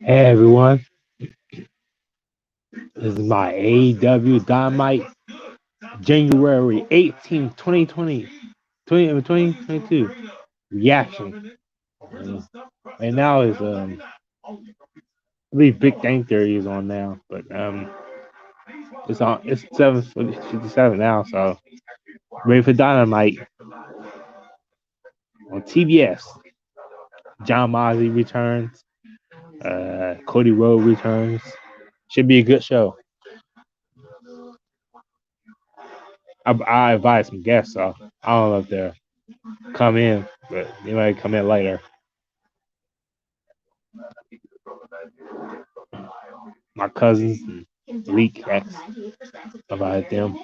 Hey everyone, this is my AEW Dynamite January 18th, 2022 reaction. Right now is I believe Big Bang Theory is on now, but it's 7:57 now, so ready for Dynamite on TBS. Jon Moxley returns, Cody Rhodes returns. Should be a good show. I invited some guests, so I don't know if they're come in, but they might come in later. My cousins and Leak X about them.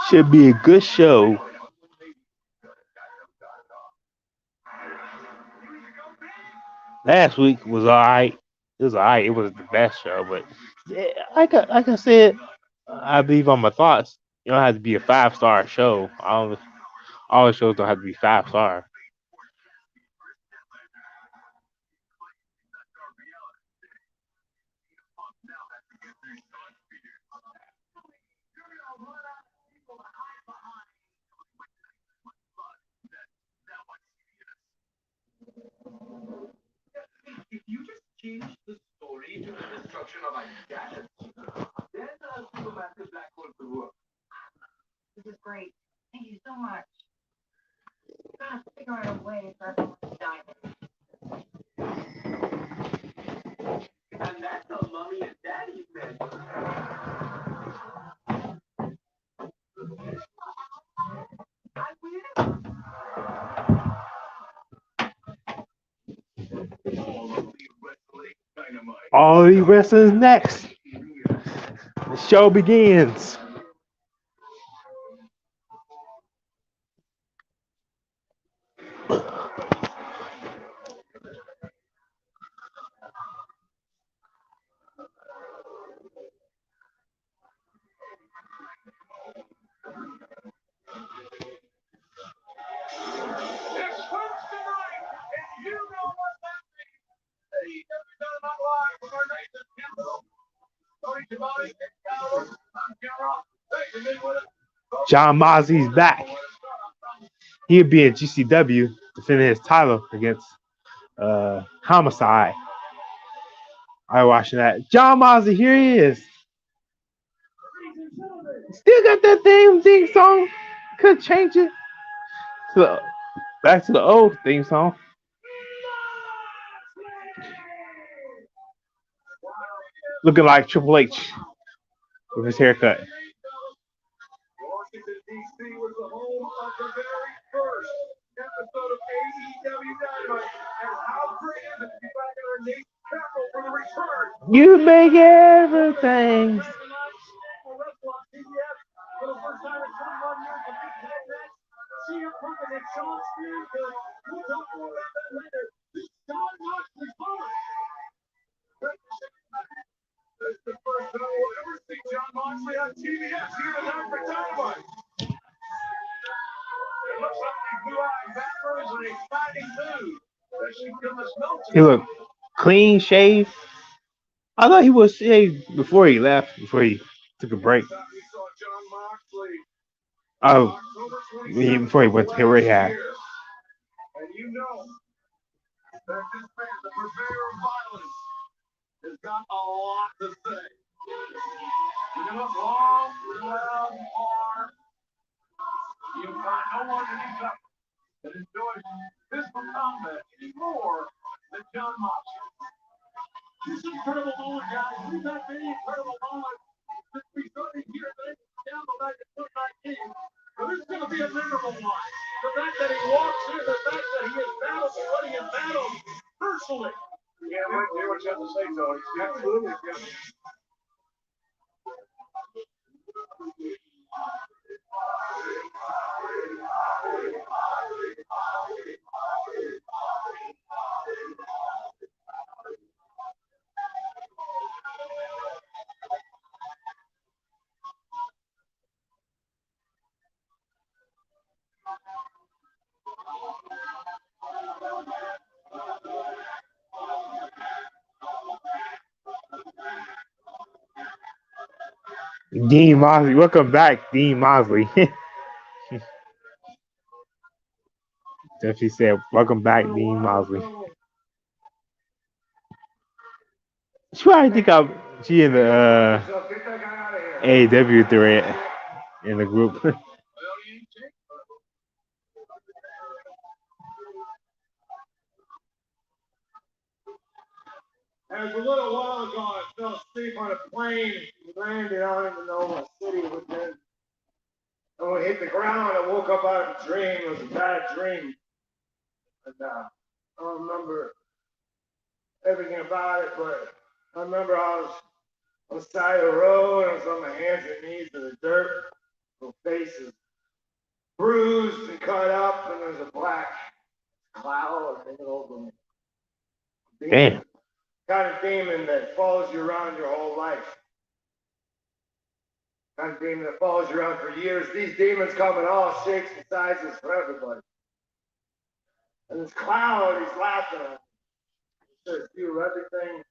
Should be a good show. Last week was alright. It was alright. It wasn't the best show, but like I said, I believe on my thoughts. You don't have to be a 5-star show. All the shows don't have to be 5-star. All the wrestlers next. The show begins. Jon Moxley's back. He'll be at GCW defending his title against Homicide. I watching that. Jon Moxley, here he is. Still got that damn theme song. Could change it back to the old theme song. Looking like Triple H with his haircut. Washington, D.C. was the home of the very first episode of AEW Dynamite. And how great is it to be back in our nation's capital for the return? You make everything. For the first time in 21 years, a big tag match. CM Punk and Shawn Spears. We'll talk more about that later. This is Jon Moxley forward. This is the first time we'll ever see Jon Moxley on TBS here tonight for Dynamite. It looks like the blue-eyed backer is an exciting move. He looked clean shaved. I thought he was shaved before he left, before he took a break. Oh, before he went to rehab. And you know that this man, the purveyor of violence, has got a lot to say. You can look long, loud, hard. You've got no one to do that that enjoys physical combat any more than Jon Moxley. This is an incredible moment, guys. We've had many incredible moments since we started here down the night at 2019. So this is going to be a memorable one. The fact that he walks in, the fact that he has battled what he has battled personally. Yeah, right there, what you have to say, Tony. Absolutely. Yeah. Dean Moxley, welcome back, Dean Moxley. Definitely said, welcome back, Dean Moxley. She probably think she in the AEW thread in the group. It was a little while ago, I fell asleep on a plane, landed, I don't even know what city it was in. And when I hit the ground, I woke up out of a dream. It was a bad dream. And I don't remember everything about it, but I remember I was on the side of the road, I was on my hands and knees in the dirt, my face is bruised and cut up, and there's a black cloud hanging over me. Damn. Kind of demon that follows you around your whole life. Kind of demon that follows you around for years. These demons come in all shapes and sizes for everybody. And this cloud, he's laughing at me. He says, you, everything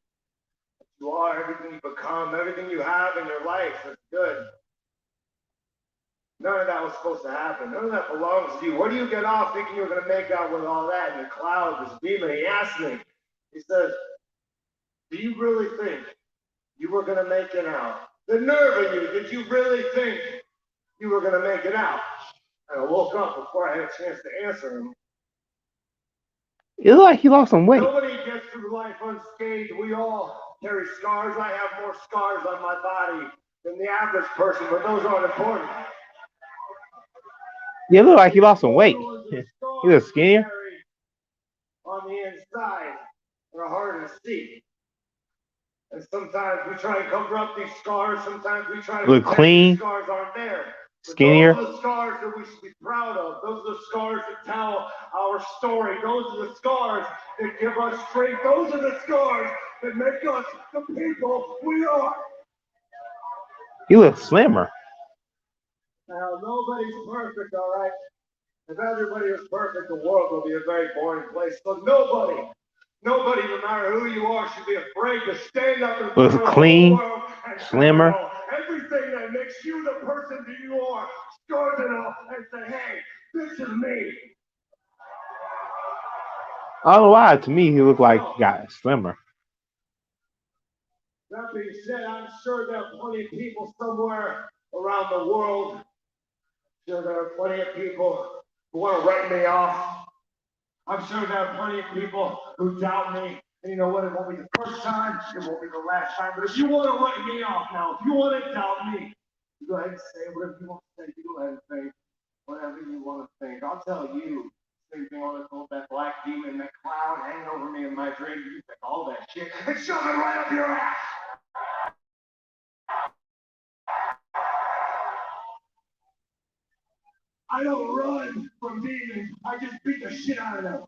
that you are, everything you become, everything you have in your life is good. None of that was supposed to happen. None of that belongs to you. Where do you get off thinking you're going to make out with all that? And the cloud, this demon, he asked me, he says, do you really think you were going to make it out? The nerve of you, did you really think you were going to make it out? And I woke up before I had a chance to answer him. It looked like he lost some weight. Nobody gets through life unscathed. We all carry scars. I have more scars on my body than the average person, but those aren't important. Yeah, it looked like he lost some weight. He was skinnier. On the inside, they're hard to see. And sometimes we try and cover up these scars. Sometimes we try to look clean. These scars aren't there. Skinnier. Those are the scars that we should be proud of. Those are the scars that tell our story. Those are the scars that give us strength. Those are the scars that make us the people we are. He looks slimmer. Now, nobody's perfect, all right? If everybody was perfect, the world would be a very boring place. So nobody, no matter who you are, should be afraid to stand up and looks clean, slimmer. Everything that makes you the person that you are, start it off and say, hey, this is me. I don't know why. To me, he looked like he got slimmer. That being said, I'm sure there are plenty of people somewhere around the world. I'm sure there are plenty of people who want to write me off. I'm sure there are plenty of people who doubt me. And you know what? It won't be the first time. It won't be the last time. But if you want to write me off now, if you want to doubt me, you go ahead and say whatever you want to say. You go ahead and say whatever you want to think. I'll tell you. Same thing on that black demon, that cloud hanging over me in my dream. You think all that shit and shove it right up your ass. I don't run from demons. I just beat the shit out of them.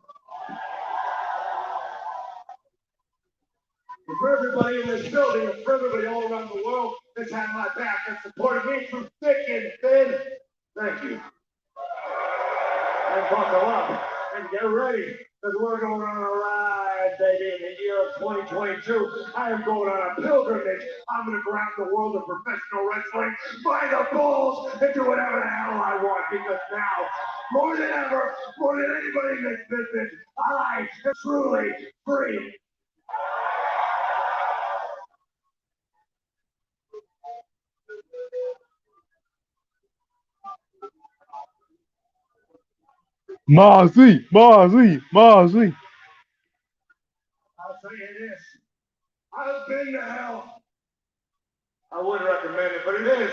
And for everybody in this building, and for everybody all around the world that's had my back and supported me through thick and thin, thank you. And buckle up and get ready, because we're going on a ride, baby, in the year of 2022. I am going on a pilgrimage. I'm going to grab the world of professional wrestling by the balls and do whatever the hell I want, because now, more than ever, more than anybody in this business, I am truly free. Moxley. I'll tell you this. I've been to hell. I wouldn't recommend it, but it is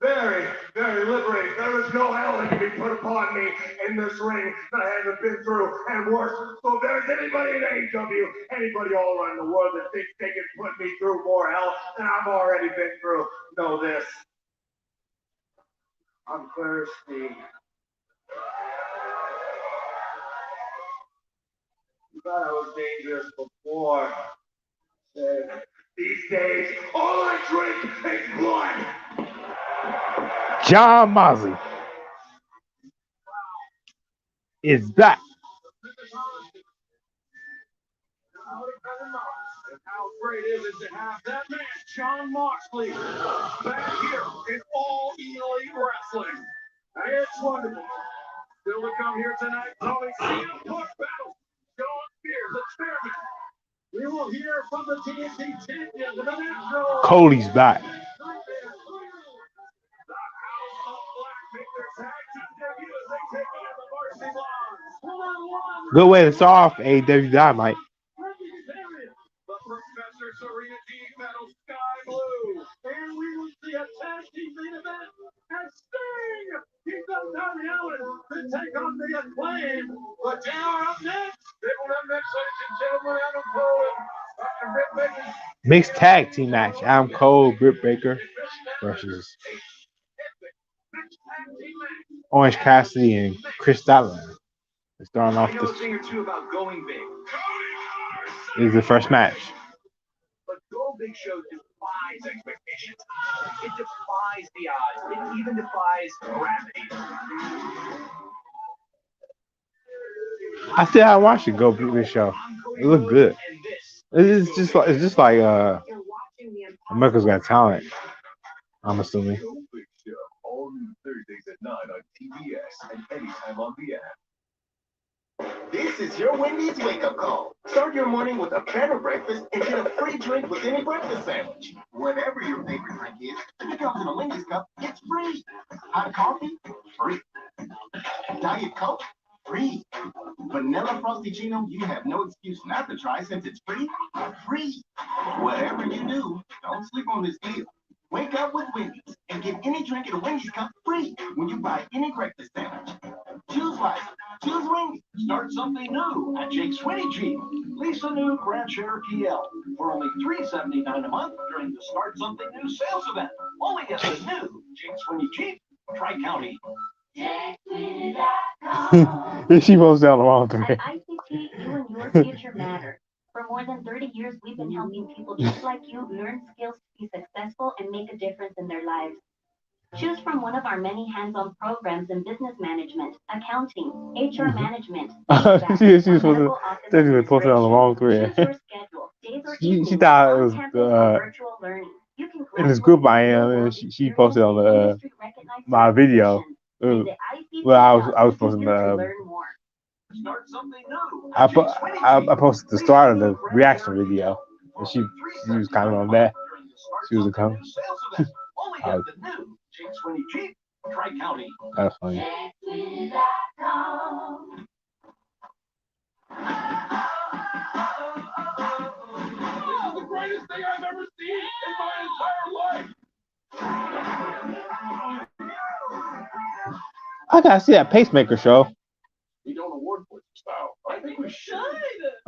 Very, very liberating. There is no hell that can be put upon me in this ring that I haven't been through and worse. So if there's anybody in AEW, anybody all around the world that thinks they can put me through more hell than I've already been through, know this. I'm thirsty. You thought I was dangerous before. These days, all I drink is blood. Jon Moxley is back. How great is it to have that man, Jon Moxley, back here in all elite wrestling. It's wonderful. Still to come here tonight, only CM Punk battle, Shawn Experiment. We will hear from the TNT Champion, the natural. Cody's back. The House of Black make their tag team debut as they take on the Varsity Blondes. Good way to start off AEW Dynamite. But Professor Serena Deeb battles Skye Blue. And we will see a tag team main event as Sting. He's got Darby Allin to take on the Acclaimed. But they are up next. They will have next, ladies and gentlemen, Adam Cole and Britt Baker. Mixed tag team match. Adam Cole, Britt Baker versus Orange Cassidy and Kris Statlander. Starting off this is the first match. But Go Big Show defies expectations. It defies the odds. It even defies gravity. I still haven't watched it. Go Big Show. It looked good. It's just like America's Got Talent. I'm assuming. Go Big Show, all new Thursdays at 9 on TBS and anytime on the app. This is your Wendy's wake-up call. Start your morning with a better breakfast and get a free drink with any breakfast sandwich. Whatever your favorite drink is, if it comes in a Wendy's cup, it's free. Hot coffee? Free. Diet Coke? Free. Vanilla Frosty-Chino, you have no excuse not to try since it's free. Free. Whatever you do, don't sleep on this deal. Wake up with Wendy's and get any drink in a Wendy's cup free when you buy any breakfast sandwich. Choose life. Choose Wendy's. Start something new at Jake's Winnie Jeep. Lisa New Grand Cherokee L for only $3.79 a month during the Start Something New sales event. Only at the new Jake's Winnie Jeep, Tri-County. She posted on the wrong thread. At ICT, you and your future matter. For more than 30 years, we've been helping people just like you learn skills to be successful and make a difference in their lives. Choose from one of our many hands-on programs in business management, accounting, HR management. She was posted on the wrong thread. She thought it was in this group I am, and she posted on the my video. Well, I was posting the. I posted the start of the reaction video, and she was kind of on that. She was a comment. That's funny. This is the greatest thing I've ever seen in my entire life. I gotta see that Pacemaker show. We don't award for this style. I think we should.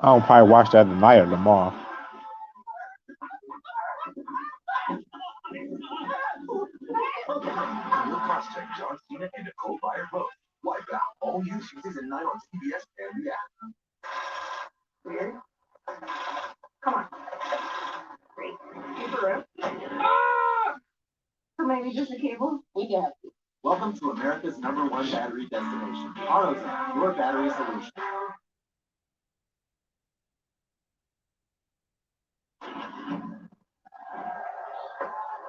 I'll probably watch that tonight or tomorrow. Your prospect, John Cena and Nicole Byer both. Wipe out all new seasons at 9 on CBS and the app. Weird. Come on. Great. Keep her in. Or maybe just a cable? We got you. Welcome to America's #1 battery destination. AutoZone, your battery solution.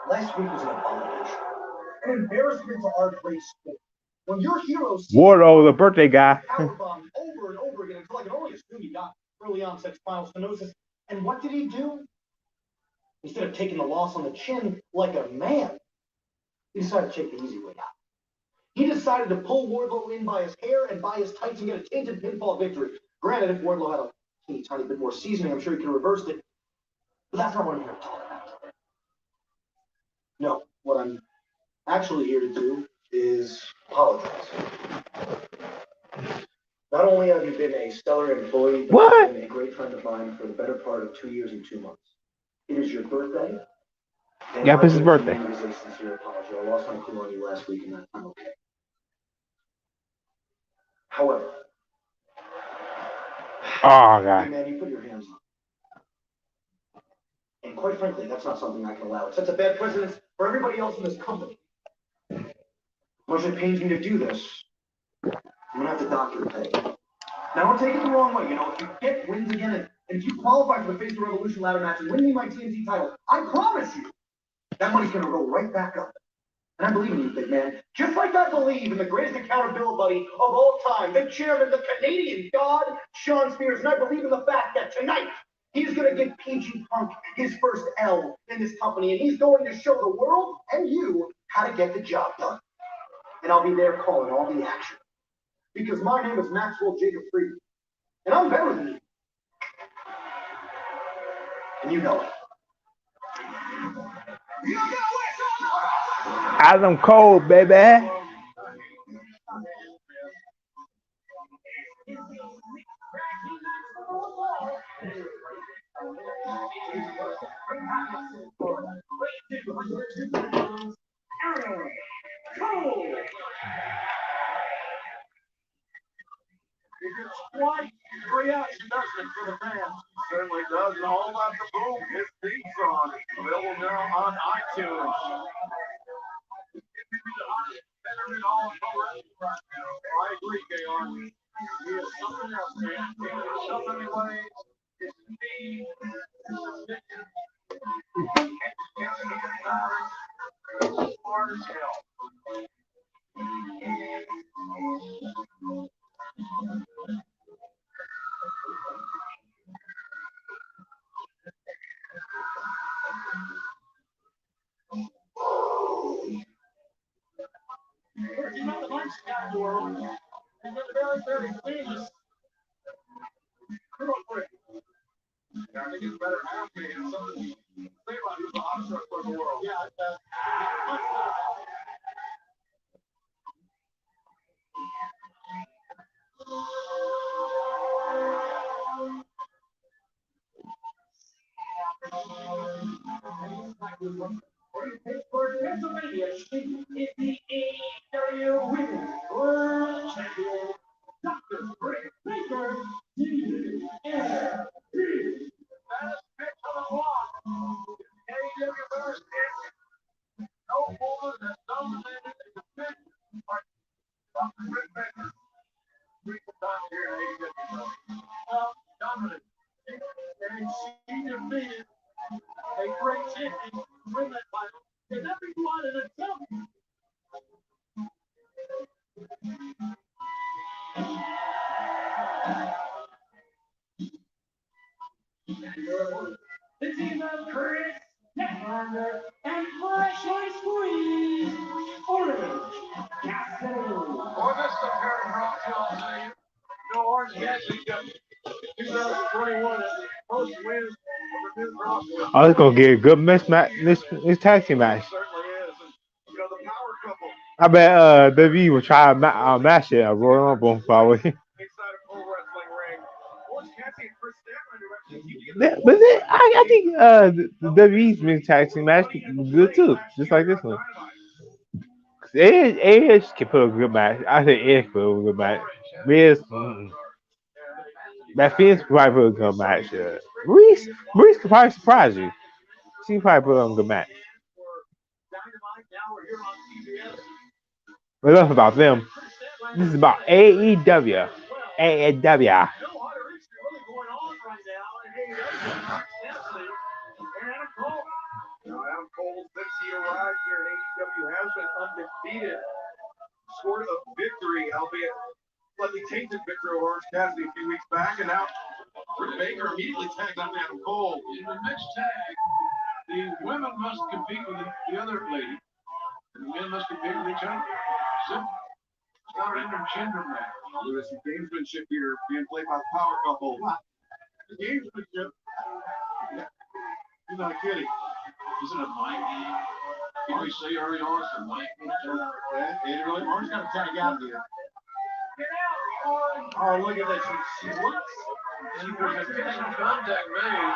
Last week was an abomination. An embarrassment to our great sport. When your heroes Wardo, the birthday guy. powerbombed over and over again until I could only assume he got early onset spinal stenosis. And what did he do? Instead of taking the loss on the chin like a man, he decided to take the easy way out. He decided to pull Wardlow in by his hair and by his tights and get a tainted pinfall victory. Granted, if Wardlow had a tiny bit more seasoning, I'm sure he could have reversed it. But that's not what I'm here to talk about. No, what I'm actually here to do is apologize. Not only have you been a stellar employee, but What? you've been a great friend of mine for the better part of 2 years and 2 months. It is your birthday. And Yep, it's his birthday. I was a sincere apology. I lost my cool on you last week, and I'm okay. However, Oh hey god. man, you put your hands up. And quite frankly, that's not something I can allow. It sets a bad precedent for everybody else in this company. Much it pains me to do this, I'm gonna have to dock your pay. Now, don't take it the wrong way. You know, if you get wins again, and if you qualify for the Face of Revolution ladder match and win me my TNT title, I promise you, that money's gonna go right back up. And I believe in you, big man. Just like I believe in the greatest accountability of all time, the chairman, the Canadian God, Shawn Spears. And I believe in the fact that tonight, he's going to give PG Punk his first L in this company. And he's going to show the world and you how to get the job done. And I'll be there calling all the action. Because my name is Maxwell Jacob Friedman. And I'm better than you. And you know it. You know it! Adam Cole, baby. What reaction does it for the fans? Certainly does, and all about the boom. His theme song available now on iTunes. I agree, KR. He is something else, man. In so many ways, his speed, hard as hell. You know the lifestyle world, and they're very, very famous. Real quick. I think it's better half me and something to say about who's the hottest wrestler in the world. Yeah, Pittsburgh, Pennsylvania, is the AEW Women's World Champion, Dr. Britt Baker, D.M.D. Best pick of the block. AEW Varsity. No woman has dominated the division like Dr. Britt Baker. Recent time here in AEW. Well, dominant. And she defeated a great champion to win that title. And everyone in itself. The team of Kris, Statlander, and freshly squeezed Orange Cassidy. For this appearance, I'll tell you, no Orange Cassidy got 2021 as the most wins of the new roster. Oh, it's gonna get a good mismatch. This tag team match. Certainly is. And, you know, the power couple. I bet WWE will try to match it at Royal Rumble probably. Inside a pro wrestling ring. Orange Cassidy and Kris Statlander actually keep But then, I think the WWE's mixed tag team match was good too, just like this one. Edge can put a good match. I think Edge can put a good match. Miz, that Phoenix could probably put a good match. Reese could probably surprise you. She can probably put on a good match. But enough about them. This is about AEW. AEW. Adam Cole, since he arrived here in AEW, has been undefeated. Scored a victory, albeit slightly tainted victory over Orange Cassidy a few weeks back, and now Britt Baker immediately tagged on Adam Cole. In the mixed tag, the women must compete with the other lady, and the men must compete with each other. Simple. It's not an intergender match. There's some gamesmanship here being played by the power couple. The gamesmanship. You're not kidding. Isn't it a mind game? We see early on tonight. Orange got to tag out here. Oh, look at this. She looks. She was a contact made.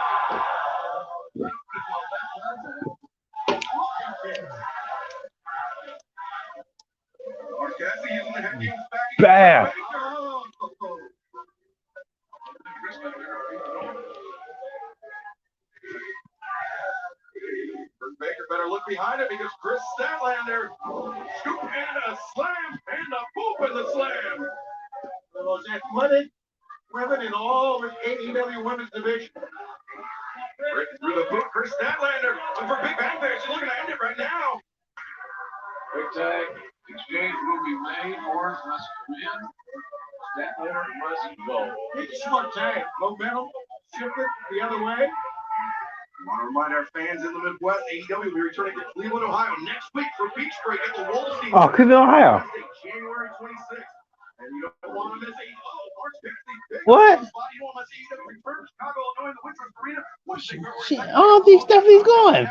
Cassidy using the head games back. Bam. Baker better look behind it because Kris Statlander scoop and a slam and a poop in the slam. The most athletic women in all of AEW women's division. Britt through the boot, Kris Statlander. Look for a big bang there. She's looking to end it right now. Big tag. Exchange will be made. Orange must come in. Statlander must go. It's a smart tag. Momentum. Shift it the other way. I want to remind our fans in the Midwest, AEW will be returning to Cleveland, Ohio next week for Beach Break at the Wolstein. Oh, Cleveland, Ohio. Wednesday, January 26th. And you don't want to miss Orange Cassidy. What? You don't want to see AEW return to Chicago, Illinois, the Winter Arena. Shit, I don't think Stephanie's going.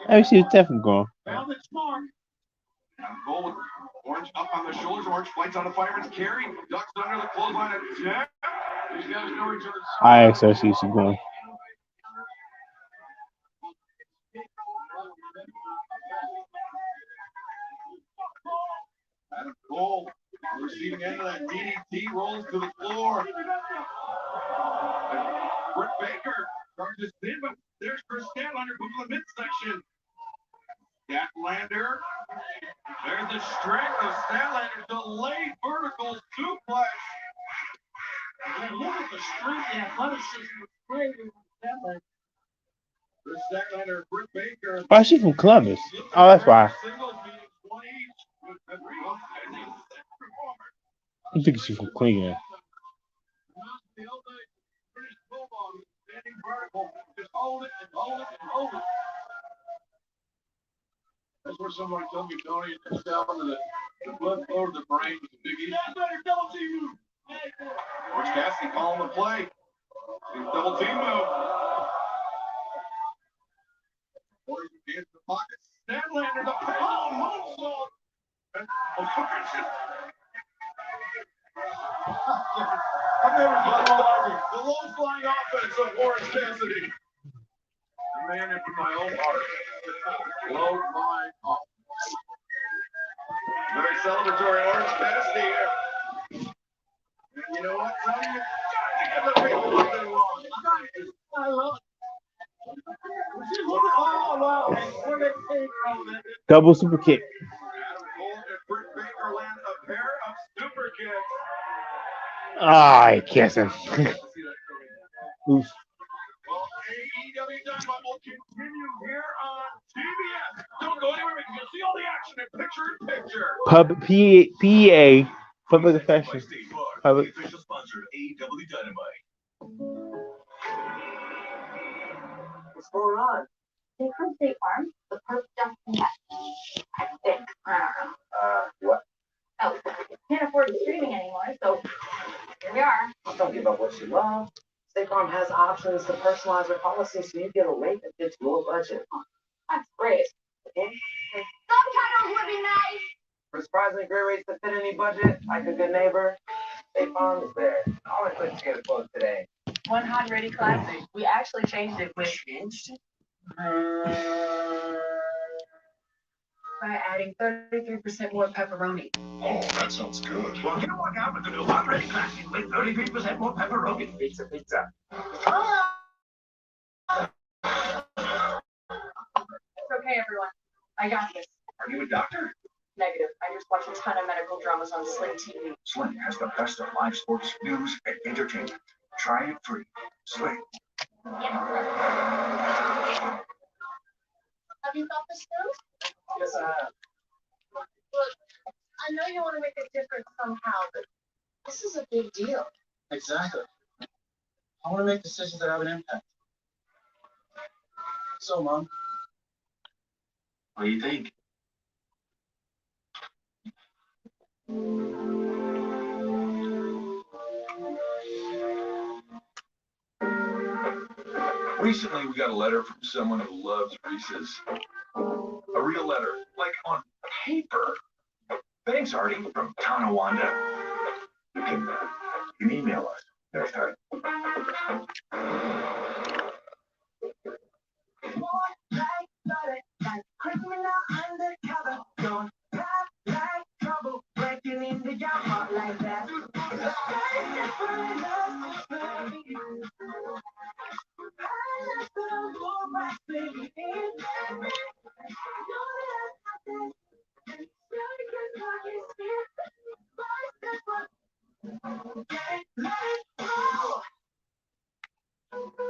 Let me see if Stephanie's going. Found its mark. Goal with Orange up on the shoulders. Orange fights on the fireman's carry. Ducks under the clothesline and jab. These guys know each other. I actually see she's going. Adam Cole, receiving end of that DDT, rolls to the floor. And Britt Baker charges in, but there's Kris Statlander moving to the midsection. Statlander, there's the strength of Statlander, delayed vertical suplex. And look at the strength and athleticism of Statlander. Kris Statlander, Britt Baker. Oh, she's from Columbus. Oh, that's why. I'm thinking she's from Cleveland. That's where somebody told me, Tony, it's down to the blood flow to the brain was a big issue. Orange Cassidy calling the play. Double team move. Orange against the pocket. Statlander, the power moonsault. And I've never seen the low-flying offense of Orange Cassidy. A man after my own heart. Low flying offense. Very celebratory Orange Cassidy here. And you know what, Tony? You got to get the people what they want. I love it. Oh, wow. Where they came from, man. Double super kick. Adam Cole and Britt Baker land a pair of super kicks. Ah, I kiss him. Oof. Well, AEW Dynamite will continue here on TBS. Don't go anywhere because you'll see all the action in picture-in-picture. PA, public affection. Public. Official sponsor of AEW Dynamite. What's going on? They from State Farm, the perp just met. I think. I don't know. What? Oh, can't afford the streaming anymore, so here we are. Don't give up what you love. State Farm has options to personalize their policies so you get a rate that fits your budget. That's great. Sometimes would be nice. For surprisingly great rates that fit any budget, like a good neighbor, State Farm is there. I want to put together a quote today. One hot ready classic. We actually changed it with by adding 33% more pepperoni. Oh, that sounds good. Well, you know what out with the new Hot Ready Classic with 33% more pepperoni. Pizza, pizza. It's okay, everyone. I got this. Are you a doctor? Negative. I just watch a ton of medical dramas on Sling TV. Sling has the best of live sports, news, and entertainment. Try it free. Sling. Have you got the skills? Yes, I have. Look, I know you want to make a difference somehow, but this is a big deal. Exactly. I want to make decisions that have an impact. So, Mom, what do you think? Recently, we got a letter from someone who loves Reese's. A real letter, like on paper. Thanks, Artie, from Tonawanda. You can email us next time.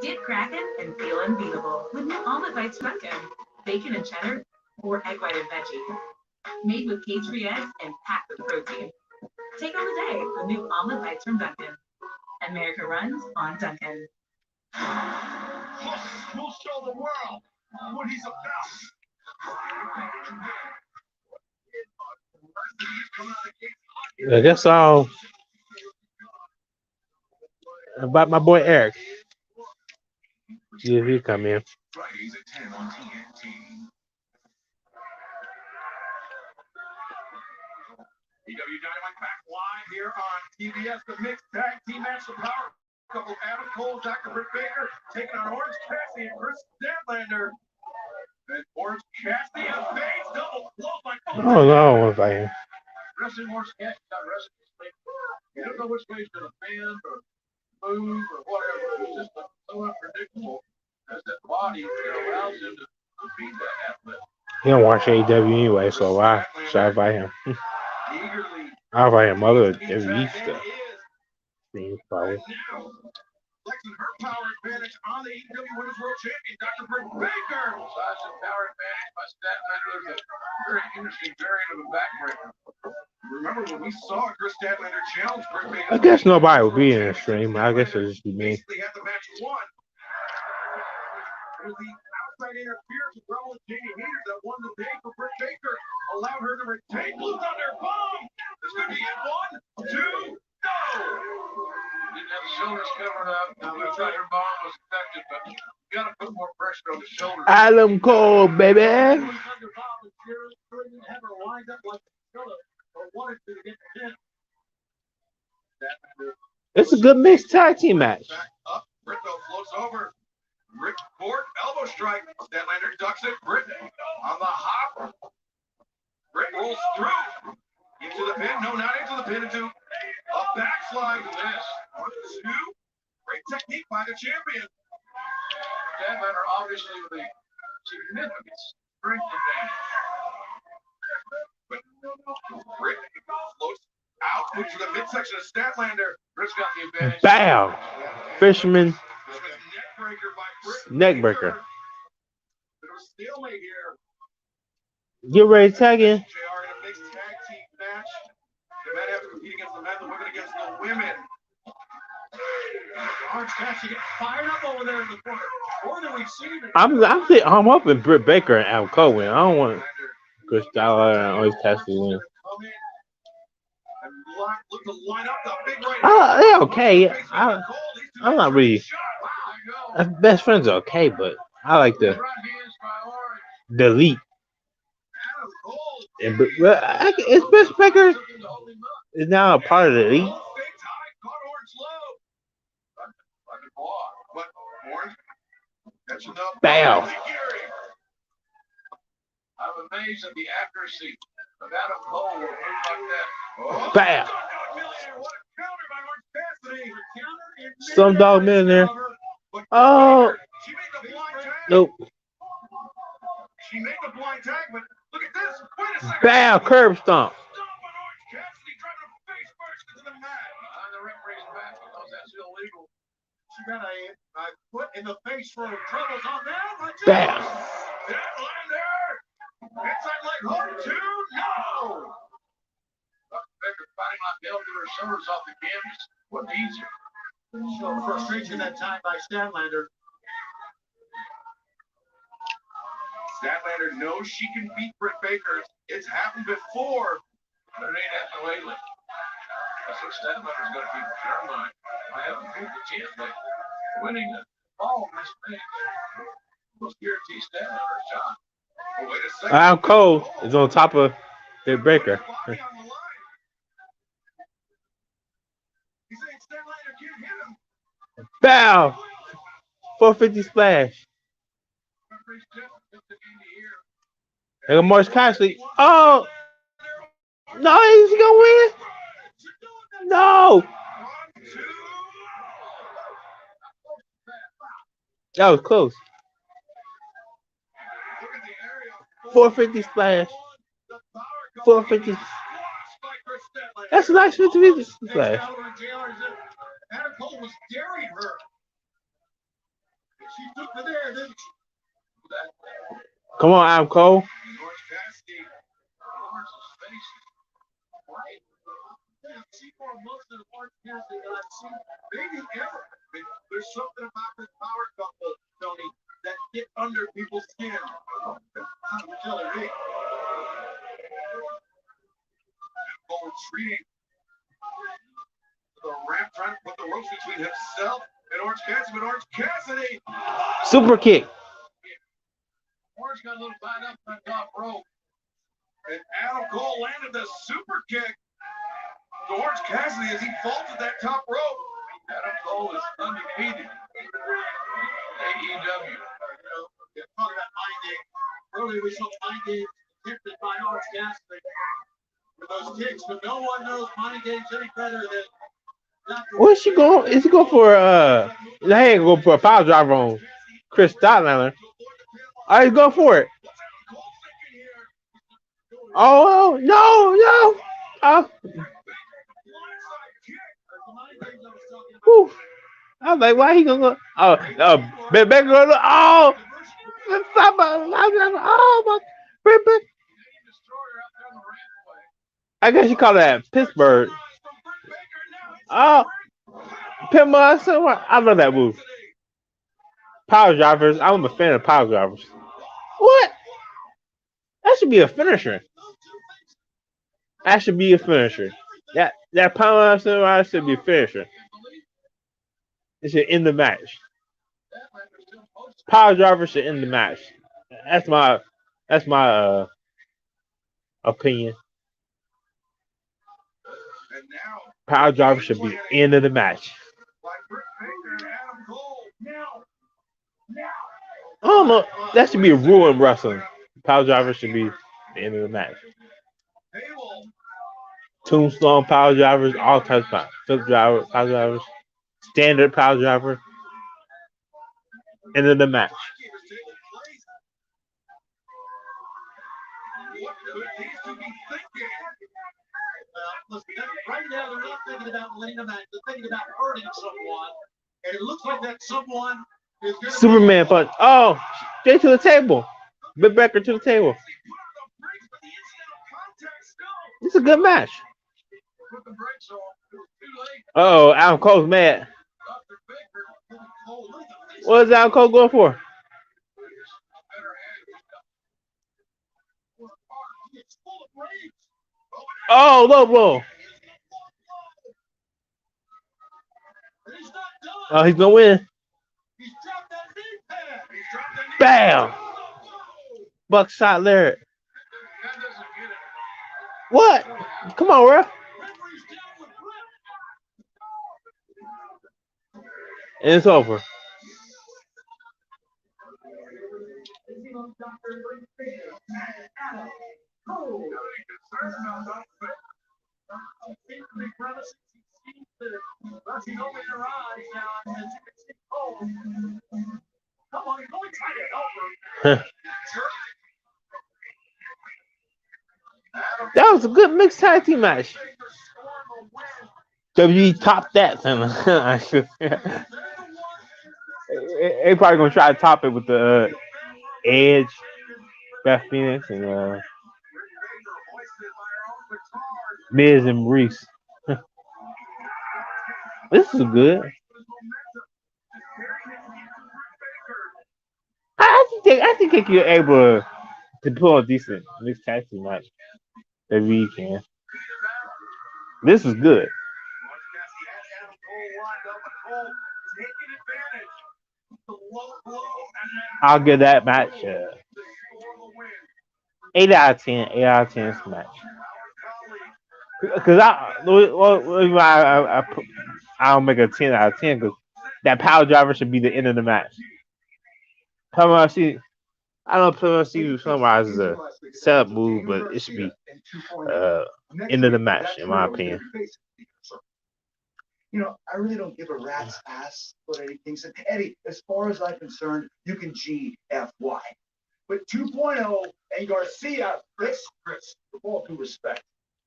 Get cracking and feel unbeatable with new Almond Bites Dunkin'. Bacon and cheddar or egg white and veggie. Made with cage-free eggs and packed with protein. Take on the day with new Almond Bites from Dunkin'. America runs on Dunkin'. We'll show the world what he's about. I guess all about my boy Eric. See if he come in. Fridays at 10 on TNT. AEW Dynamite back live here on TBS. The mixed tag team match, the power couple Adam Cole, Dr. Britt Baker taking on Orange Cassidy and Kris Statlander. And Orange Cassidy a face double blow by Oh no, if I wrestling Orange Cassidy got wrestling. You don't know which way he's gonna bend or move or whatever. It's just so unpredictable as that body allows him to beat that athlete. he don't watch AEW anyway, so why should I invite him? I'll invite him other every Easter. Things probably. Now, flexing her power advantage on the AEW Women's World Champion, Dr. Britt Baker. Size and power advantage by Statlander is a very interesting variant of a backbreaker. Remember when we saw Kris Statlander challenge Britt Baker? I guess nobody will be in the stream. I guess it'll just be me. Basically had the match won. It was the outside interference with Rebel and Jamie Hayter that won the day for Britt Baker, allowed her to retain Blue Thunder. Boom! This could be it. 1, 2, go! Didn't have the shoulders covered up. Blue Thunder bomb was effective, but you got to put more pressure on the shoulders. Adam Cole, baby. Blue Thunder bomb was here. Couldn't have her lined up like Philip or wanted to get the pin. It's a good mixed tag team match. Back up. Britt though floats over. Rick Ford, elbow strike. Statlander ducks it. Britt on the hop. Britt rolls through. Into the pin. No, not into the pin. Into a backslide to this. 1, 2. Great technique by the champion. Statlander obviously with a significant strength advantage. But Britt floats out into the midsection of Statlander. Britt's got the advantage. Bam! Fisherman Neckbreaker. neckbreaker. Get ready to tag in. JR in a mixed tag team match. The men have to compete against the men, the women against the women. Orange Cassidy gets fired up over there in the corner. More than we've seen. I'm hoping Britt Baker and Adam Cole win. I don't want Kris Statlander and Orange Cassidy win. Look to line up the big right. They're okay. I'm not really. Best friends are okay, but I like the elite. And it's Britt Baker is now a part of the elite. Bam. I'm amazed at the accuracy of Adam Cole with a move like that. Oh, Bam. what a counter by Orange Cassidy. Some dog millionaire. Oh. She made the blind tag. Nope. She made the blind tag, but look at this. Wait a second. Bam. Curb stomp. Stomp on Orange Cassidy, driving a face first into the mat. On the referee's back because that's illegal. She got a foot in the face for troubles on that. Bam. Statlander. Inside leg hook. 2, no. Dr. Baker fighting like hell to her shoulders off the canvas. Wasn't easy. Showed frustration that time by Statlander. Statlander knows she can beat Britt Baker. It's happened before, but it ain't happened lately. That's what Statlander's going to keep in her mind. I haven't beat the champ, but winning Oh, nice man. Most guarantee Statlander or Shawn. Oh, wait a second. Adam Cole is on top of the breaker. Body on the line. He's saying Statlander can't hit him. Bow! 450 splash. There go Marsh Cassidy. Oh! No, he's gonna win. No! That was close. 450 splash. 450. That's a nice 50 splash. Adam Cole was daring her. She took her there, didn't she? Come on, Adam Cole. George Cassidy. Lawrence's face. Right. See more most of the Orange Cassidy that I've seen. Maybe ever. There's something about this power couple, Tony, that get under people's skin. Cole retreating. The ramp trying to put the ropes between himself and Orange Cassidy, but Orange Cassidy. Super kick. Orange got a little tied up on the top rope. And Adam Cole landed the super kick to Orange Cassidy as he falls at that top rope. Adam Cole is undefeated. AEW. Talking about mind games. Earlier we saw mind games attempted by Orange Cassidy with those kicks, but no one knows mind games any better than Where's she going? Is he going for they ain't going for a power driver on Kris Statlander. Oh, he's going for it. Oh no, no. Oh. Whew. I was like, why he gonna go? Oh, back go. Oh, oh my. I guess you call that Pittsburgh. Oh, Pittsburgh. I love that move. Power drivers. I'm a fan of power drivers. What? That should be a finisher. That should be a finisher. That power driver should be a finisher. It should end the match. Power driver should end the match. That's my opinion. Power driver should be end of the match. Oh no, that should be a rule in wrestling. Power driver should be the end of the match. Tombstone power drivers, all types of flip driver, power drivers, standard power driver, end of the match. Right now, they're not thinking about winning a match. They're thinking about hurting someone. And it looks like that someone is going to Superman punch. Oh, straight to the table. Big Breaker to the table. It's a good match. Oh, Adam Cole's mad. What is Adam Cole going for? Oh, low blow. Oh, he's gonna win. Bam! Buckshot Larry. What? Come on, bro. And it's over. That was a good mixed tag team match. WWE topped that. They probably gonna try to top it with the Edge, Beth Phoenix, and Miz and Reese. This is good. I think if you're able to pull a decent mixed tag team match, that we can. This is good. I'll give that match 8 out of 10. 8 out of 10 match. Because I don't make a 10 out of 10 because that power driver should be the end of the match. I don't know if PMC summarizes a setup move, but it should be end of the match, in my opinion. You know, I really don't give a rat's ass what Eddie Kingston. Eddie, as far as I'm concerned, you can GFY. But 2.0 and Garcia, Chris, with all due respect,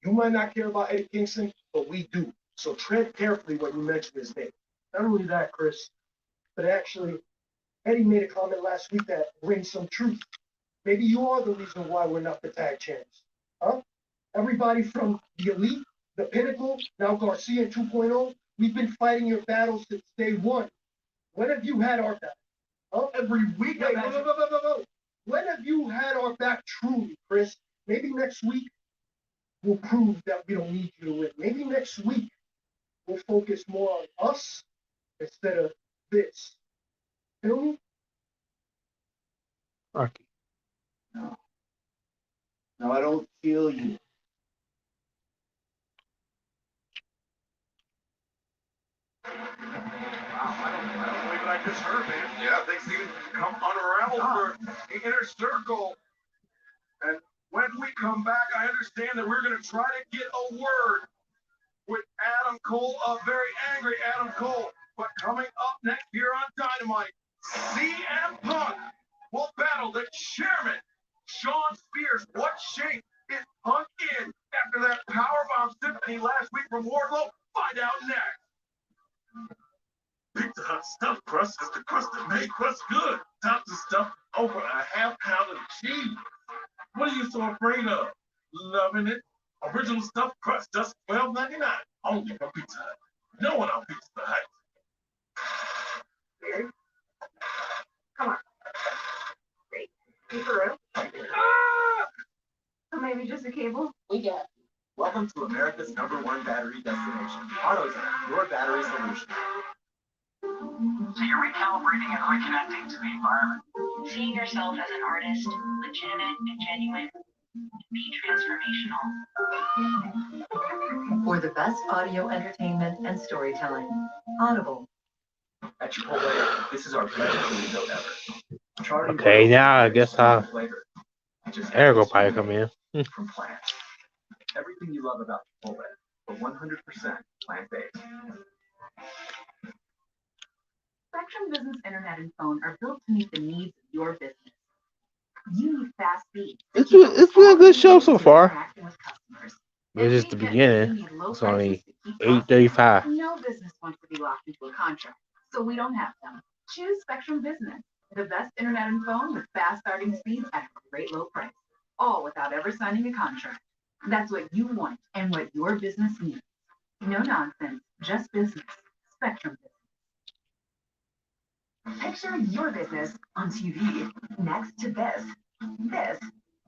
you might not care about Eddie Kingston, but we do. So tread carefully when you mention his name. Not only that, Chris, but actually, Eddie made a comment last week that rings some truth. Maybe you are the reason why we're not the tag champs. Huh? Everybody from the Elite, the Pinnacle, now Garcia 2.0, we've been fighting your battles since day one. When have you had our back? Huh? Every week? Wait, no. When have you had our back truly, Chris? Maybe next week we'll prove that we don't need you to win. Maybe next week we'll focus more on us instead of this. Feel me? Okay. No, I don't feel you. I don't believe what I just heard, man. Yeah, things even come unraveled for the inner circle. And when we come back, I understand that we're going to try to get a word with Adam Cole, a very angry Adam Cole. But coming up next here on Dynamite, CM Punk will battle the chairman, Shawn Spears. What shape is Punk in after that powerbomb symphony last week from Wardlow? Find out next. Pick the hot stuff crust is the crust that made crust good. Top the stuff over a half pound of cheese. What are you so afraid of? Loving it. Original stuffed crust, just $12.99. Only from Pizza Hut. No one on Pizza Hut. Come on. Great. You for real? Or maybe just a cable? We got you. Welcome to America's #1 battery destination. AutoZone, your battery solution. So you're recalibrating and reconnecting to the environment. Seeing yourself as an artist, legitimate and genuine, be transformational. For the best audio entertainment and storytelling. Audible. At Chipotle, this is our best burrito ever. Okay, now I guess Eric will probably come in. From plants. Everything you love about Chipotle, but 100% plant-based. Spectrum Business Internet and Phone are built to meet the needs of your business. You need fast speed. It's been a good show so far. It's just the beginning. It's only 8:35. No business wants to be locked into a contract, so we don't have them. Choose Spectrum Business, the best internet and phone with fast starting speeds at a great low price, all without ever signing a contract. That's what you want and what your business needs. No nonsense, just business. Spectrum Business. Picture your business on TV next to this,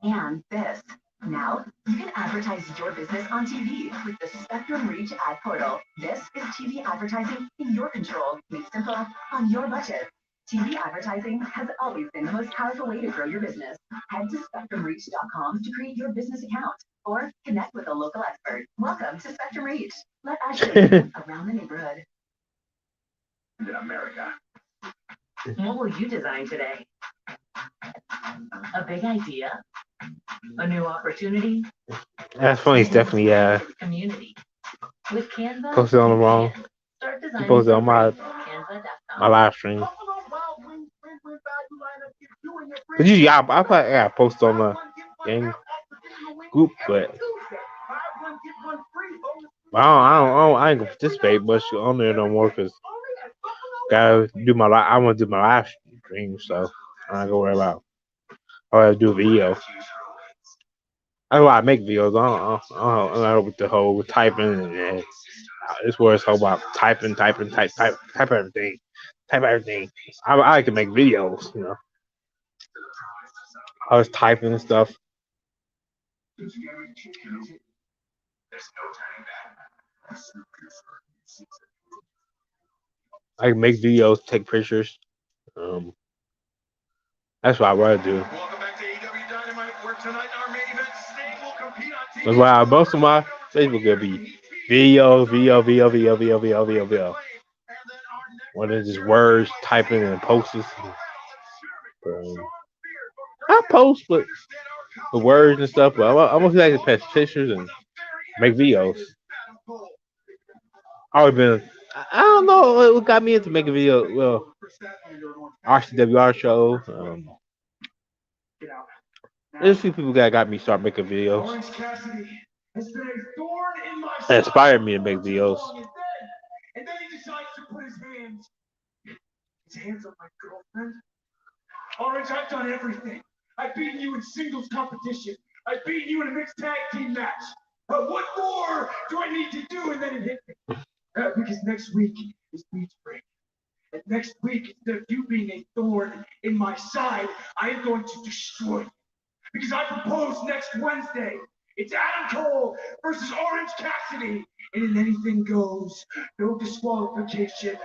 and this. Now, you can advertise your business on TV with the Spectrum Reach ad portal. This is TV advertising in your control, made simple, on your budget. TV advertising has always been the most powerful way to grow your business. Head to SpectrumReach.com to create your business account or connect with a local expert. Welcome to Spectrum Reach. Let us show you around the neighborhood. In America. What will you design today? A big idea? A new opportunity? That's funny. It's definitely Community. With Canva, posted on the wrong. start designing Posted on my Canva.com. live stream. But usually I probably post on the game group, but I ain't gonna participate much on there no more because gotta do I want to do my live stream, so I ain't gonna worry about. I gotta do a video. I know I make videos. I don't know with the whole typing and it's where it's all about type everything. Type everything. I like to make videos, you know. I was typing and stuff. I can make videos, take pictures. That's what I rather do. Welcome back to AEW Dynamite, where tonight in our main event, Sting will compete on TV. That's why most of my Facebook will be video. More than just words, typing, and posters. I post with words and stuff, but I'm mostly like to post pictures and make videos. Always been. I don't know what got me into making videos. Well, RCWR show. There's a few people that got me start making videos. That inspired me to make videos. And then he decides to put his hands on my girlfriend. Orange, I've done everything. I've beaten you in singles competition. I've beaten you in a mixed tag team match. But what more do I need to do? And then it hit me. Because next week is beach break. And next week, instead of you being a thorn in my side, I am going to destroy you. Because I propose next Wednesday. It's Adam Cole versus Orange Cassidy. And in anything goes, no disqualification,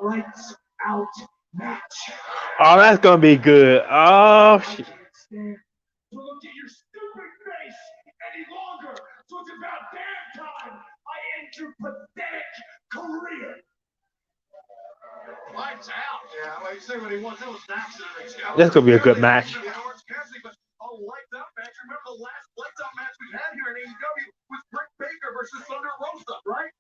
lights out match. Oh, that's gonna be good. Oh shit. To look at your stupid face any longer. So it's about damn time I end your pathetic career. Lights out. Yeah, like you say, what he wants, that was an accident. That's gonna be a good match. Orange Cassidy, but a lights out match. Remember the last lights out match we had here in AEW was Britt Baker versus Thunder Rosa, right?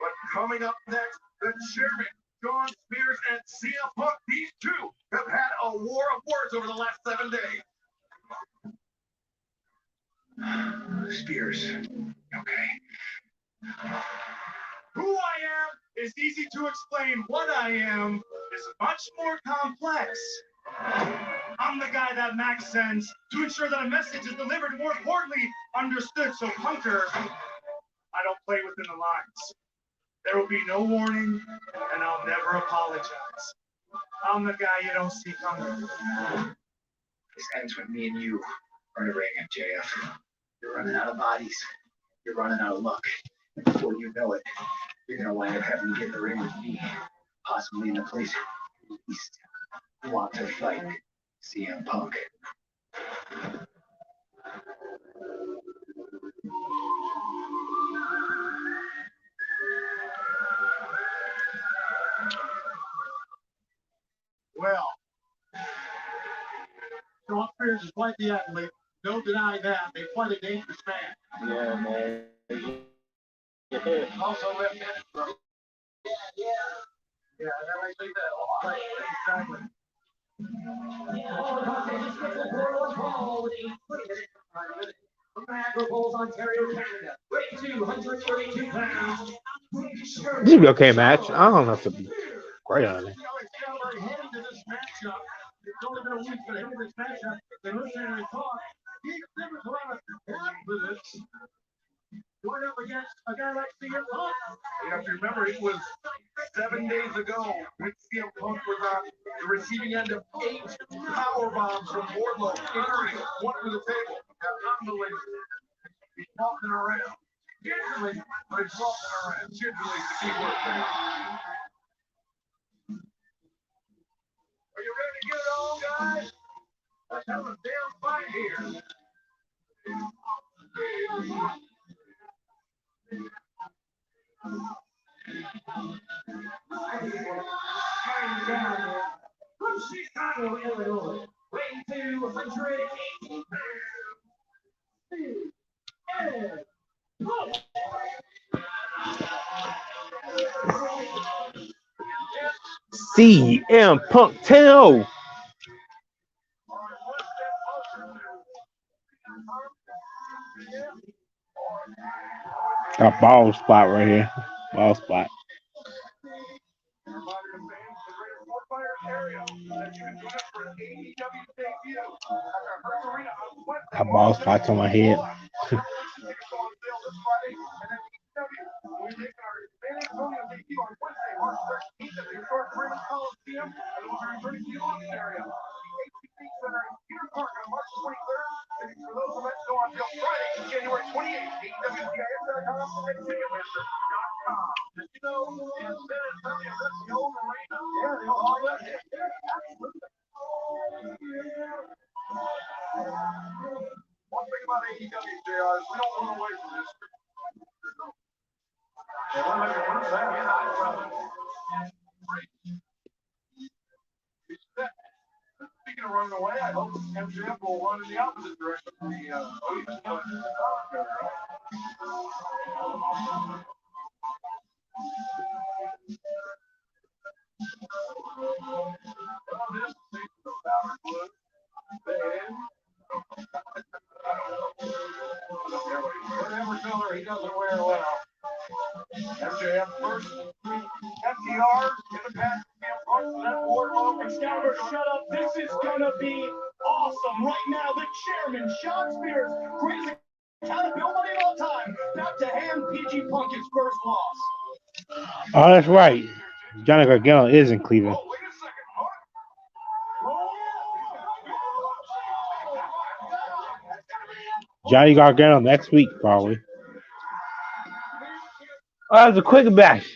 But coming up next, the chairman, Jon Spears and CM Punk, these two have had a war of words over the last 7 days. Spears, okay. Who I am is easy to explain. What I am is much more complex. I'm the guy that Max sends to ensure that a message is delivered, more importantly, understood. So, Punker, I don't play within the lines. There will be no warning, and I'll never apologize. I'm the guy you don't see coming. This ends with me and you are in a ring, MJF. You're running out of bodies. You're running out of luck. And before you know it, you're going to wind up having to get in the ring with me, possibly in a place you least want to fight CM Punk. Well, Jon Spears is quite the athlete. No denying that. They're quite a dangerous man. Yeah, man. Also left-handed. Yeah, that makes me that. Right, exactly. Ontario, Canada. Weight 232 pounds. This will be okay match. I don't have to be great on it. Heading to this matchup, it's only been a week, but ahead of this matchup, they listen and talk. He exhibits a lot of confidence. Going up against a guy like CM Punk. You have to remember, it was 7 days ago when CM Punk was on the receiving end of 8 power bombs from Wardlow, including one to the table. Unbelievable. He's walking around. Gingerly, but he's walking around. Gingerly is the key word there. Are you ready to get it on, guys? Let's have a damn fight here. From Chicago, Illinois, weighing 218 pounds. CM Punk 10-0. Got ball spot right here. Ball spot. Got ball spots on my head. January 28th, You know, in San Antonio, that's the old arena. Yeah, the old arena. One thing about AEW, JR, is we don't run away from history. And we're looking for that in our brother. Speaking of running away, I hope MJF will run in the opposite direction from the whatever color he doesn't wear well. MJF first, FTR in the past, that wardrobe. Excalibur, shut up. This is gonna be awesome. Right now, the chairman, Shawn Spears, greatest accountability of all time, about to hand PG Punk his first loss. Oh, that's right. Johnny Gargano is in Cleveland. Oh, wait a second, Johnny Gargano next week, probably. Oh, that was a quick bash.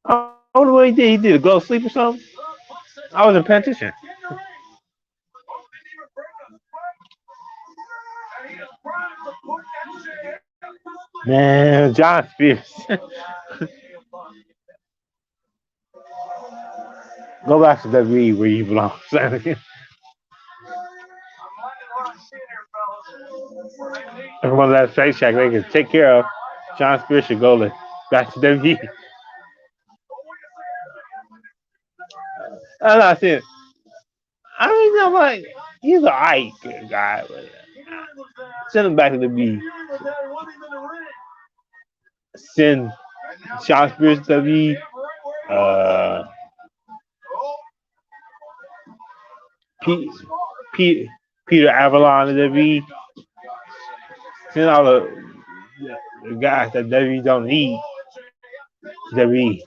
I wonder what he did. He did a go sleep or something? I wasn't paying attention. Man, John Spears. Go back to WWE where you belong. Everyone that Shake Shack they can take care of. John Spears should go back to WWE. I'm not saying. I mean, I'm like, he's an alright guy, but send him back to WWE. Send Shawn Spears to WWE. Peter Avalon to WWE. Send all the guys that WWE don't need to WWE.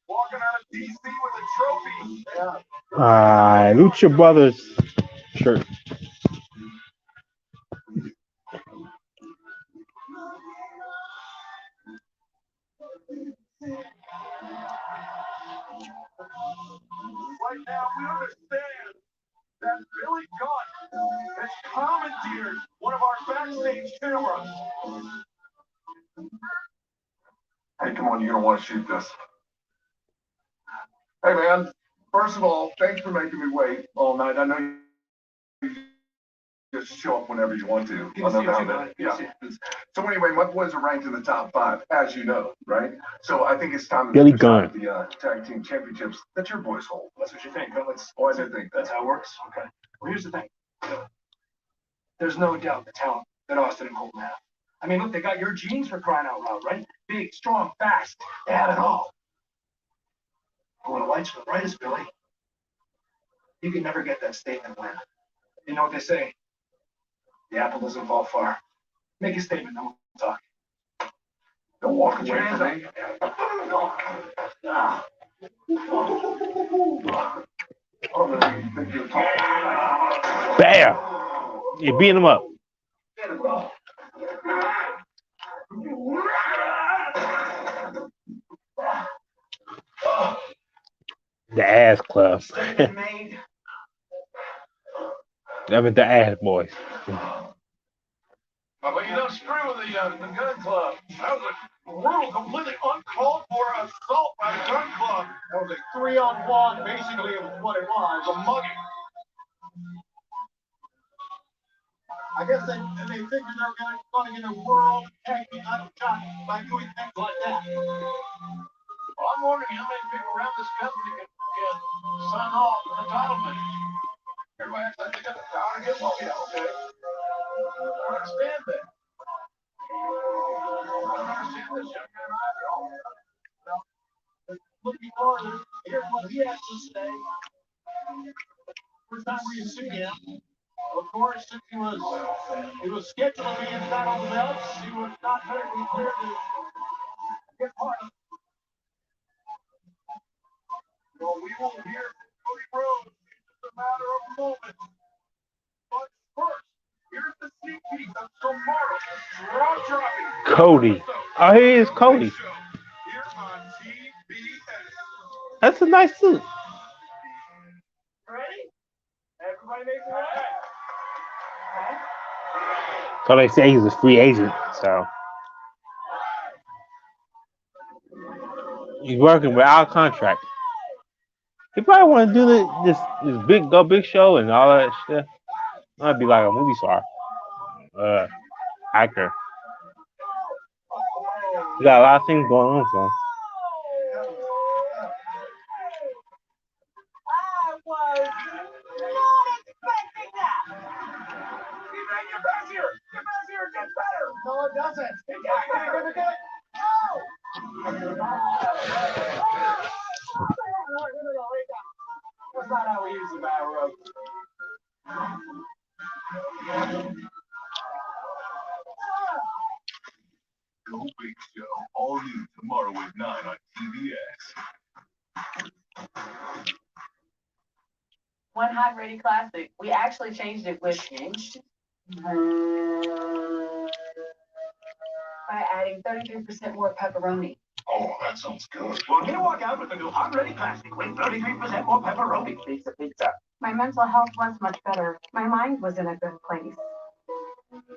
Walking out of DC with a trophy. Lucha Brothers shirt. Right now, we understand that Billy Gunn has commandeered one of our backstage cameras. Hey, come on, you're gonna want to shoot this. Hey, man. First of all, thanks for making me wait all night. I know you just show up whenever you want to. Yeah. So anyway, my boys are ranked in the top 5, as you know, right? So I think it's time to Billy decide Gunn. the tag team championships that your boys hold. That's what you think, huh? Oh, I did think That's how it works? Okay. Well, here's the thing. There's no doubt the talent that Austin and Colton have. I mean, look, they got your genes for crying out loud, right? Big, strong, fast. They have it all. But when the lights are the brightest, Billy, you can never get that statement win. You know what they say? The apple doesn't fall far. Make a statement, then we'll talk. Don't walk away from me. Bam! You beat him up. The ass club. That was the ass boys. But you don't screw with the gun club. That was a brutal, completely uncalled for assault by the gun club. That was a 3-on-1, basically, it was what it was, a mugging. I guess they figured they were going to get a world tag team title shot by doing things like that. Well, I'm wondering how many people around this company can sign off on the title match. Everybody acts like they got the power to get one. Yeah, okay. I understand that. I don't understand this young man either. Well, looking farther, here's what he has to say. First time we see him. Of course, since he was scheduled to be inside on the belts, he was not medically cleared to get part of it. Well, we will hear from Cody Rhodes in just a matter of moments. But first, here's the sneak peek of tomorrow's draw dropping. Cody. Oh, here is Cody. Here on TBS. That's a nice suit. Ready? Everybody makes it right. So they say he's a free agent, so he's working without contract. He probably want to do this big show and all that shit. I'd be like a movie star, actor. He got a lot of things going on for him. I was not expecting that. Get back here. Get back here. It gets better. No, it doesn't. It gets better. No. That's not how we use the battle rope. Go Big Show, all new tomorrow at 9 on TBS. One Hot Ready Classic. We actually changed it with by adding 33% more pepperoni. Oh, that sounds good. Well, here walk out with the new Hot Ready Classic with 33% more pepperoni. Pizza. My mental health was much better. My mind was in a good place.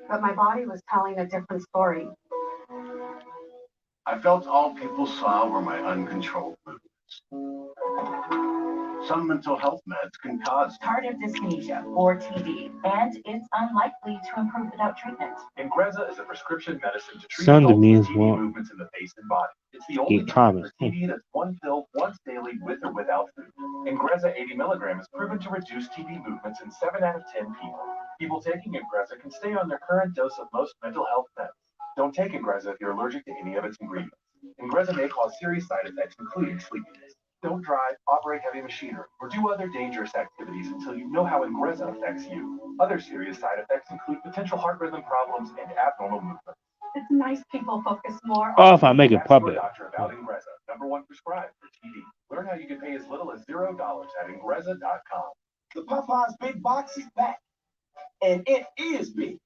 But my body was telling a different story. I felt all people saw were my uncontrolled movements. Some mental health meds can cause Tardive dyskinesia, or TD, and it's unlikely to improve without treatment. Ingrezza is a prescription medicine to treat Son to adults me with is TB one. movements in the face and body. It's the only Get treatment comments. for TB that's one pill once daily with or without food. Ingrezza 80 milligrams is proven to reduce TB movements in 7 out of 10 people. People taking Ingrezza can stay on their current dose of most mental health meds. Don't take Ingrezza if you're allergic to any of its ingredients. Ingrezza may cause serious side effects, including sleepiness. Don't drive, operate heavy machinery, or do other dangerous activities until you know how Ingrezza affects you. Other serious side effects include potential heart rhythm problems and abnormal movements. It's nice people focus more Oh, if I make it Ask your public. doctor about Ingrezza, #1 prescribed for TB. Learn how you can pay as little as $0 at Ingrezza.com. The Popeyes Big Box is back, and it is big.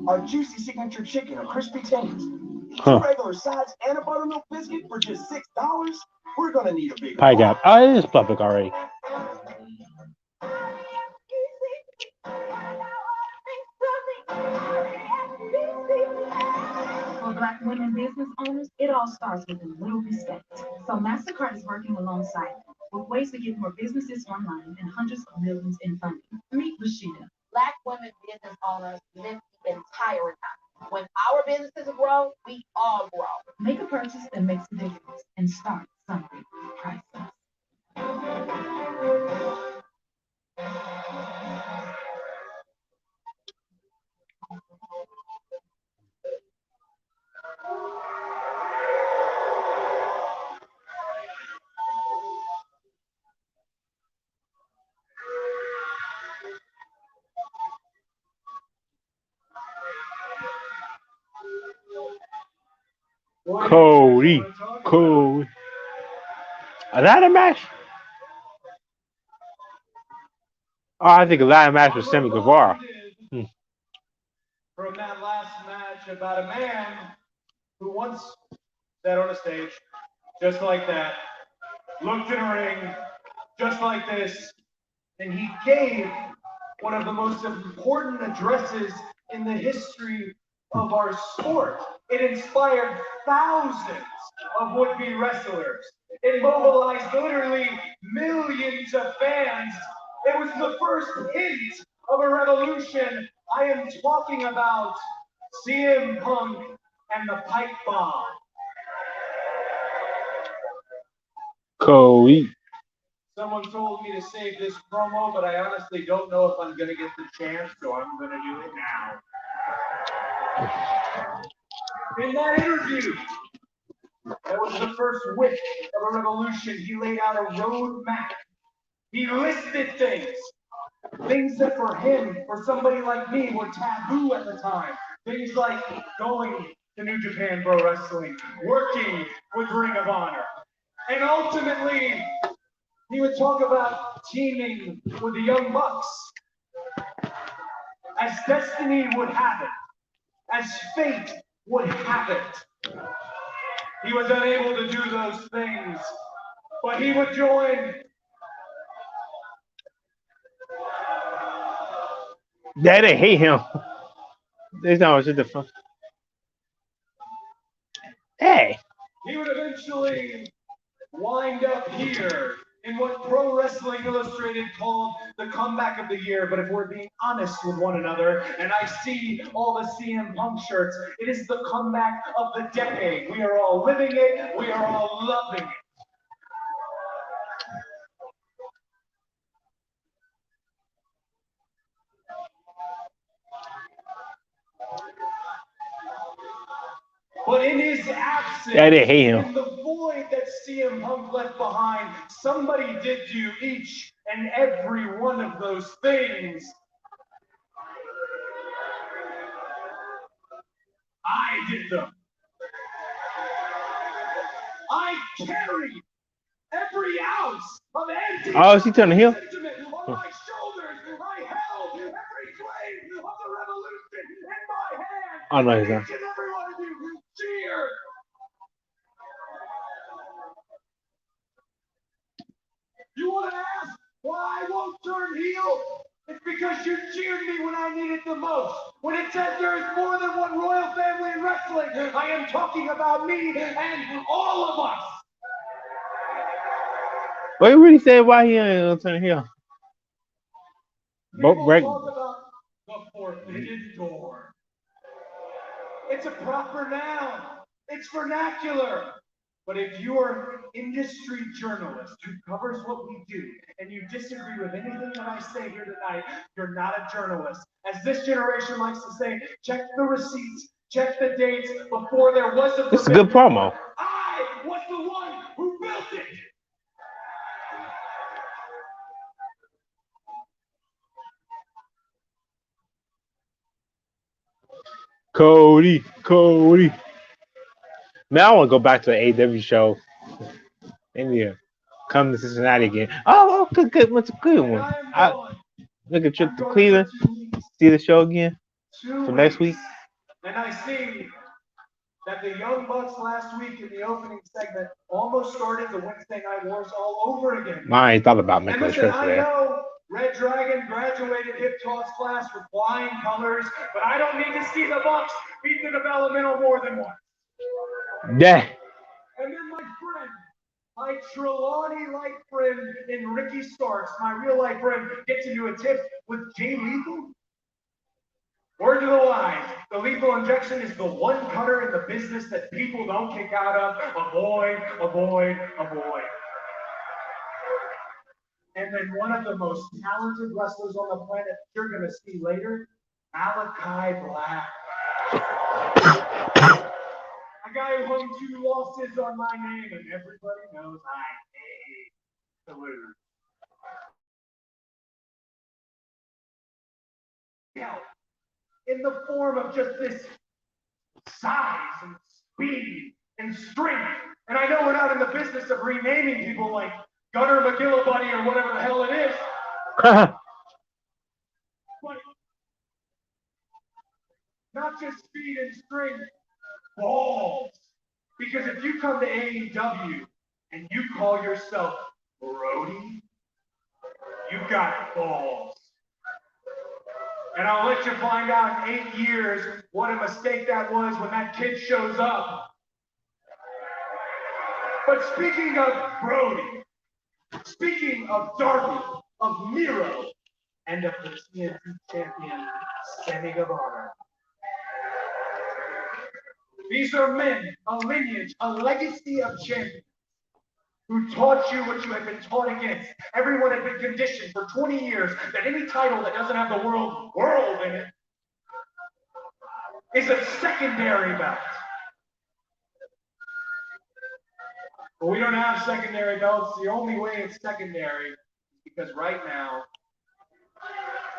Our juicy signature chicken and crispy tenders, 2 regular sides, and a buttermilk biscuit for just $6. We're gonna need a big Pie gap. Oh, it is public already. For Black women business owners, it all starts with a little respect. So MasterCard is working alongside them with ways to get more businesses online and hundreds of millions in funding. Meet Rashida. Black women business owners live the entire time. When our businesses grow, we all grow. Make a purchase that makes a difference and start something priceless. Cody. A ladder match? Oh, I think a ladder match with Sammy Guevara. From that last match about a man who once sat on a stage just like that, looked in a ring just like this, and he gave one of the most important addresses in the history of our sport. It inspired thousands of would-be wrestlers. It mobilized literally millions of fans. It was the first hint of a revolution. I am talking about CM Punk and the Pipe Bomb. Cody. Someone told me to save this promo, but I honestly don't know if I'm going to get the chance, so I'm going to do it now. In that interview, that was the first whiff of a revolution. He laid out a roadmap. He listed things Things that for him, for somebody like me, were taboo at the time. Things like going to New Japan Pro Wrestling, working with Ring of Honor. And ultimately, he would talk about teaming with the Young Bucks. As destiny would have it, as fate would have it, he was unable to do those things, but he would join. Yeah, they hate him. They know it's just the fun. Hey. He would eventually wind up here in what Pro Wrestling Illustrated called the comeback of the year. But if we're being honest with one another, and I see all the CM Punk shirts, it is the comeback of the decade. We are all living it. We are all loving it. But in his absence, Yeah, they hate him. in the void that CM Punk left behind, somebody did do each and every one of those things. I did them. I carried every ounce of anti. Oh, is he turning heel? On my shoulders, I held every flame of the revolution in my hand. Oh, no, he's not. Each and every one of you cheered. You want to ask why I won't turn heel? It's because you cheered me when I needed the most. When it says there is more than one royal family in wrestling, I am talking about me and all of us. What you really said why he ain't gonna turn heel? People talk about the forbidden door. It's a proper noun. It's vernacular. But if you are an industry journalist who covers what we do, and you disagree with anything that I say here tonight, you're not a journalist. As this generation likes to say, check the receipts, check the dates before there was a. This is a good promo. I was the one who built it. Cody. Now I want to go back to the AEW show. India, come to Cincinnati again. Oh, good. What's a good one? I make a trip to Cleveland, see the show again for next week. And I see that the Young Bucks last week in the opening segment almost started the Wednesday Night Wars all over again. I ain't thought about making a trip for I that. know Red Dragon graduated hip toss class with flying colors, but I don't need to see the Bucks beat the developmental more than once. Yeah. And then my Trelawney-like friend in Ricky Starks, my real-life friend, gets into a tip with Jay Lethal. Word to the wise, the lethal injection is the one cutter in the business that people don't kick out of. Avoid. And then one of the most talented wrestlers on the planet you're going to see later, Malachi Black. A guy who hung 2 losses on my name, and everybody knows I hate to lose. In the form of just this size and speed and strength. And I know we're not in the business of renaming people like Gunner McGillibuddy or whatever the hell it is. But not just speed and strength, balls. Because if you come to AEW and you call yourself Brody, you've got balls. And I'll let you find out in 8 years what a mistake that was when that kid shows up. But speaking of Brody, speaking of Darby, of Miro, and of the TNT Champion, Sammy Guevara. These are men, a lineage, a legacy of champions who taught you what you had been taught against. Everyone had been conditioned for 20 years that any title that doesn't have the world in it is a secondary belt. But we don't have secondary belts. The only way it's secondary is because right now,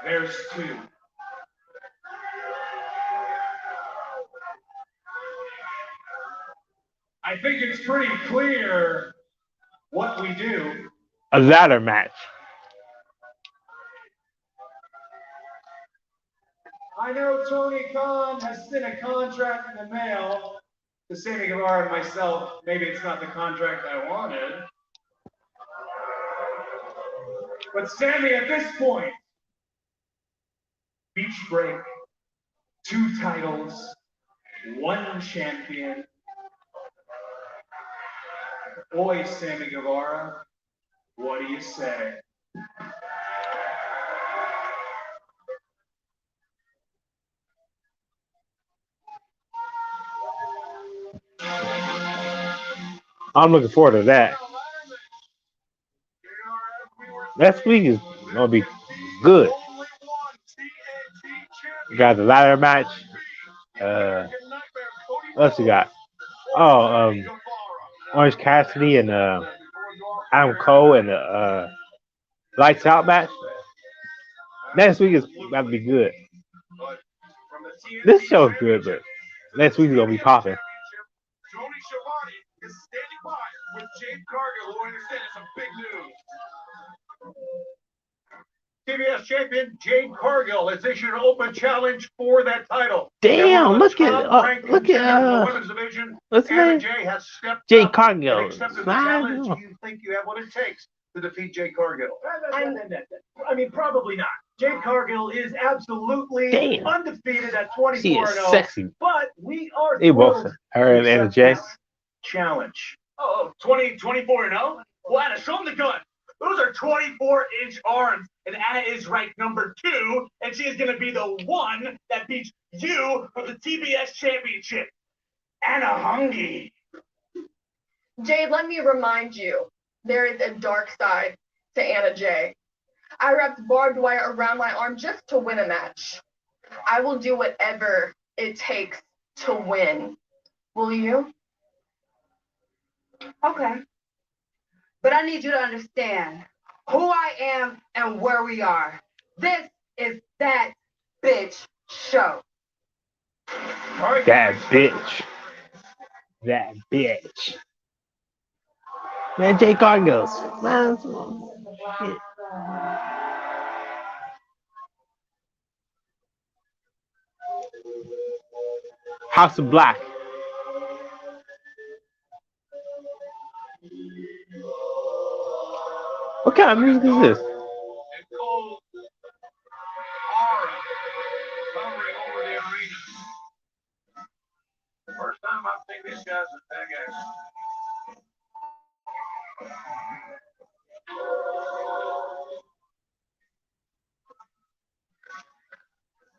There's two. I think it's pretty clear what we do. A ladder match. I know Tony Khan has sent a contract in the mail to Sammy Guevara and myself. Maybe it's not the contract I wanted. But Sammy, at this point, beach break, 2 titles, 1 champion. Boy, Sammy Guevara, what do you say? I'm looking forward to that. Next week is gonna be good. We got the ladder match. What else you got? Oh, Orange Cassidy and Adam Cole and the Lights Out match. Next week is about to be good. This show's good, but next week is gonna be popping. Tony Schiavone is standing by with Jade Cargill, who understands some big news. TBS champion Jade Cargill has issued an open challenge for that title. Damn! Look at women's division. what's his Anna name? Jay has stepped Jade up Cargill. and accepted the challenge. Do you think you have what it takes to defeat Jade Cargill? I mean, probably not. Jade Cargill is absolutely undefeated at 24-0. She is sexy. But we are They both, thrilled her and to Anna accept Jay. this challenge. 24-0? Well, Anna, show them the gun. Those are 24-inch arms, and Anna is ranked number 2, and she is going to be the one that beats you for the TBS championship. Anna Hungy. Jade, let me remind you, there is a dark side to Anna Jay. I wrapped barbed wire around my arm just to win a match. I will do whatever it takes to win. Will you? Okay. But I need you to understand who I am and where we are. This is that bitch show. That bitch. That bitch. Man, Jade Cargill's. Man, shit. House of Black. What kind of music is this? First time I've seen these guys in tag action.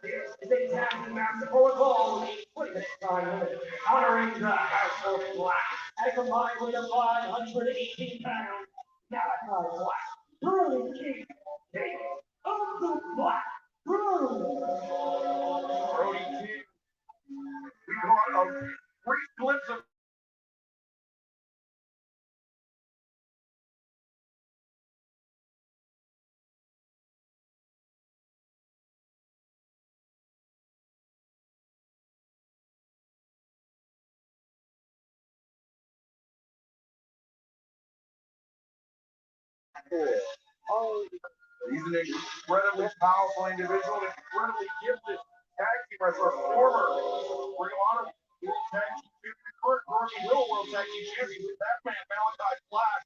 This is a tag match protocol. 20 minutes time limit. Honoring the House of Black. At a combined weight of 518 pounds. Malachi Black. Drew King. David of the Black. Drew. Brody King. We got a brief glimpse of he's an incredibly powerful individual, incredibly gifted tag team wrestler, former Ring of Honor World Tag Team Champion, current North World Tag Team Champion with that man, Malachi Black.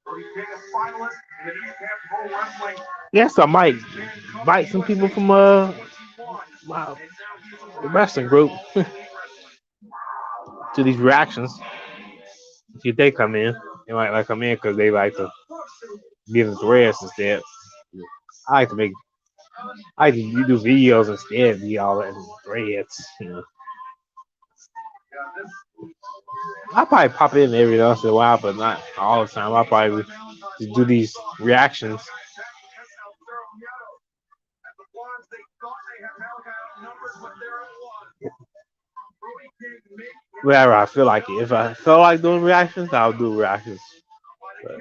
Brody King is finalist in the New Japan Pro Wrestling. Yes, I might invite some people from wow, the wrestling group to these reactions. If they come in, they might like come in because they like to give the threads instead. I like to do videos instead, be all in threads. You know. I probably pop in every once in a while, but not all the time. I probably just do these reactions. Whenever I feel like it. If I feel like doing reactions, I'll do reactions. But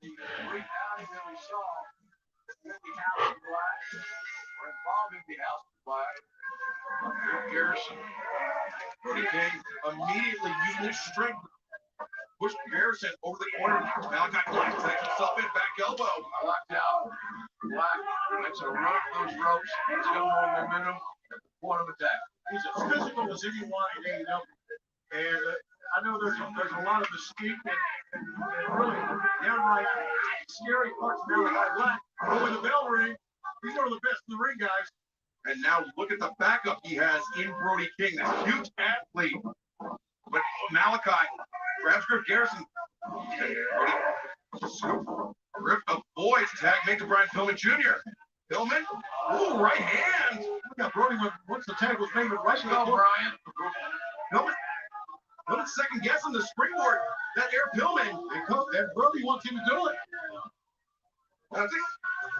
Involving the House of Black. Garrison. Brody King immediately using his strength. Push Garrison over the corner. Malachi Black takes himself in. Back elbow. I locked out. Black makes a run up those ropes. He's got more momentum. Point of attack. He's as physical as anyone in AEW. And I know there's a lot of mystique and really downright scary parts of Malachi Black. But when the bell rings, he's one of the best in the ring, guys. And now look at the backup he has in Brody King, this huge athlete. But Malachi grabs Griff Garrison. Griff avoids tag made to Brian Pillman Jr. Pillman, ooh, right hand. Look at Brody once the tag was made, right go, Brian. Pillman second guessing the springboard. That air Pillman. And Brody wants him to do it. I think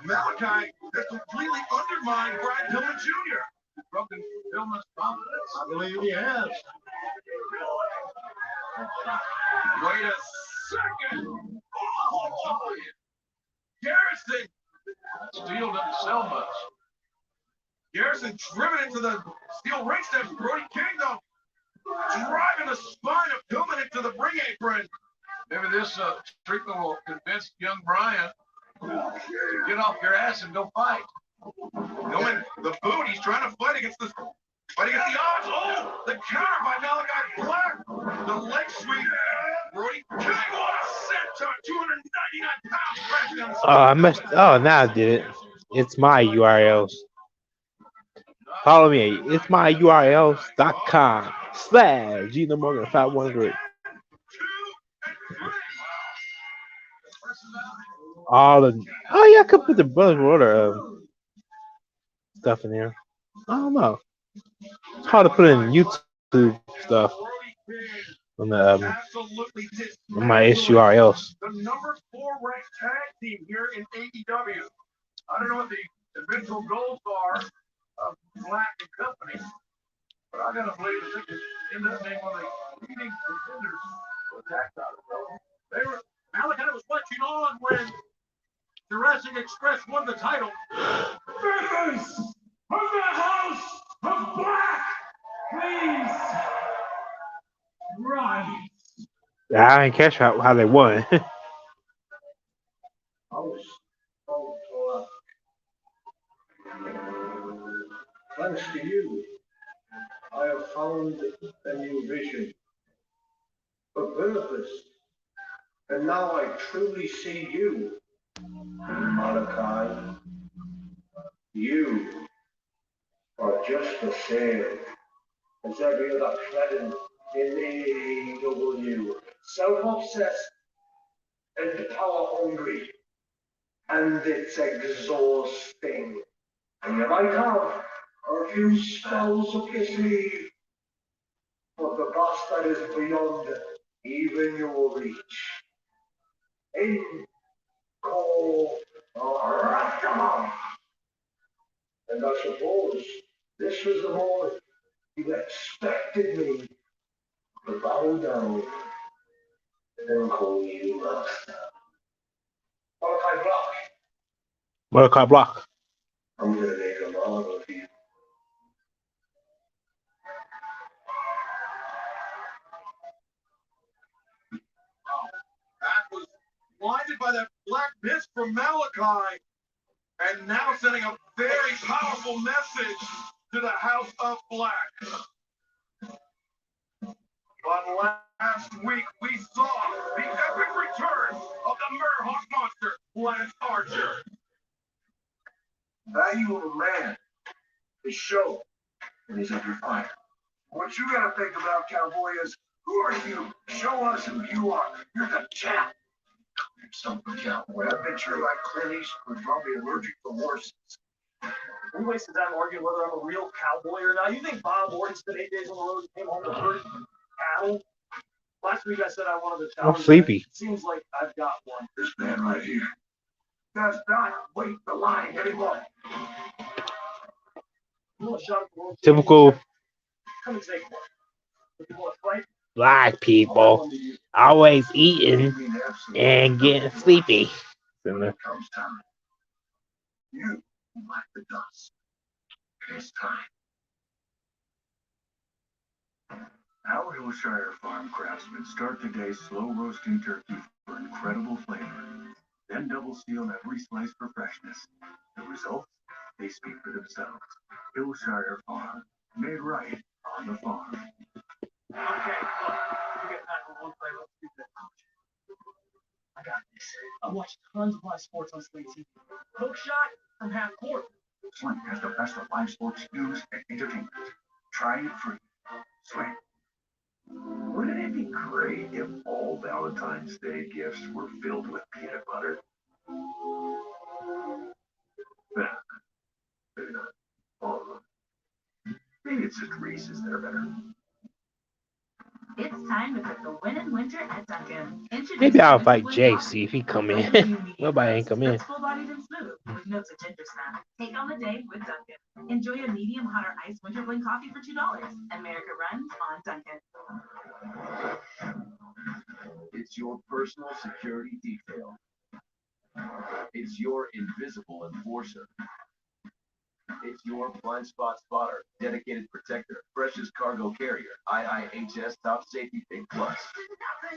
Malachi has completely undermined Brian Pillman Jr. Broken Pillman's confidence. I believe he has. Wait a second. Oh, Garrison. Steel doesn't sell much. Garrison driven into the steel ring steps. Brody King, though, driving the spine of Pillman into the ring apron. Maybe this treatment will convince young Brian to get off your ass and go fight. Pillman, the boot, he's trying to fight against the odds. Oh, the counter by Malachi Black. The leg sweep. Brody King, what a senton. 299 pounds crashing on the I messed. Oh, now I did it. It's my URLs. Follow me. It's my URLs.com / G Morgan 500. All the I could put the Brothers Water stuff in there. I don't know. It's hard to put in YouTube stuff on the on my URLs. The number 4 ranked tag team here in AEW. I don't know what the eventual goals are of Black and Company, but I gotta believe that they could end up being one of the leading contenders for the tag title. Malachi was watching on when Jurassic Express won the title. Members of the House of Black, please rise. I didn't catch how they won. Thanks to you, I have found a new vision, a purpose, and now I truly see you, Malachi. You are just the same as every other credit in AEW, self-obsessed and power-hungry, and it's exhausting. And you might have a few spells up your sleeve, but the boss that is beyond even your reach. In call Rashomon. And I suppose this was the moment you expected me to bow down and call you master. Malachi Black. Malachi Black. I'm gonna make a model of you. That was blinded by that black mist from Malachi, and now sending a very powerful message to the House of Black. But last week we saw the epic return of the Murder Hawk monster, Lance Archer. Value of a man is shown when he's under fire. What you gotta think about, cowboy, is who are you? Show us who you are. You're the champ. Some cowboy. I bet you're like Clint Eastwood, probably allergic to horses. We wasted time arguing whether I'm a real cowboy or not. You think Bob Orton spent 8 days on the road and came home to herd cattle? Last week I said I wanted a challenge. I'm sleepy. It seems like I've got one. This man right here does not wait the line anymore. You want a shot at the world? Typical Come and take one. If you want to fight, black people always eating. absolute And getting sleepy. when it comes time. You like the dust. It's time. Our Hillshire Farm craftsmen start the day slow roasting turkey for incredible flavor, then double seal every slice for freshness. The results, they speak for themselves. Hillshire Farm, made right on the farm. Okay, look, we get time for one play. Let's do this. I got this. I watched tons of live sports on Slate TV. Hook shot from half court. Sling has the best of live sports news and entertainment. Try it free. Sling. Wouldn't it be great if all Valentine's Day gifts were filled with peanut butter? Nah, maybe not. All of them. Maybe it's just Reese's that are better. It's time to put the win in winter at Dunkin'. Maybe I'll invite Jay, see if he come in. Nobody ain't come in. That's full-bodied and smooth with notes of ginger snap. Take on the day with Dunkin'. Enjoy a medium hot or iced winter blend coffee for $2. America runs on Dunkin'. It's your personal security detail. It's your invisible enforcer. It's your blind spot spotter, dedicated protector, freshest cargo carrier, IIHS Top Safety Big Plus.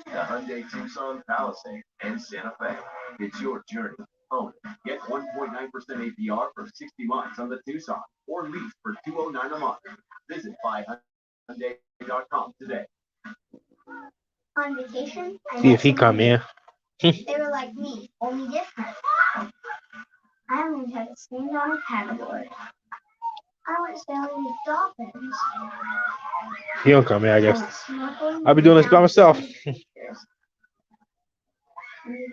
The Hyundai Tucson, Palisade, and Santa Fe. It's your journey. Own it. Get 1.9% APR for 60 months on the Tucson, or lease for $209 a month. Visit buyhyundai.com today. On vacation, See if he come in. They were like me, only different. I learned how to stand on a paddleboard. I went sailing with dolphins. He don't come in, I I guess. went snorkeling I'll be doing this by myself. When you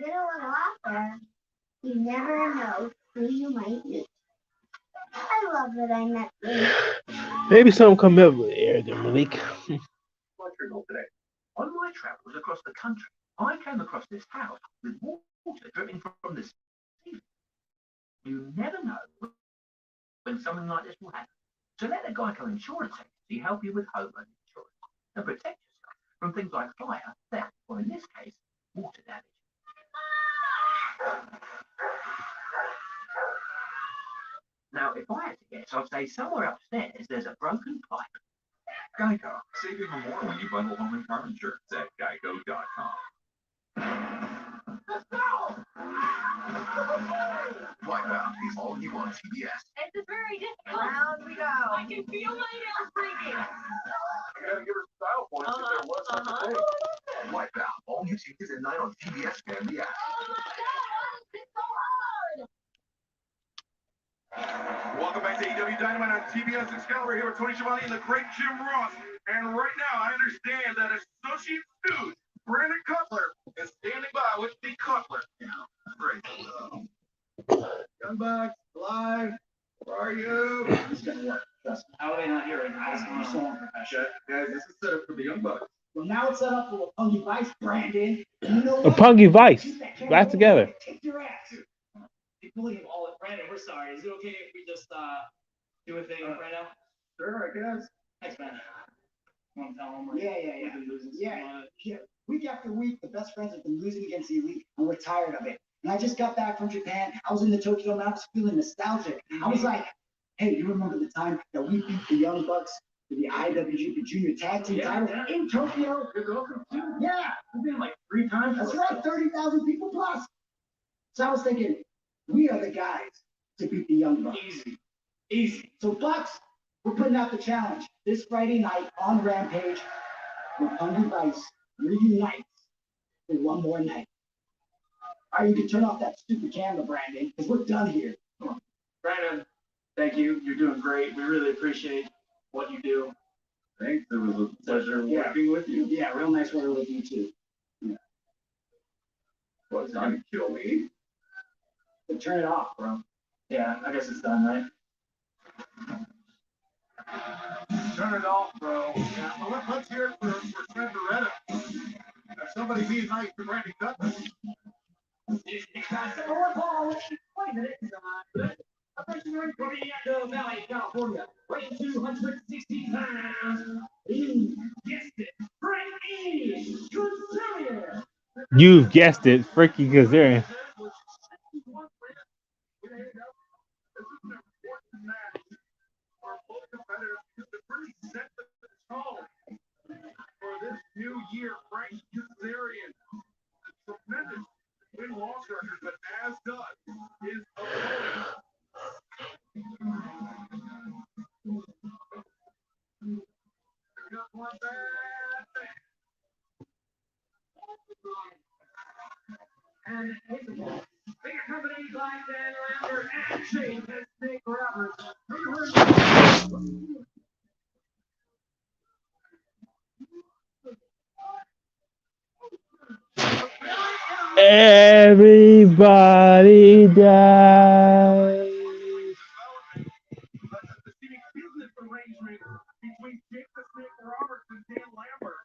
get a little out there, you never know who you might meet. I love that I met you. Maybe something come up with Eric and Malik. Today. On my travels across the country, I came across this house with water dripping from the sea. You never know when something like this will happen. So let the Geico Insurance Agency help you with homeowner insurance and protect yourself from things like fire, theft, or in this case, water damage. Now, if I had to guess, I'd say somewhere upstairs there's a broken pipe. Geico. Save even more when you bundle home and car insurance at geico.com. Let's go! Wipeout is all you on TBS. It's a very difficult. Round we go. I can feel my nails breaking. You gotta give her style points if there was such a thing. Wipeout, all new seasons at 9 on TBS and the app. Welcome back to AEW Dynamite on TBS. Excalibur here with Tony Schiavone and the great Jim Ross. And right now, I understand that Associate News, Brandon Cutler, is standing by with the Cutler. Yeah, great. Young Bucks, live. Where are you? It's gonna work. Trust me. How are they not here right now? You're so unprofessional. Guys, this is set up for the Young Bucks. Well, now it's set up for a Pungy Vice, Brandon. You know A what? Pungy Vice. Right together. Kick your ass. If we leave all at Brandon, we're sorry. Is it okay if we just do a thing right now? Sure, I guess. Thanks, man. Want to tell them? Yeah. Yeah. Week after week, the best friends have been losing against the elite, and we're tired of it. And I just got back from Japan. I was in the Tokyo Maps feeling nostalgic. I was like, hey, you remember the time that we beat the Young Bucks for the IWGP Junior Tag Team title in Tokyo? Yeah. We've been like 3 times. That's right, 30,000 people plus. So I was thinking, we are the guys to beat the Young Bucks. Easy. So Bucks, we're putting out the challenge. This Friday night on Rampage, with Pungy Vice reunites for one more night. All right, you can turn off that stupid camera, Brandon, because we're done here. Brandon, thank you. You're doing great. We really appreciate what you do. Thanks. It was a pleasure working with you. Yeah, real nice working with you, too. Yeah. What's trying to kill me? So turn it off, bro. Yeah, I guess it's done, right? Turn it off, bro. Yeah, well, let's hear it for Trent Beretta. Somebody be nice to Brandon Cutler. Wait a minute. A person from the Valley, California, weighing 216 pounds. Guessed it. Brett E. Good serious. You've guessed it, Freaky Kazarian. For this new year, Frank Kazarian, a tremendous win-loss record, but as does his opponent. Just one bad thing. And big companies like Statlander and Shane has Snake Roberts. Everybody dies. The seeming business arrangement between Jake the Snake Roberts and Dan Lambert.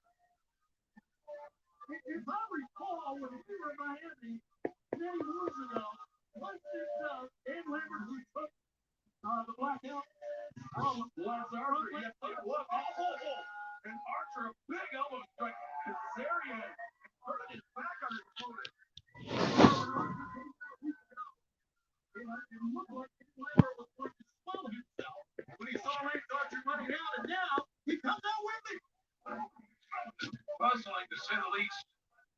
If I recall, when we were in Miami many years ago, once this Dan Lambert who took the blackout, Lance Archer, yes, it was. And Archer, a big elbow strike. Kazarian turned his back on his opponent. It looked like Lambert was going to slow himself when he saw Lance Archer running out, and now he comes out with it. Puzzling to say the least.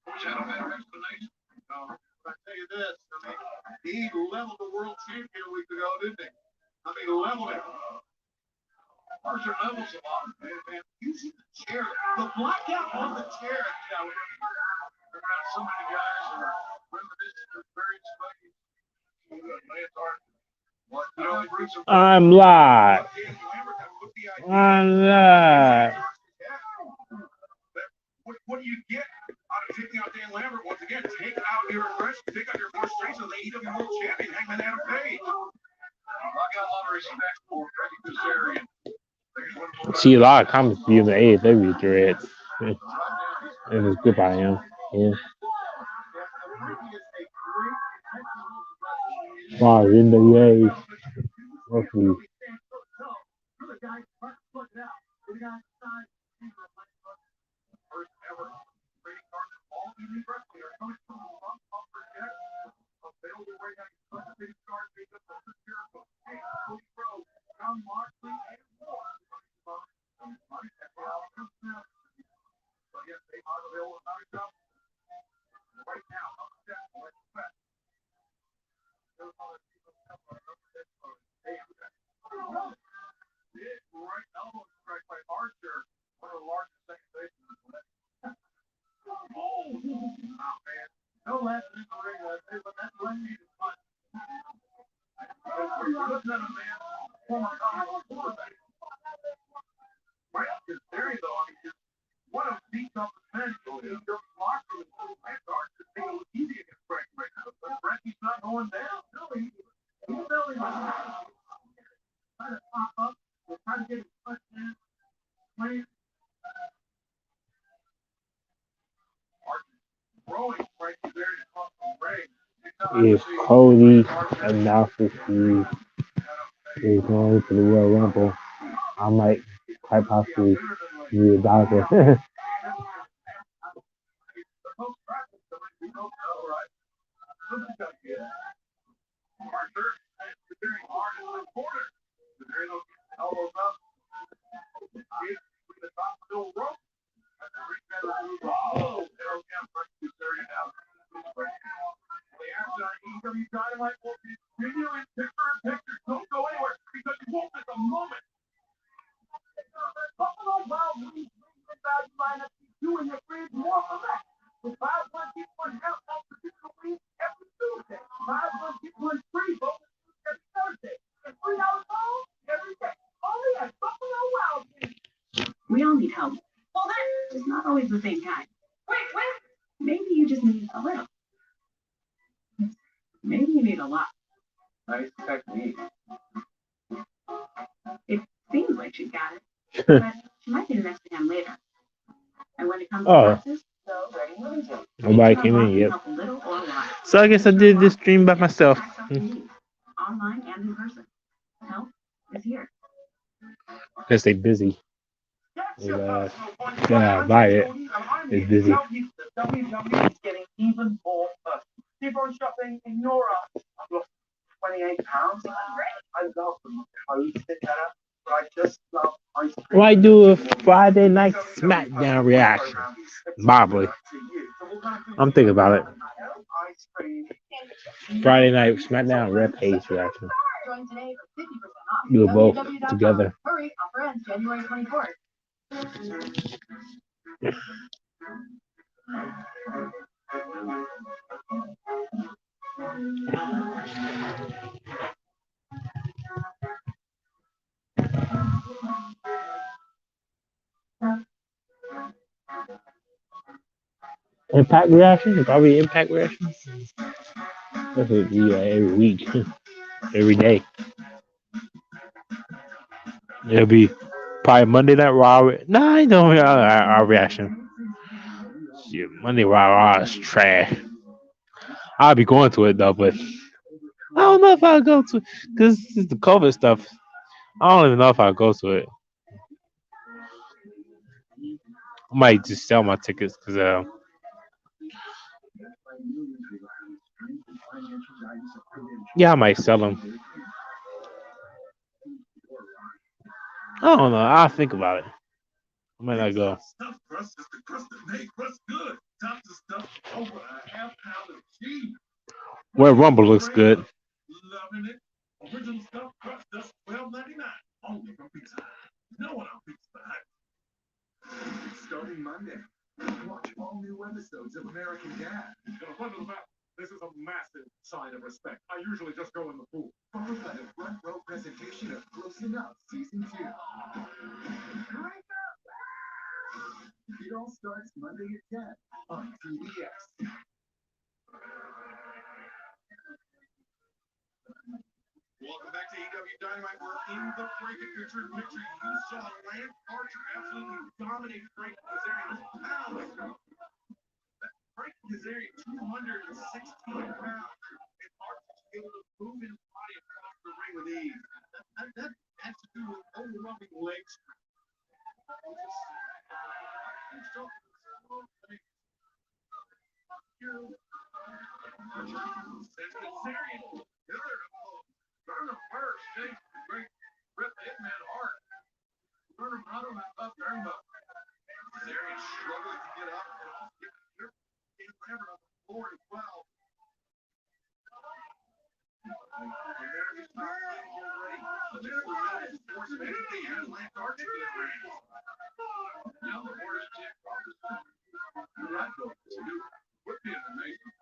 Wish I had a better explanation. No, I tell you this, I mean, he leveled the world champion a week ago, didn't he? I mean, leveled it. Archer levels a lot. And using the chair, the blackout on the chair, you know, Around so many guys who are reminiscent of various fights. Lance Archer. What? You know, Bruce are I'm live. I'm live. What do you get out of taking out Dan Lambert? Once again, take out your aggression, take out your frustration of the AEW World Champion, Hangman Adam Page. I got a lot of respect for Frankie Kazarian. See a lot of comments be in the AEW threads. And it's good by him. Yeah. Wow, NWA. Roughly. First ever trading cards of all evening wrestling are coming from the front bumper deck. Available right now, trading cards made up of Chris Jericho, Cody Rhodes, Jon Moxley, and more. So yes, they are available at Comic Shop right now. On the deck, let's bet. There's other people that are big right elbow strike by Archer, one of the largest second basemen. Oh, man. No less than the ring, but that's left-handed punch. You're looking at a man, former college quarterback. Right up his theory, though, I mean, just what a beat up the bench. He's your blocker with Lance Archer. It's easy against Frank right now. But Frankie's not going down. No, he's really trying to pop up. We're trying to get his touchdown. Playing. If Cody announces he is going to the Royal Rumble, I might quite possibly be a doctor. Dynamite will continue in picture in picture. Don't go anywhere because you won't at the moment. Buffalo Wild Wings value lineup keep you and your friends more for less. With 5 1 get 1 out on traditional wings every Tuesday. 5 1 get 1 free bonus every Thursday. And $3 phone every day. Only at Buffalo Wild Wings. We all need help. Well, that's just not always the same kind. Wait. Maybe you just need a little. Maybe you need a lot. Nice technique. It seems like she's got it, but she might need an extra hand later. And when it comes to classes, Nobody came in yet. So I guess I did this stream by myself. Online and in person. Help is here. Guess they busy. Yeah, buy it. It's busy. WWE is getting even more personal. Keep on shopping in your eyes. I've lost 28 pounds. I love them. Clothes fit better, but I just love ice cream. Why do a Friday night SmackDown reaction? Probably. I'm thinking about it. Friday night SmackDown Rampage reaction. Do it both together. Hurry, offer ends January 24th. Impact reaction? Probably Impact reaction. This would be every week, every day. It'll be probably Monday Night Raw. Nah, I know our reaction. Shit, Monday Raw is trash. I'll be going to it though, but I don't know if I'll go to because this is the COVID stuff. I don't even know if I'll go to it. I might just sell my tickets because yeah, I might sell them. I don't know. I'll think about it. I might not go. Stuff crust is the crust that made crust good. Top the stuff over a half pound of cheese. Where Rumble looks good. Loving it. Original stuff crust just $12.99. Only from Pizza Hut. No one on Pizza Hut. Starting Monday, watch all new episodes of American Dad. This is a massive sign of respect. I usually just go in the pool. Followed by the front row presentation of Close Enough Season 2. It all starts Monday at 10 on TBS. Welcome back to AEW Dynamite. We're in the Franken-Picture. You saw Lance Archer absolutely dominate Frank Kazarian. Frank Kazarian, 216 pounds. And Archer's able to move his body across the ring with ease. That has to do with overwhelming leg strength. Kazarian, learn him first. Great Britt Hitman Hart. Learn him how to up very much. Kazarian struggling to get up and also get whatever on the floor as well. America's not playing already. America's forcing anything out of Lance Archer to the ring. Now the worst chick you're right, though. Would be an amazing.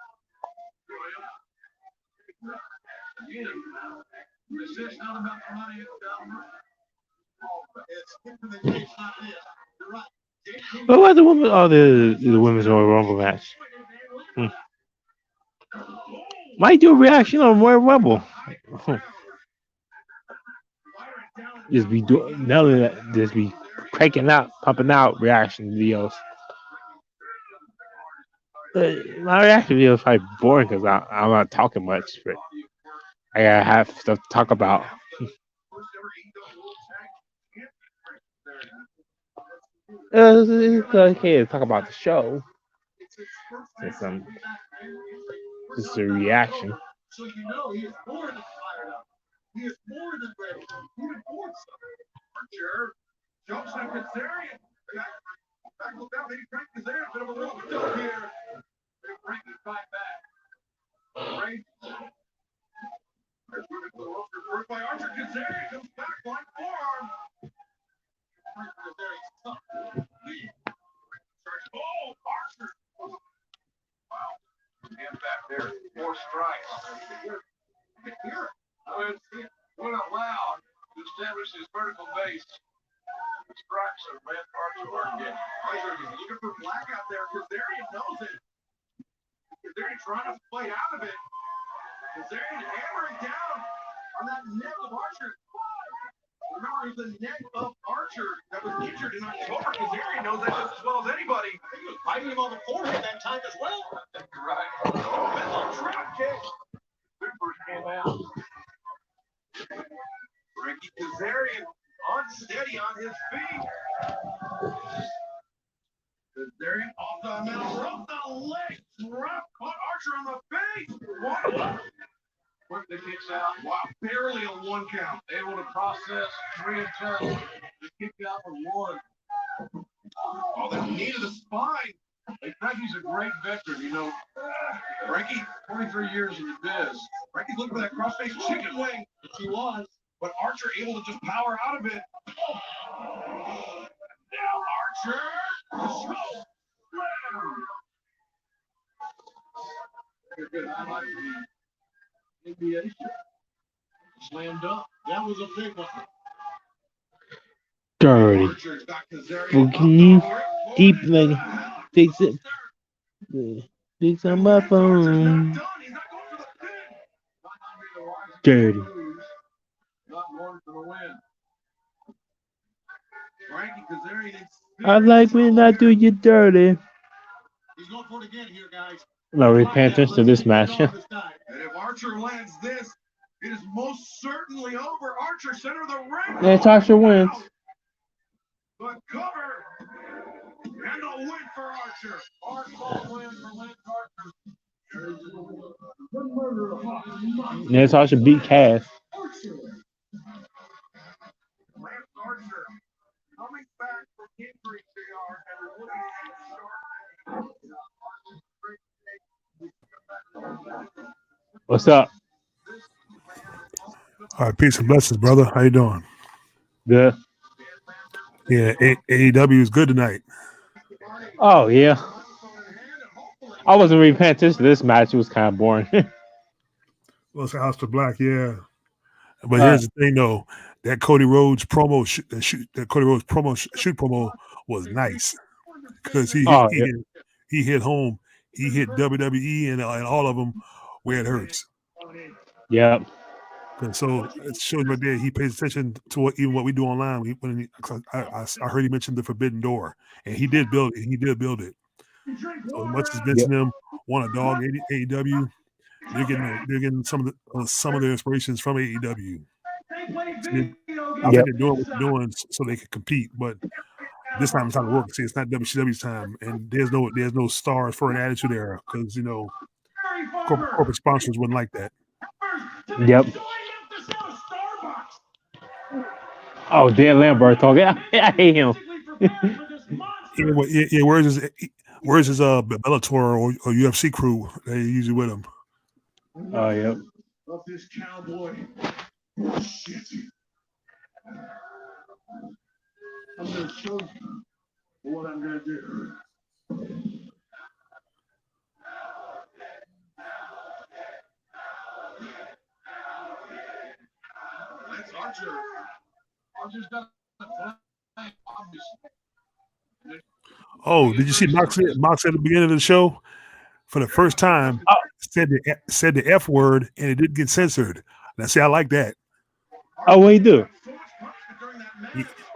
It's just not about the money, it's about it's different than Jake's not this. You're right. What was the women? Oh, the women's Royal Rumble match. Might do a reaction on Royal Rumble. Just be doing none of that. Just be cranking out, pumping out reaction videos. My reaction video is probably boring because I'm not talking much, but I gotta have stuff to talk about. It's okay to talk about the show. Just a reaction. So you know he is more than fired up. He is more than ready. He is more than Archer jumps on Kazarian. Back look out, maybe Frank Kazarian. Bit of a little jump here. Frank is fight back. Frank. There's moving to the ropes. Reversed by Archer. Kazarian comes back. Blind forearm. Frank Kazarian's tough. Oh, Archer. Wow. And back there, 4 strikes. When allowed to establish his vertical base, the strikes of Lance Archer are getting. Archer is looking for black out there. Kazarian knows it. Kazarian trying to fight out of it. Kazarian hammering down on that neck of Archer. Remember, it was the neck of Archer that was injured in October. Kazarian knows that just as well as anybody. He was biting him on the forehead that time as well. Right. Oh, mental drop kick. Supers came out. Ricky Kazarian unsteady on his feet. Kazarian off Mountain rope, the leg drop, caught Archer on the face. What? Quickly kicks out. Wow, barely a 1 count. Able to process, readjust, and kick out for 1. Oh, the knee to the spine. Hey, Frankie's a great veteran, you know. Frankie, 23 years in the biz. Frankie's looking for that crossface chicken wing. He was, but Archer able to just power out of it. Now Archer. Choke slam. Good highlight of the NBA show. Slam dunk. That was a big one. Dirty. Well, can you deep like fix it? Fix on my phone. Dirty. I like when I do you dirty. He's going for it again here, guys. No, we pay attention to this match. And if Archer lands this, it is most certainly over. Archer center of the ring. That's Archer wins. The cover and a win for Archer. Hardball win for Lance Archer. That's Archer beat Cass. Lance Archer coming back from injury, JR, and What's up? All right, peace and blessings, brother. How you doing? Good. Yeah, AEW is good tonight. Oh yeah. I wasn't really paying attention to this match. It was kind of boring. Well, it's House of Black, yeah. But here's the thing, though. That Cody Rhodes promo, shoot promo was nice because he hit home. He hit WWE and all of them where it hurts. Yep. And so it shows right there he pays attention to what we do online. I heard he mentioned the Forbidden Door, and he did build it. So as much as Vince and them want a dog AEW, they're getting some of their inspirations from AEW. I think they're doing what they're doing so they can compete, but this time it's time to work. See, it's not WCW's time, and there's no stars for an Attitude Era because corporate sponsors wouldn't like that. Yep. Oh, Dan Lambert talking. I hate him. Where's his Bellator or UFC crew? They usually with him. Oh, yep. Of this cowboy shit. I'm gonna show you what I'm gonna do. That's Archer. Archer's got a flag, obviously. Oh, did you see Mox at the beginning of the show? For the first time, said the F word and it didn't get censored. Now, see, I like that. Oh, what he do?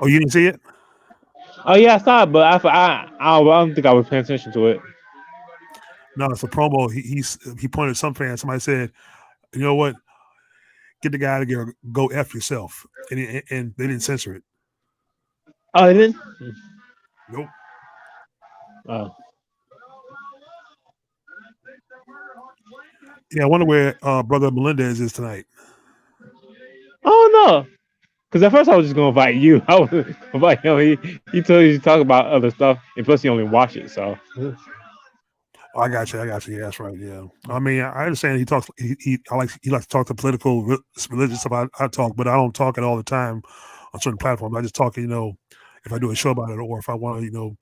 Oh, you didn't see it? Oh yeah, I saw it, but I don't think I was paying attention to it. No, it's a promo. He pointed at some fan. Somebody said, "You know what? Get the guy to go F yourself," and they didn't censor it. Oh, they didn't? Nope. Oh. Yeah, I wonder where Brother Melendez is tonight. Oh no, because at first I was just gonna invite you. I was invite him. He told you to talk about other stuff, and plus he only watched it. So. Oh, I got you. Yeah, that's right. Yeah. I mean, I understand he talks. He likes to talk to political, religious stuff. I talk, but I don't talk it all the time on certain platforms. I just talk, if I do a show about it or if I want to,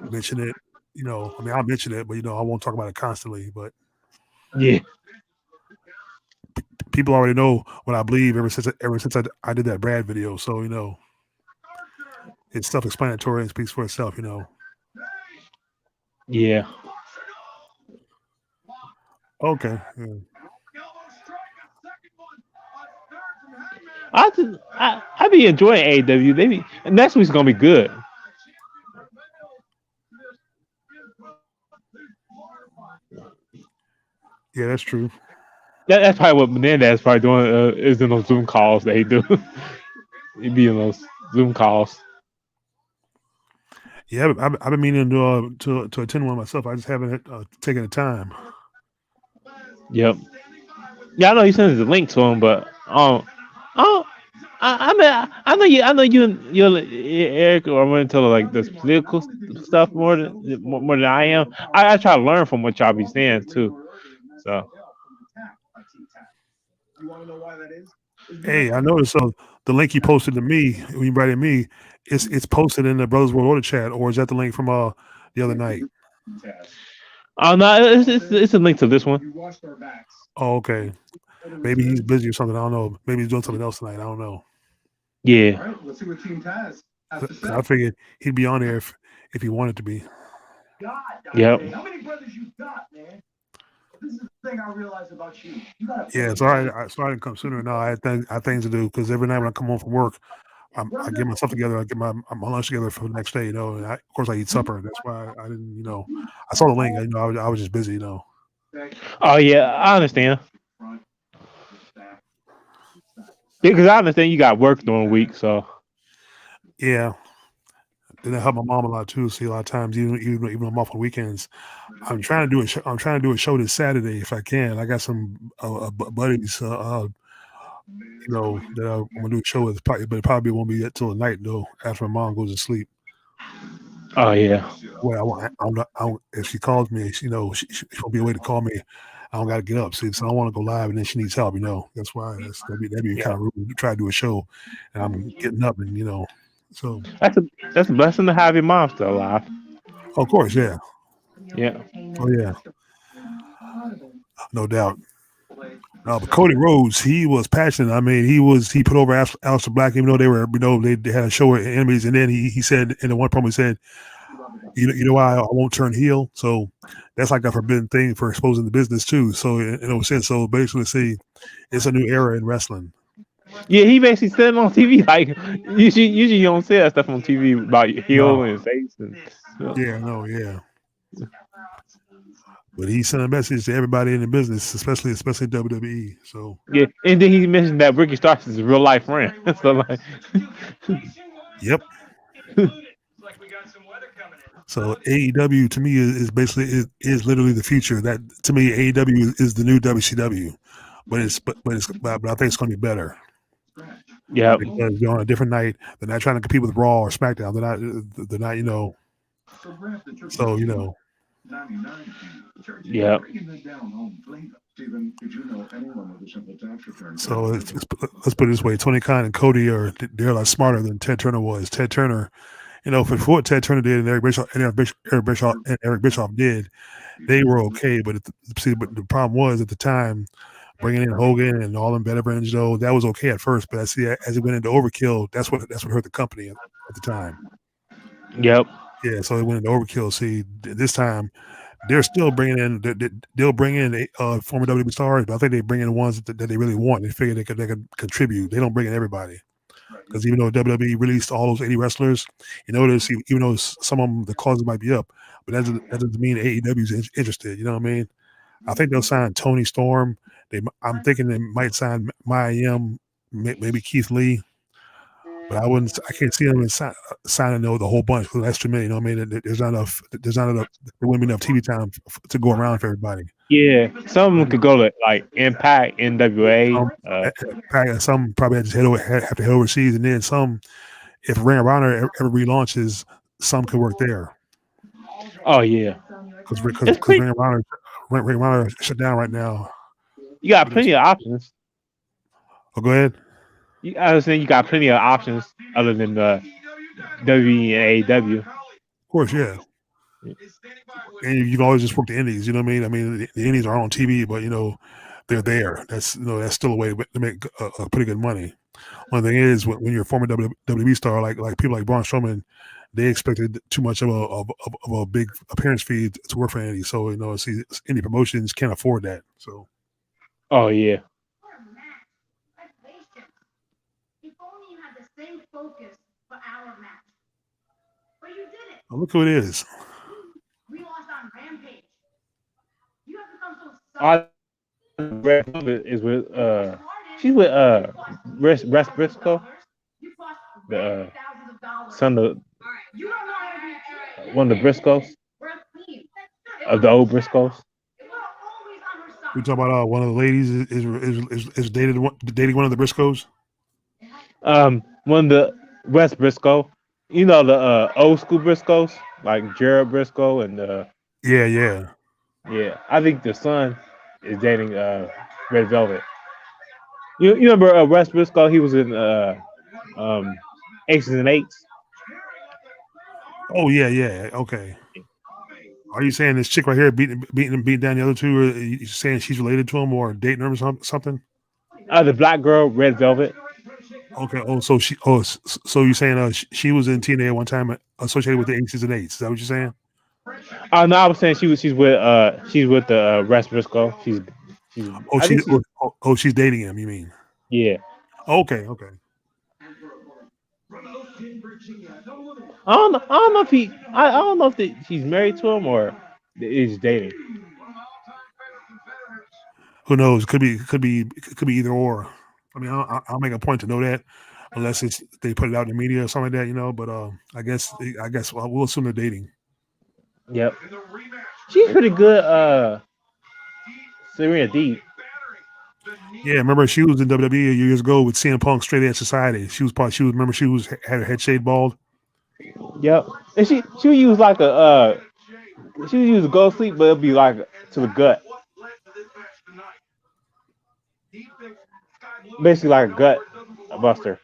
mention it. I mean, I'll mention it, but I won't talk about it constantly. But yeah. People already know what I believe ever since I did that Brad video. So, it's self-explanatory and speaks for itself, Yeah. Okay. Yeah. I be enjoying AEW. Next week's gonna be good. Yeah, that's true. That's probably what Menendez is probably doing is in those Zoom calls that he do. He be in those Zoom calls. Yeah, I've been meaning to attend one myself. I just haven't taken the time. Yep. Yeah, I know you sent the link to him, but oh, I mean, I know you, Eric, or I'm into like this political stuff more than I am. I try to learn from what y'all be saying too. So, You want to know why that is? Hey, I noticed the link you posted to me when you invited me, it's posted in the Brothers World Order chat, or is that the link from the other night? oh no, it's a link to this one. Oh, okay. Maybe he's busy or something. I don't know. Maybe he's doing something else tonight. I don't know. Yeah. All right, let's see what Team Taz has to say. I figured he'd be on there if he wanted to be. Yep. How many brothers you got, man? This is the thing I realize about you. You got Yeah, sorry I didn't come sooner. No, I had things to do because every night when I come home from work, I get myself together. I get my lunch together for the next day. And of course I eat supper. That's why I didn't. I saw the link. I was just busy. Oh yeah, I understand. Because I understand you got work during the week, so Yeah. Then I help my mom a lot too. See, a lot of times, even when I'm off on weekends, I'm trying to do a I'm trying to do a show this Saturday if I can. I got some buddies, that I'm gonna do a show with, but it probably won't be till the night though. After my mom goes to sleep. Oh yeah. Well, if she calls me, she'll be a way to call me. I don't got to get up. See, so I don't want to go live, and then she needs help. That's why that'd be kind of rude to try to do a show, and I'm getting up, and so that's a blessing to have your mom still alive. Of course, yeah. Yeah. Oh yeah. No doubt. But Cody Rhodes, he was passionate. I mean, he put over Aleister Black, even though they had a show with enemies, and then he said in the one promo he said, you know why I won't turn heel. So that's like a forbidden thing for exposing the business too. So in a sense, so basically, see, it's a new era in wrestling. Yeah, he basically said it on TV. Like usually you don't see that stuff on TV about your heel and face and yeah. But he sent a message to everybody in the business, especially WWE. So yeah, and then he mentioned that Ricky Starks is a real life friend. So like, yep. So AEW to me is basically is literally the future. That to me AEW is the new WCW, but I think it's going to be better. Yeah, because they're on a different night. They're not trying to compete with Raw or SmackDown. They're not. So yeah. So let's put it this way: Tony Khan and Cody they're a lot smarter than Ted Turner was. Ted Turner, for what Ted Turner did and Eric Bischoff did, they were okay. But the problem was at the time, bringing in Hogan and all them veterans, that was okay at first. But as it went into overkill, that's what hurt the company at the time. Yep. Yeah, so it went into overkill. See, this time they're still bringing in. They'll bring in former WWE stars, but I think they bring in the ones that they really want. They figure they could contribute. They don't bring in everybody because even though WWE released all those 80 wrestlers, notice even though some of them the causes might be up, but that doesn't mean AEW is interested. You know what I mean? I think they'll sign Tony Storm. I'm thinking they might sign Mia maybe Keith Lee. But I can't see them signing the whole bunch because that's too many. You know what I mean? There's not enough. There wouldn't be enough TV time to go around for everybody. Yeah, some could go to like Impact, NWA. Some probably have to head overseas, and then some, if Ring of Honor ever relaunches, some could work there. Oh yeah, because Ring of Honor shut down right now. You got plenty of options. Oh, go ahead. I was saying you got plenty of options other than the WWE and AEW. Of course, yeah. And you can always just work the indies. You know what I mean? I mean, the indies are on TV, but they're there. That's still a way to make pretty good money. One thing is when you're a former WWE star, like people like Braun Strowman, they expected too much of a big appearance fee to work for indie. So see, indie promotions can't afford that. So. Oh yeah. Same focus for our match. But you did it. Oh, look who it is. We lost on Rampage. You have become so Red is with she's with Briscoe. The son of one of the Briscoes of the old Briscoes. We talk about one of the ladies is dating one of the Briscoes. One of the West Briscoe. You know the old school Briscoes like Jared Briscoe and Yeah. yeah. I think the son is dating Red Velvet. You remember West Briscoe? He was in um Aces and Eights. Oh yeah. Okay. Are you saying this chick right here beating down the other two? Or are you saying she's related to him or dating him or something? The black girl, Red Velvet. Okay. Oh, so you're saying she was in TNA at one time associated with the Aces and Eights? Is that what you're saying? No, I was saying she's with the West Briscoe. She's she's dating him. You mean? Yeah. Okay. I don't know if I don't know if she's married to him or is dating. Who knows? Could be either or. I mean, I'll make a point to know that, unless they put it out in the media or something like that, But I guess we'll assume they're dating. Yep. She's pretty good. Serena Deeb. Yeah, remember she was in WWE years ago with CM Punk Straight Edge Society. She had her head shaved bald. Yep. And she would use like a she would use a go sleep, but it'd be like to the gut. Basically like a gut buster.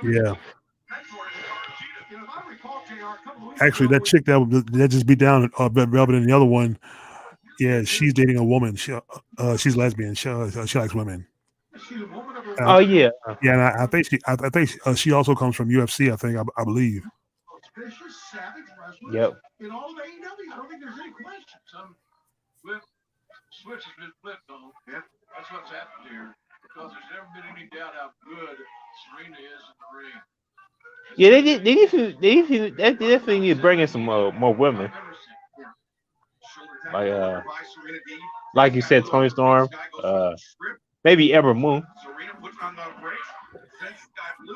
Yeah. Actually, that chick that just beat down Velvet and the other one, yeah, she's dating a woman. She's lesbian. She likes women. Oh yeah. Yeah, and I think she also comes from UFC. I believe. Yep. In all of AEW, I don't think there's any question. Some switch has been flipped on. Yep. That's what's happened here. Because there's never been any doubt how good Serena is in the ring. Yeah, they definitely need to bring in some more women. Like you said, Tony Storm, maybe Ember Moon.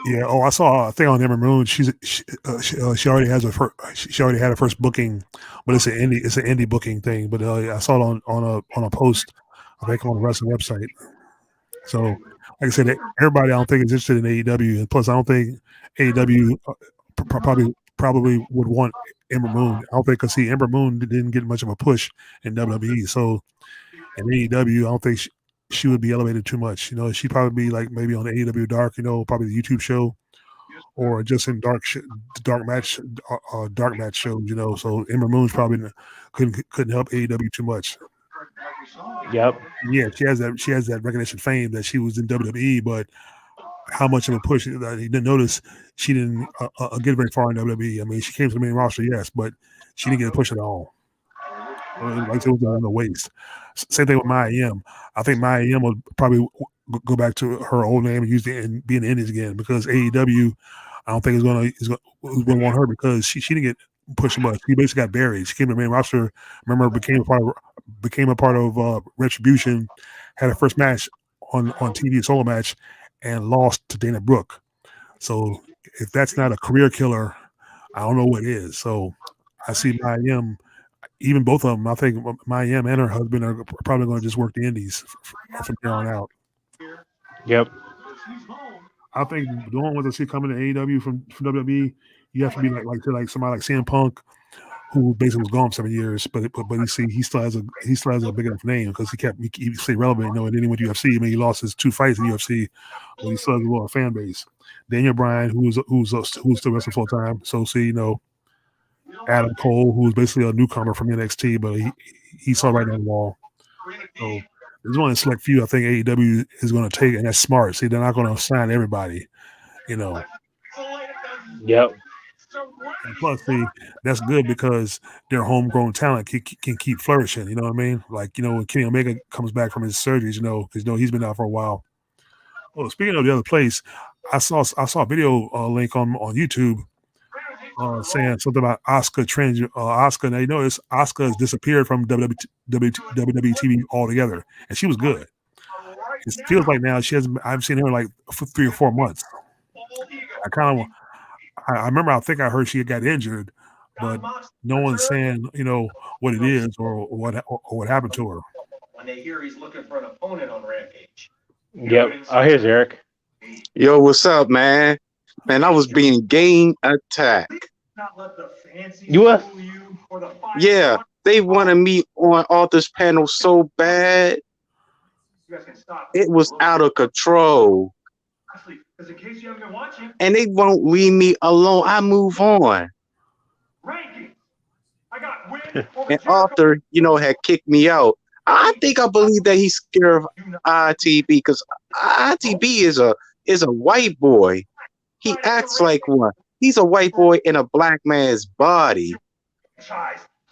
Yeah. Oh, I saw a thing on Ember Moon. She already has she already had her first booking, but it's an indie booking thing. But I saw it on a post, I think on the wrestling website. So, like I said, everybody I don't think is interested in AEW, and plus I don't think AEW probably would want Ember Moon. I don't think because Ember Moon didn't get much of a push in WWE. So in AEW, I don't think she would be elevated too much. She'd probably be like maybe on the AEW Dark, probably the YouTube show, or just in dark match shows. So Ember Moon's probably couldn't help AEW too much. Yep. Yeah, she has that recognition fame that she was in WWE, but how much of a push he didn't notice. She didn't get very far in WWE. I mean, she came to the main roster, yes, but she didn't get a push at all. Like it was on the waist. Same thing with Mia Yim. I think Mia Yim will probably go back to her old name and use it and be in the Indies again, because AEW, I don't think is going to want her because she didn't get pushed much. She basically got buried. She came to the main roster. Remember, became a part of Retribution. Had her first match on TV, solo match, and lost to Dana Brooke. So if that's not a career killer, I don't know what is. So I see Mia Yim. Even both of them, I think Mia Yim and her husband are probably going to just work the Indies from there on out. Yep. I think the one with she coming to AEW from WWE, you have to be like somebody like CM Punk, who basically was gone for 7 years, but you see he still has a big enough name because he stayed relevant. And then he went to UFC. I mean, he lost his 2 fights in UFC, but he still has a lot of fan base. Daniel Bryan, who's still wrestling full time. So Adam Cole, who's basically a newcomer from NXT, but he saw right down the wall. So there's only a select few I think AEW is going to take, and that's smart. See, they're not going to sign everybody, Yep. And plus, that's good because their homegrown talent can keep flourishing. You know what I mean? Like, when Kenny Omega comes back from his surgeries, because he's been out for a while. Oh, speaking of the other place, I saw a video link on YouTube saying something about Asuka Asuka. Now, Asuka has disappeared from WWE TV altogether, and she was good. It feels like now I've seen her like for 3 or 4 months. I remember, I think I heard she got injured, but no one's saying, what it is or what happened to her. When they hear he's looking for an opponent on Rampage. Yep. Oh, here's Eric. Yo, what's up, man? Man, I was being gang attacked. Not let the fancy You was? fool you or the fine Yeah, they wanted me on Arthur's panel so bad. You guys can stop. It was out of control. Actually, because in case you haven't been watching, And they won't leave me alone. I move on. rankings. I got win over And Jericho. Arthur, had kicked me out. I believe that he's scared of ITB because ITB is a white boy. He acts like one. He's a white boy in a black man's body.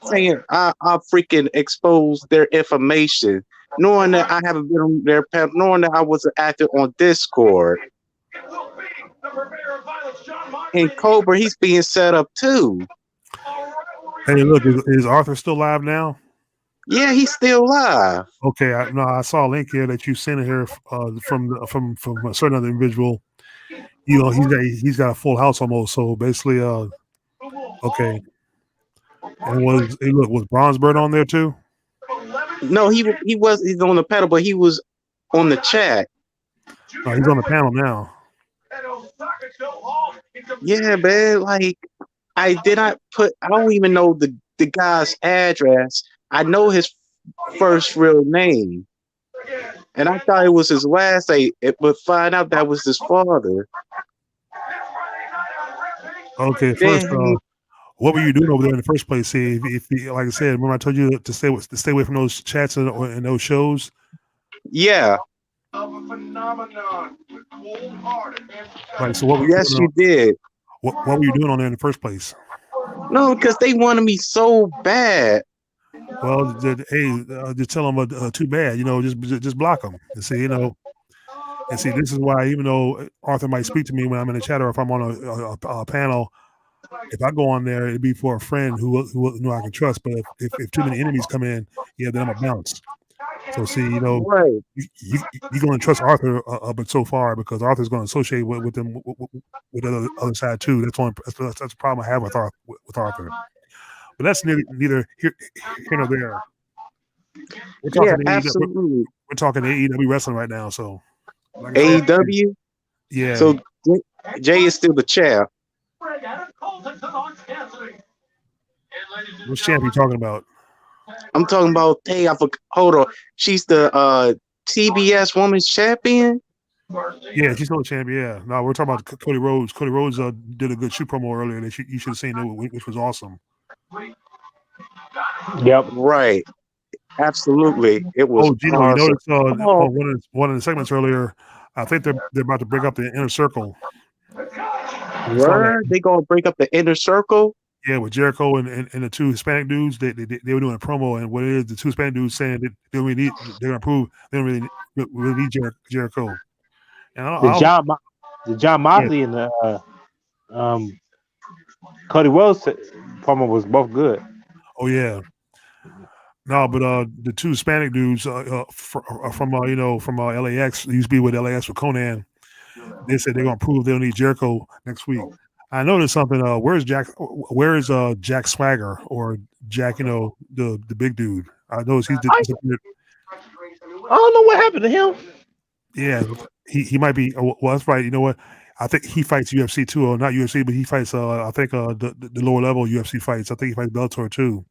Saying I freaking exposed their information, knowing that I haven't been on their panel, knowing that I wasn't active on Discord. And Cobra, he's being set up too. Hey, look, is Arthur still live now? Yeah, he's still live. Okay, I saw a link here that you sent here from a certain other individual. He's got a full house almost. So basically, okay. And was Bronzebird on there too? No, he's on the panel, but he was on the chat. No, he's on the panel now. Yeah, man. Like I don't even know the guy's address. I know his first real name. And I thought it was his last name, but find out that was his father. Okay, first, what were you doing over there in the first place? See, if like I said, remember I told you to stay away from those chats and those shows. Yeah. Right. So what? Were Yes, you did. What were you doing on there in the first place? No, because they wanted me so bad. Well, just tell them too bad. Just block them. And see, and see, this is why even though Arthur might speak to me when I'm in the chat or if I'm on a panel, if I go on there, it'd be for a friend who I can trust. But if too many enemies come in, then I'm a bounce. So see, right. you're going to trust Arthur but so far because Arthur's going to associate with them with the other side too. That's the problem I have with Arthur. But that's neither here nor there. We're talking absolutely. We're talking AEW wrestling right now. So like AEW. Yeah. So Jay is still the champ. Which champ are you talking about? I'm talking about hold on. She's the TBS Women's Champion. Yeah, she's still a champion. Yeah. No, we're talking about Cody Rhodes. Cody Rhodes did a good shoot promo earlier that you should have seen it, which was awesome. Yep. Right. Absolutely. It was. Oh, Gino, you noticed one of the segments earlier. I think they're about to break up the inner circle. Word? They gonna break up the inner circle? Yeah, with Jericho and the two Hispanic dudes, they were doing a promo, and what it is, the two Hispanic dudes saying that they're gonna prove they don't really need Jericho. And the Jon Moxley and the Cody Rhodes promo was both good. Oh yeah. No, but the two Hispanic dudes from LAX, used to be with LAX with Conan. They said they're gonna prove they'll need Jericho next week. I noticed something. Where's Jack Swagger or Jack? The big dude. I noticed he's disappeared. I don't know what happened to him. Yeah, he might be. Well, that's right. You know what? I think he fights UFC too, or not UFC, but he fights. I think the lower level UFC fights. I think he fights Bellator too.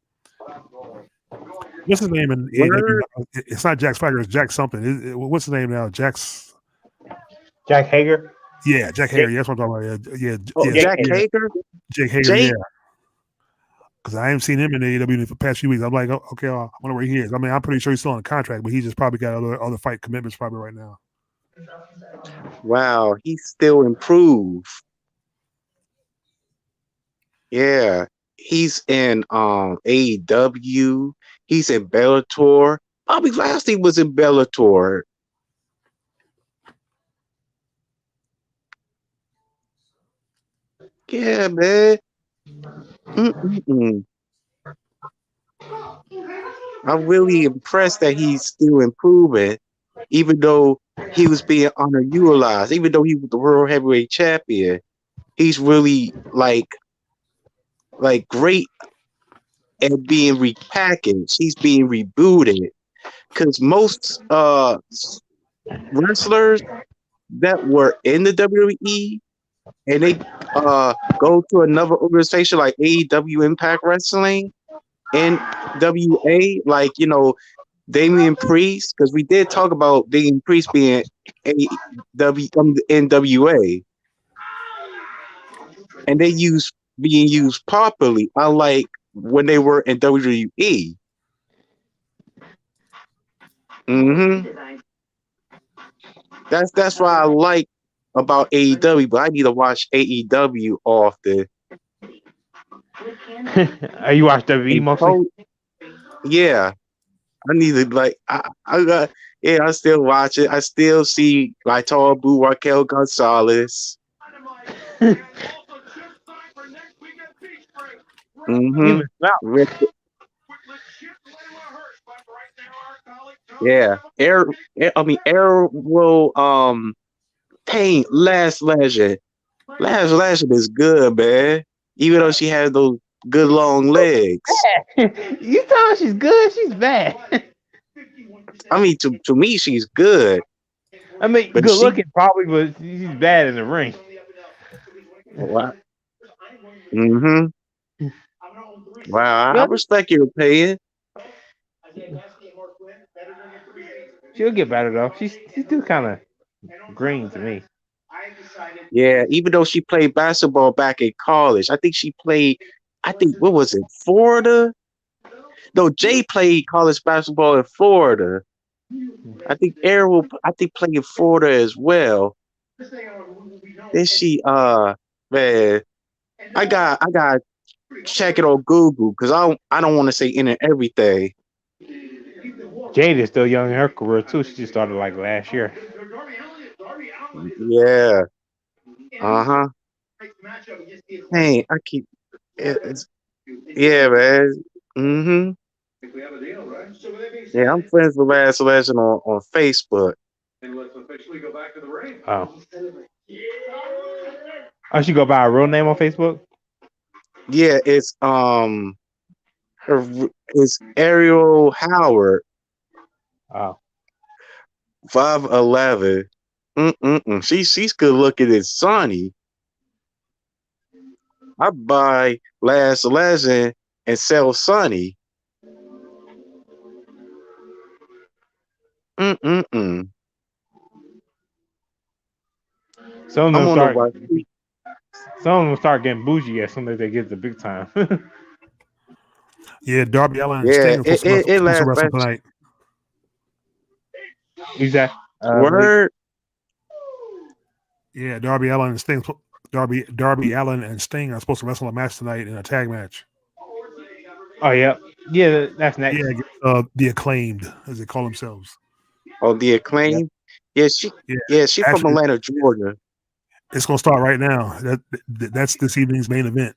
What's his name? It's not Jack Swagger. It's Jack something. What's his name now? Jack Hager. Yeah, Jack Hager. That's what I'm talking about. Yeah. Jack Hager. Jack Hager. Yeah. Because I haven't seen him in AEW in the past few weeks. I'm like, okay, I wonder where he is. I mean, I'm pretty sure he's still on a contract, but he just probably got other fight commitments probably right now. Wow, he's still improved. Yeah, he's in AEW. He's in Bellator. Bobby Lashley was in Bellator. Yeah, man. I'm really impressed that he's still improving, even though he was being underutilized, even though he was the World Heavyweight Champion. He's really like great at being repackaged. She's being rebooted because most wrestlers that were in the WWE and they go to another organization like AEW Impact Wrestling and WA, like Damian Priest, because we did talk about Damian Priest being NWA, and they being used properly, unlike when they were in WWE. That's what I like about AEW, but I need to watch AEW often. You watch WWE mostly? Yeah. I need to I still watch it. I still see like Tall Boo Raquel Gonzalez. Yeah. Air will paint Last Legend. Last Legend is good, man. Even though she has those good long legs. You tell her she's good, she's bad. I mean, to me, she's good. I mean, good looking probably, but she's bad in the ring. Wow. Wow, I respect your opinion. She'll get better though. She's still kind of green to me. Yeah, even though she played basketball back in college, I think what was it, Florida? No, Jay played college basketball in Florida. I think Errol, played in Florida as well. Then she, man, I got check it on Google because I don't want to say in everything. Jade is still young in her career too. She just started like last year. Yeah. Hey, I keep. Yeah, man. Yeah, I'm friends with Last Legend on Facebook. Oh, she go by a real name on Facebook? Yeah, it's Ariel Howard. Oh. 5'11". She's good looking as Sonny. I buy Last Legend and sell Sonny. Some of them start getting bougie as soon as they get the big time. Yeah, Darby Allin and Sting are supposed to wrestle tonight. Exactly. Word. Yeah, Darby Allin and Sting are supposed to wrestle a match tonight in a tag match. Oh yeah, yeah, that's next. Yeah, the Acclaimed, as they call themselves. Oh, the Acclaimed. Yeah, she from Atlanta, Georgia. It's gonna start right now. That's this evening's main event.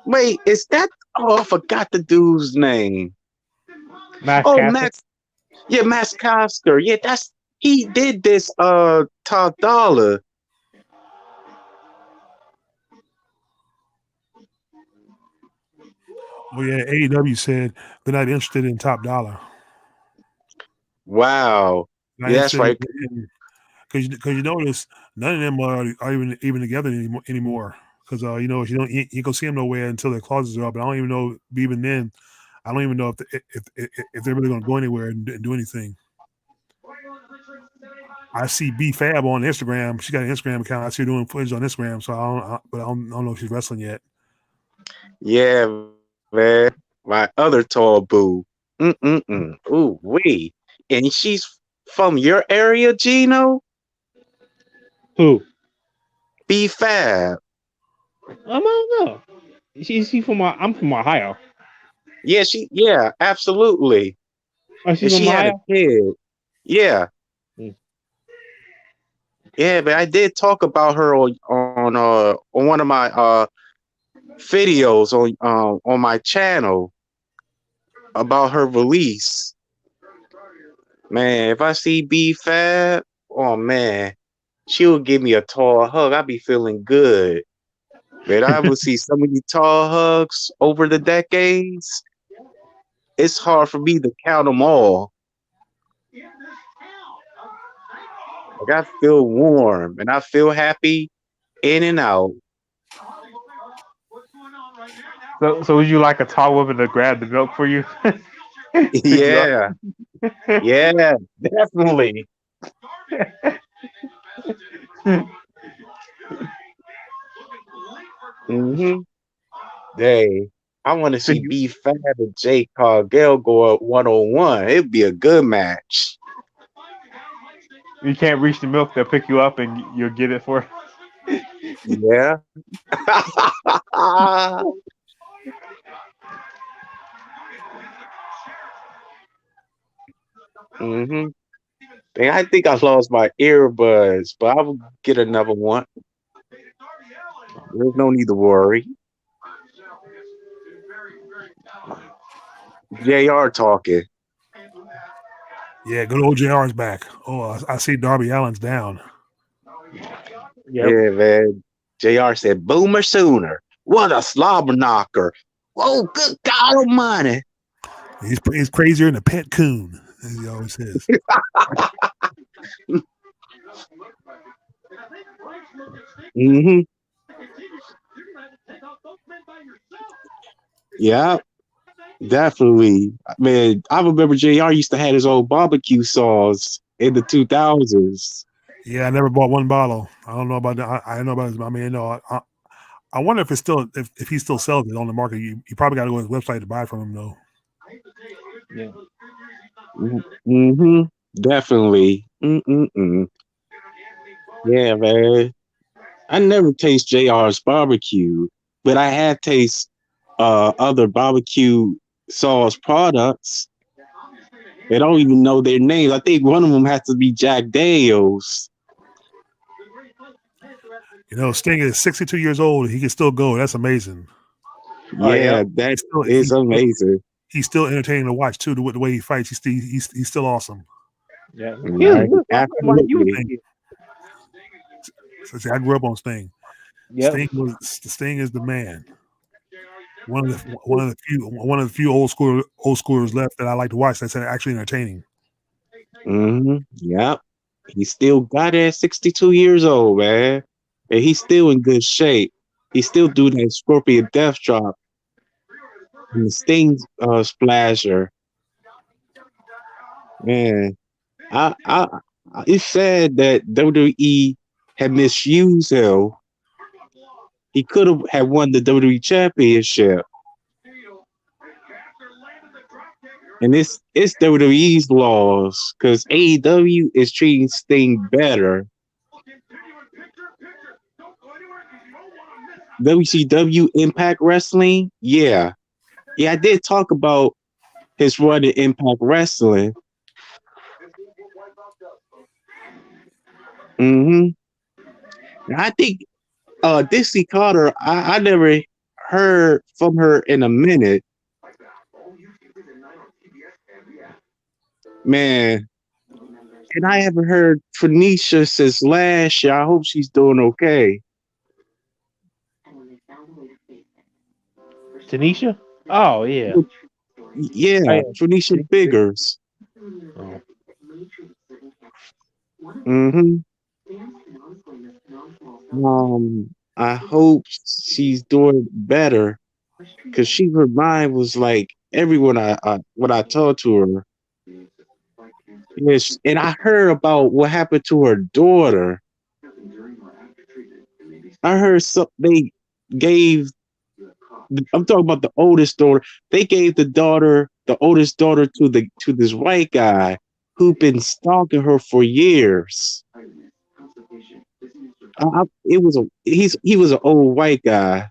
Wait, is that? Oh, I forgot the dude's name. Max Caster. Yeah, he did this. Top Dollar. Oh yeah, AEW said they're not interested in Top Dollar. Wow, yeah, that's right. Because you notice none of them are even together anymore. Because you go see them nowhere until their clauses are up. But I don't even know. Even then, I don't even know if they're really going to go anywhere and do anything. I see B Fab on Instagram. She got an Instagram account. I see her doing footage on Instagram. So I don't know if she's wrestling yet. Yeah, man. My other tall boo. Ooh, wee. And she's from your area, Gino? Who? B Fab. I don't know. She from I'm from Ohio. Yeah, absolutely. Oh, she's from Ohio? Had a kid. Yeah. Yeah, but I did talk about her on one of my videos on my channel about her release. Man, if I see B Fab, oh man, she'll give me a tall hug. I'll be feeling good. Man, I will see so many tall hugs over the decades. It's hard for me to count them all. Like I feel warm and I feel happy in and out. So would you like a tall woman to grab the milk for you? Pick you up? Yeah, yeah, definitely. Mm-hmm. Hey, I want to So see B Fab and Jake Cargill go up 1-on-1. It'd be a good match. you can't reach the milk, they'll pick you up and you'll get it for. Yeah. Mm-hmm. Dang, I think I lost my earbuds, but I will get another one. There's no need to worry. JR talking. Yeah, good old JR's back. Oh, I see Darby Allin's down. Yep. Yeah, man. JR said, Boomer Sooner. What a slobber knocker. Oh, good God Almighty. He's crazier than a pet coon, as he always says. Mm-hmm. Yeah, definitely. Man, I remember JR used to have his old barbecue sauce in the 2000s. Yeah, I never bought one bottle. I don't know about that. I know about his. I mean, no, I wonder if it's still if he still sells it on the market. You probably got to go to his website to buy it from him though. Yeah. Mm-hmm. Definitely. Mm-mm-mm. Yeah, man. I never taste JR's barbecue, but I have taste other barbecue sauce products. They don't even know their names. I think one of them has to be Jack Daniels. You know, Sting is 62 years old. He can still go. That's amazing. Yeah, that is amazing. He's still entertaining to watch too. The way he fights, he's still awesome. Yeah, right. Absolutely. So, see, I grew up on Sting. Yep. Sting is the man. One of the few old schoolers left that I like to watch. That's actually entertaining. Mm-hmm. Yep. He still got it at 62 years old, man. And he's still in good shape. He still do that Scorpion Death Drop and the Sting splasher. Man, it's sad that WWE had misused him. He could have had won the WWE Championship. And it's WWE's laws because AEW is treating Sting better. WCW Impact Wrestling, yeah. I did talk about his run in Impact Wrestling. Mm-hmm. I think Dixie Carter, I never heard from her in a minute. Man, and I haven't heard Phoenicia since last year. I hope she's doing okay. Tanisha? Oh yeah. Yeah, Phoenicia Biggers. Oh. Mm-hmm. I hope she's doing better because her mind was like everyone when I talked to her. Yes, and I heard about what happened to her daughter. I heard they gave. I'm talking about the oldest daughter. They gave the oldest daughter to this white guy who'd been stalking her for years. He was an old white guy,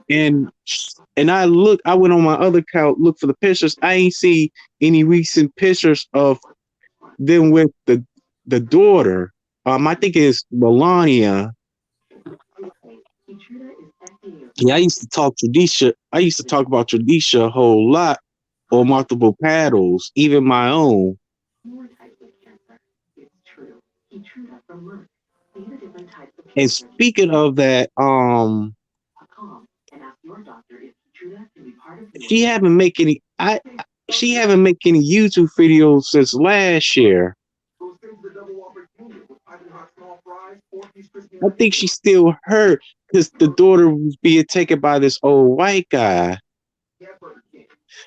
and I went on my other account, look for the pictures. I ain't see any recent pictures of them with the daughter. I think it's Melania. Yeah, I used to talk about Tradisha a whole lot or multiple paddles, even my own. More types of cancer. It's true. He chewed up the month. See the different types of And cancer. speaking of that, Call and ask your doctor if Keytruda can be part of your she haven't make any. She haven't make any YouTube videos since last year. I think she's still hurt because the daughter was being taken by this old white guy,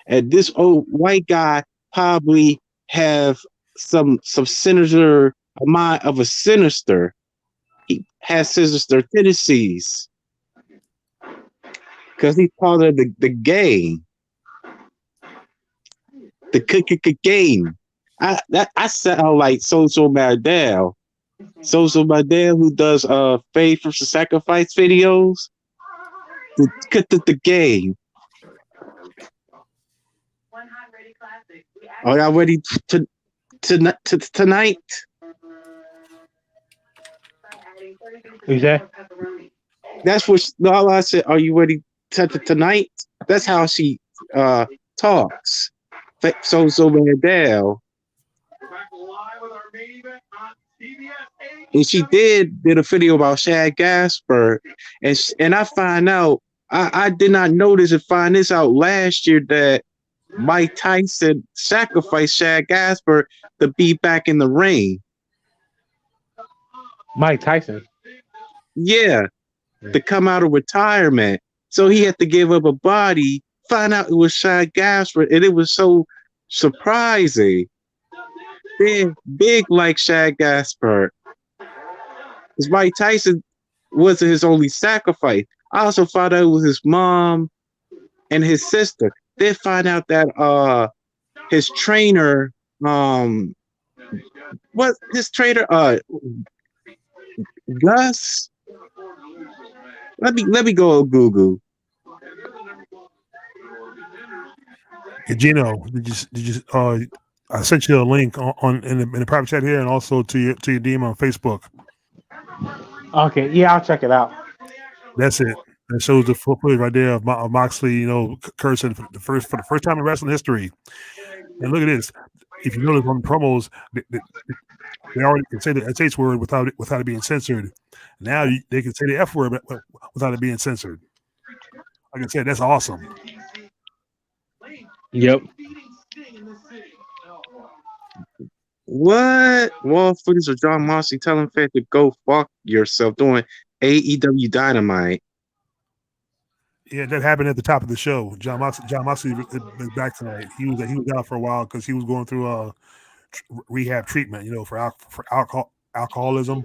and this old white guy probably have some sinister a mind of a sinister. He has sinister tendencies because he's part of the game, the game. I sound like Social Mardell. Social Mardell, who does faith versus sacrifice videos. The game. Are y'all ready to tonight? Who's that? That's what all I said. Are you ready to tonight? That's how she talks. So Mandel. And she did a video about Shad Gasper, and I find out I did not notice and find this out last year that Mike Tyson sacrificed Shad Gasper to be back in the ring. Mike Tyson. Yeah, to come out of retirement. So he had to give up a body, find out it was Shad Gasper, and it was so surprising. Big like Shad Gasper. Because Mike Tyson wasn't his only sacrifice. I also found out it was his mom and his sister. Then find out that his trainer, what his trainer, Gus. Let me go on Google. Hey, Gino, did you I sent you a link on in the private chat here, and also to your DM on Facebook. Okay, yeah, I'll check it out. That's it. That shows the full footage right there of Moxley, cursing for the first time in wrestling history. And look at this. If you notice on the promos, they already can say the H word without it being censored. Now they can say the F word without it being censored. Like I said, that's awesome. Yep. What? Wall footage of Jon Moxley telling fans to go fuck yourself doing AEW Dynamite. Yeah, that happened at the top of the show. Jon Moxley is back tonight. He was out for a while because he was going through rehab treatment, for alcoholism.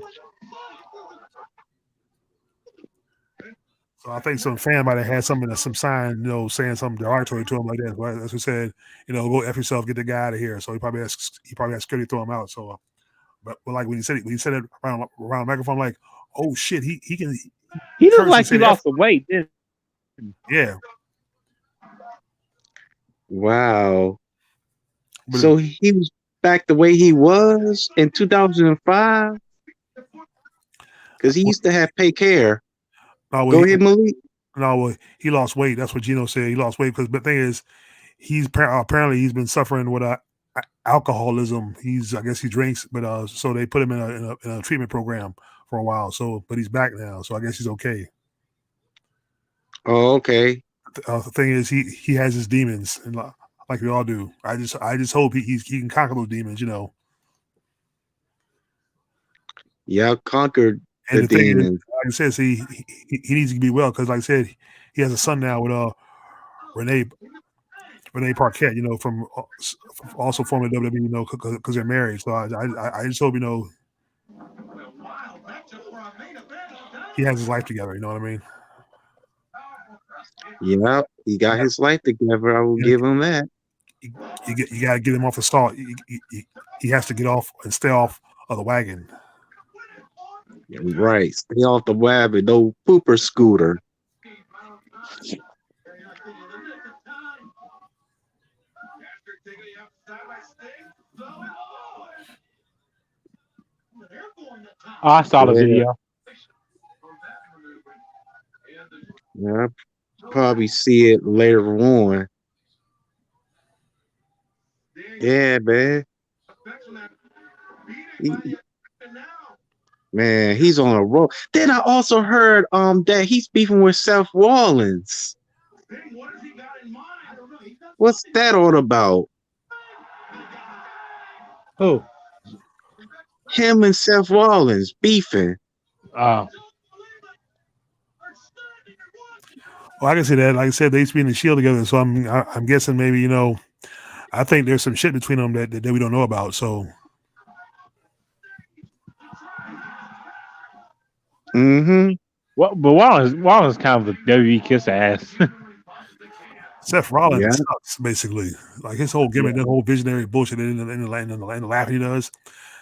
So I think some fan might have had some sign, saying something derogatory to him like that. Right? As we said, go F yourself, get the guy out of here. So he probably has scared to throw him out. So, but like when he said it around the microphone, like, oh shit, he can. He looked like he lost some weight. Yeah. Wow. So he was back the way he was in 2005? Because he used to have pay care. Go ahead, Malik. No, he lost weight. That's what Gino said. He lost weight because the thing is, apparently he's been suffering with alcoholism. I guess he drinks, but so they put him in a treatment program for a while. So, but he's back now, so I guess he's okay. Oh, okay. The thing is, he has his demons, and like we all do. I just hope he can conquer those demons. Yeah, conquered and the demons. Like I said, he needs to be well because, like I said, he has a son now with Renee Parquette. From also former WWE, because they're married. So I just hope he has his life together. You know what I mean? Yeah, he got his life together. I will give him that. You got to get him off the stall. He has to get off and stay off of the wagon. Right, stay off the wagon. No pooper scooter. Oh, I saw the video. Yeah, I'll probably see it later on. Yeah, man. Man, he's on a roll. Then I also heard that he's beefing with Seth Rollins. What's that all about? Who? Him and Seth Rollins beefing. Oh. Well, I can see that. Like I said, they used to be in the Shield together, so I'm guessing maybe I think there's some shit between them that we don't know about. So. Mm-hmm. Well, but Rollins kind of a WWE kiss ass. Seth Rollins sucks, basically. Like his whole gimmick, that whole visionary bullshit in the laugh he does.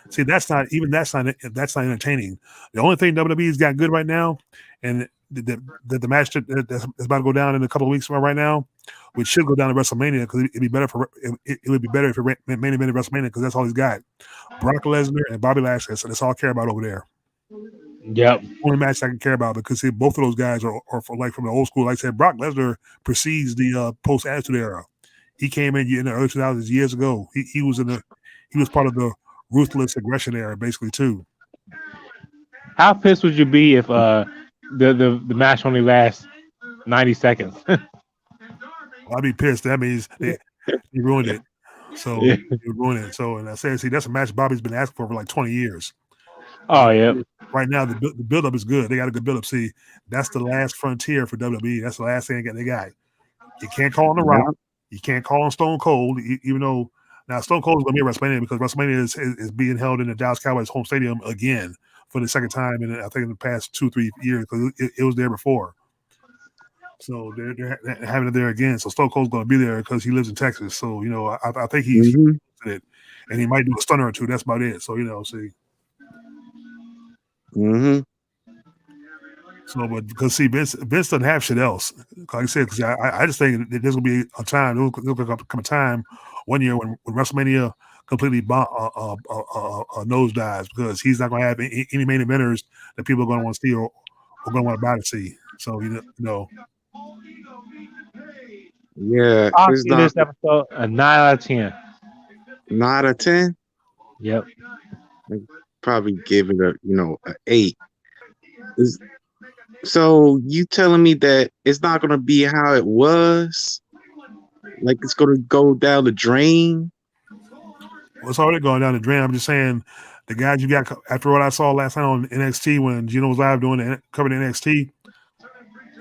See, that's not entertaining. The only thing WWE's got good right now, and the match that's about to go down in a couple of weeks from right now, which should go down to WrestleMania because it would be better if it main evented WrestleMania because that's all he's got. Brock Lesnar and Bobby Lashley. So that's all I care about over there. Yep. Only match I can care about because both of those guys are from the old school. Like I said, Brock Lesnar precedes the post Attitude Era. He came in the early 2000s years ago. He was part of the ruthless aggression era, basically too. How pissed would you be if the match only lasts 90 seconds? Well, I'd be pissed. That means they ruined it. So they ruined it. So, and I said, see, that's a match Bobby's been asking for like 20 years. Oh yeah. Right now, the build-up is good. They got a good build-up. See, that's the last frontier for WWE. That's the last thing they got. You can't call on The Rock. You can't call on Stone Cold, even though now Stone Cold is going to be at WrestleMania because WrestleMania is being held in the Dallas Cowboys home stadium again for the second time in I think in the past 2-3 years because it was there before. So they're having it there again. So Stone Cold's going to be there because he lives in Texas. So I think he's it, and he might do a stunner or two. That's about it. So see. Mm-hmm. So, but because see, Vince doesn't have shit else. Like I said, because I just think that there's gonna be a time. There'll come a time one year when WrestleMania completely nosedives because he's not gonna have any main eventers that people are gonna want to see or gonna want to buy to see. So Yeah, I'll it's give this episode a 9 out of 10. 9 out of 10. Yep. I'd probably give it a an 8. So you telling me that it's not gonna be how it was? Like it's gonna go down the drain? Well, it's already going down the drain. I'm just saying the guys you got after what I saw last night on NXT when Gino was live covering NXT.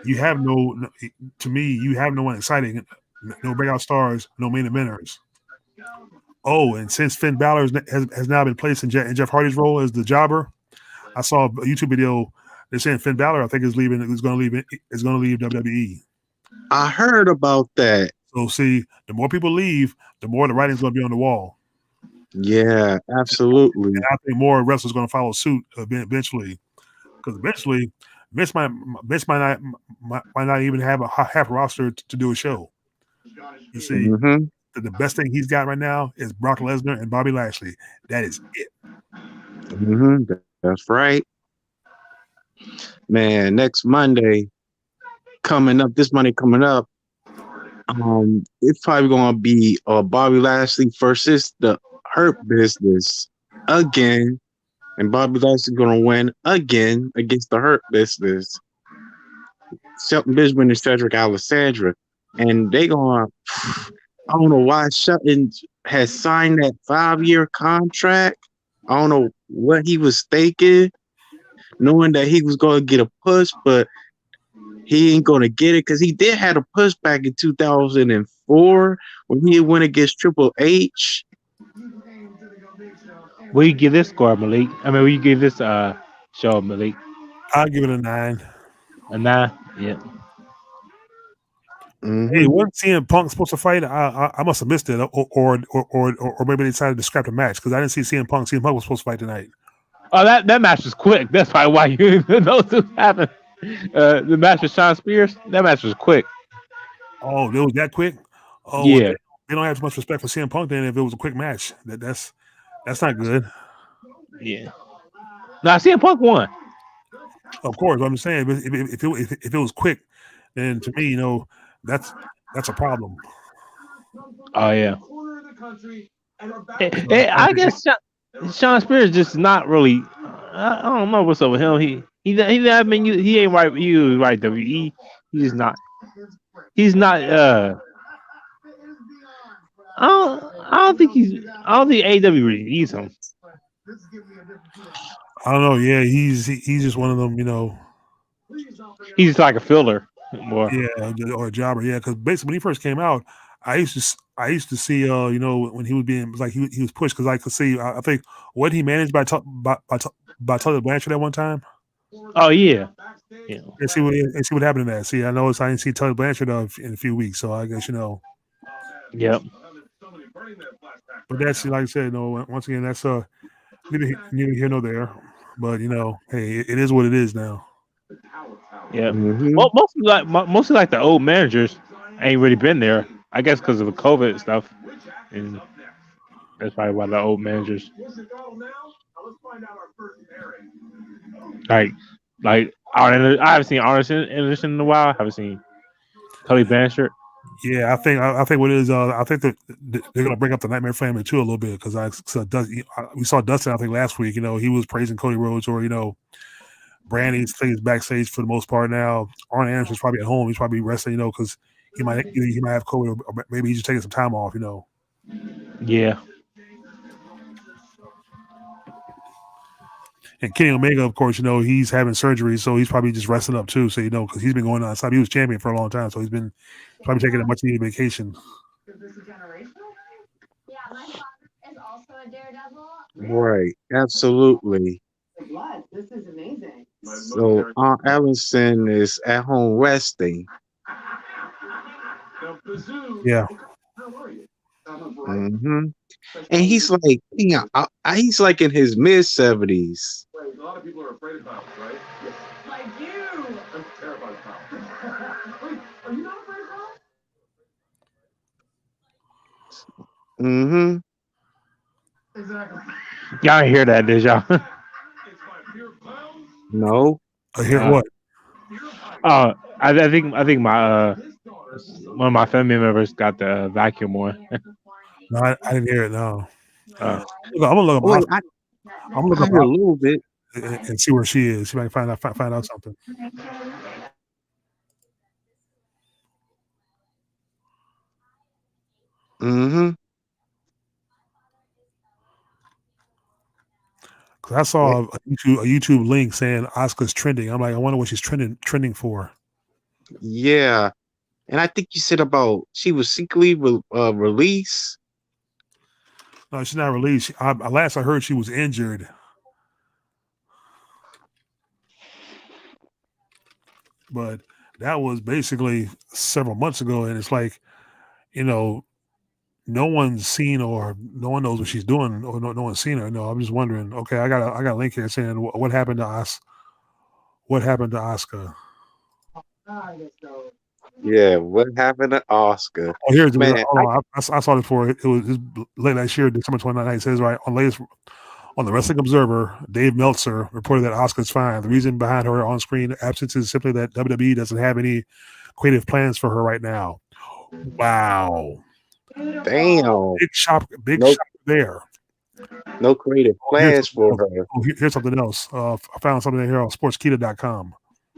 You have no one exciting, no breakout stars, no main eventers. Oh, and since Finn Balor has now been placed in Jeff Hardy's role as the jobber, I saw a YouTube video. They're saying Finn Balor, I think, is going to leave WWE. I heard about that. So see, the more people leave, the more the writing's going to be on the wall. Yeah, absolutely. And I think more wrestlers going to follow suit eventually, because eventually, Vince might not even have a half roster to do a show. You see, the best thing he's got right now is Brock Lesnar and Bobby Lashley. That is it. That's right. Man, next Monday coming up, it's probably gonna be Bobby Lashley versus the Hurt Business again, and Bobby Lashley gonna win again against the Hurt Business. Shelton Benjamin and Cedric Alexandra, and they gonna. I don't know why Shelton has signed that 5-year contract. I don't know what he was thinking, knowing that he was going to get a push, but he ain't going to get it because he did have a push back in 2004 when he went against Triple H. Will you give this score, Malik? I mean, will you give this show, Malik? I'll give it a 9. A 9? Yeah. Hey, wasn't CM Punk supposed to fight? I must have missed it, or maybe they decided to scrap the match because I didn't see CM Punk. CM Punk was supposed to fight tonight. Oh, that match was quick. That's probably why you know this happened. The match with Shawn Spears, that match was quick. Oh, it was that quick? Oh, yeah. Well, they don't have too much respect for CM Punk then if it was a quick match. That's not good. Yeah. Now CM Punk won. Of course, I'm just saying if it was quick, then to me, that's a problem. Oh yeah. I guess Sean Spears just not really. I don't know what's up with him. He not been he ain't right. He was right WE. He's just not. He's not. I don't think AEW really needs him. I don't know. Yeah, he's just one of them. He's just like a filler. More. Yeah, or a jobber. Yeah, because basically when he first came out, I used to see when he was being like he was pushed because I could see I think what he managed by Tully Blanchard at one time. Oh yeah. And see what happened in that. See, I know I didn't see Tully Blanchard in a few weeks, so I guess Yep. But that's like I said, once again, that's neither here nor there. But hey, it is what it is now. Yeah. Well, mostly like the old managers ain't really been there. I guess because of the COVID stuff, and that's probably why the old managers like I haven't seen Anderson in a while. I haven't seen Tully Blanchard. Yeah, I think what it is. I think that they're gonna bring up the Nightmare Family too a little bit because we saw Dustin. I think last week, he was praising Cody Rhodes, or Brandy stays backstage for the most part now. Arn Anderson's probably at home. He's probably resting, because he might have COVID, or maybe he's just taking some time off, Yeah. And Kenny Omega, of course, he's having surgery, so he's probably just resting up too. So because he's been going outside. He was champion for a long time, so he's been probably taking a much needed vacation. Yeah, my father is also a daredevil. Right, absolutely. This is amazing. So Aunt Allison is at home resting. Yeah. Mm-hmm. And he's like, he's like in his mid-70s. A lot of people are afraid of cops, right? Like you. I'm terrified of cops. Wait, are you not afraid of cops? Mm-hmm. Exactly. Y'all ain't hear that, did y'all? No. I hear what? I think my one of my family members got the vacuum one. No, I didn't hear it. No. I'm gonna look Wait, up. I'm gonna look I up heard a little bit and see where she is. See if I can find out something. Mm-hmm. Because I saw a YouTube link saying Asuka's trending. I'm like, I wonder what she's trending for. Yeah. And I think you said about she was secretly released. No, she's not released. Last I heard, she was injured. But that was basically several months ago, and it's like, no one's seen or no one knows what she's doing, or no one's seen her. No, I'm just wondering. Okay, I got a link here saying what happened to us. What happened to Asuka? Yeah, what happened to Oscar? Oh, here's the man. I saw this for it was late last year, December 29th. It says right on the Wrestling Observer, Dave Meltzer reported that Asuka's fine. The reason behind her on-screen absence is simply that WWE doesn't have any creative plans for her right now. Wow. Damn. Big shop there. No creative plans for her. Oh, here's something else. I found something here on sportskita.com.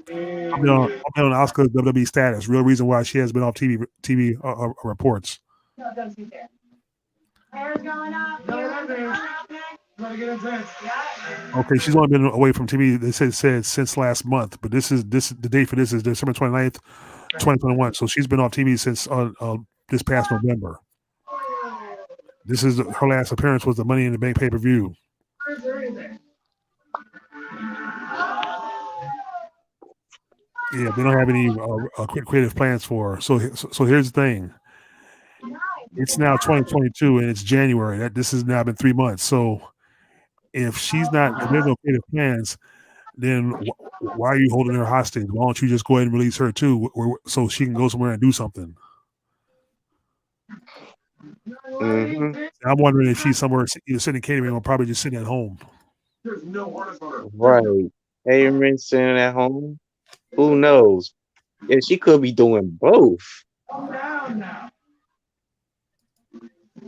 I'm on Asuka's WWE status. Real reason why she has been off TV reports. Hair's going up. Okay, she's only been away from TV. They said since last month, but the date for this is December 29th, 2021. So she's been off TV since this past November. This is her last appearance was the Money in the Bank pay-per-view. Yeah, they don't have any creative plans for her. So here's the thing. It's now 2022 and it's January. This has now been 3 months. So if there's no creative plans, then why are you holding her hostage? Why don't you just go ahead and release her too, so she can go somewhere and do something? Mm-hmm. I'm wondering if she's somewhere either sitting in catering or probably just sitting at home. Right. Catering sitting at home. Who knows? Yeah, she could be doing both.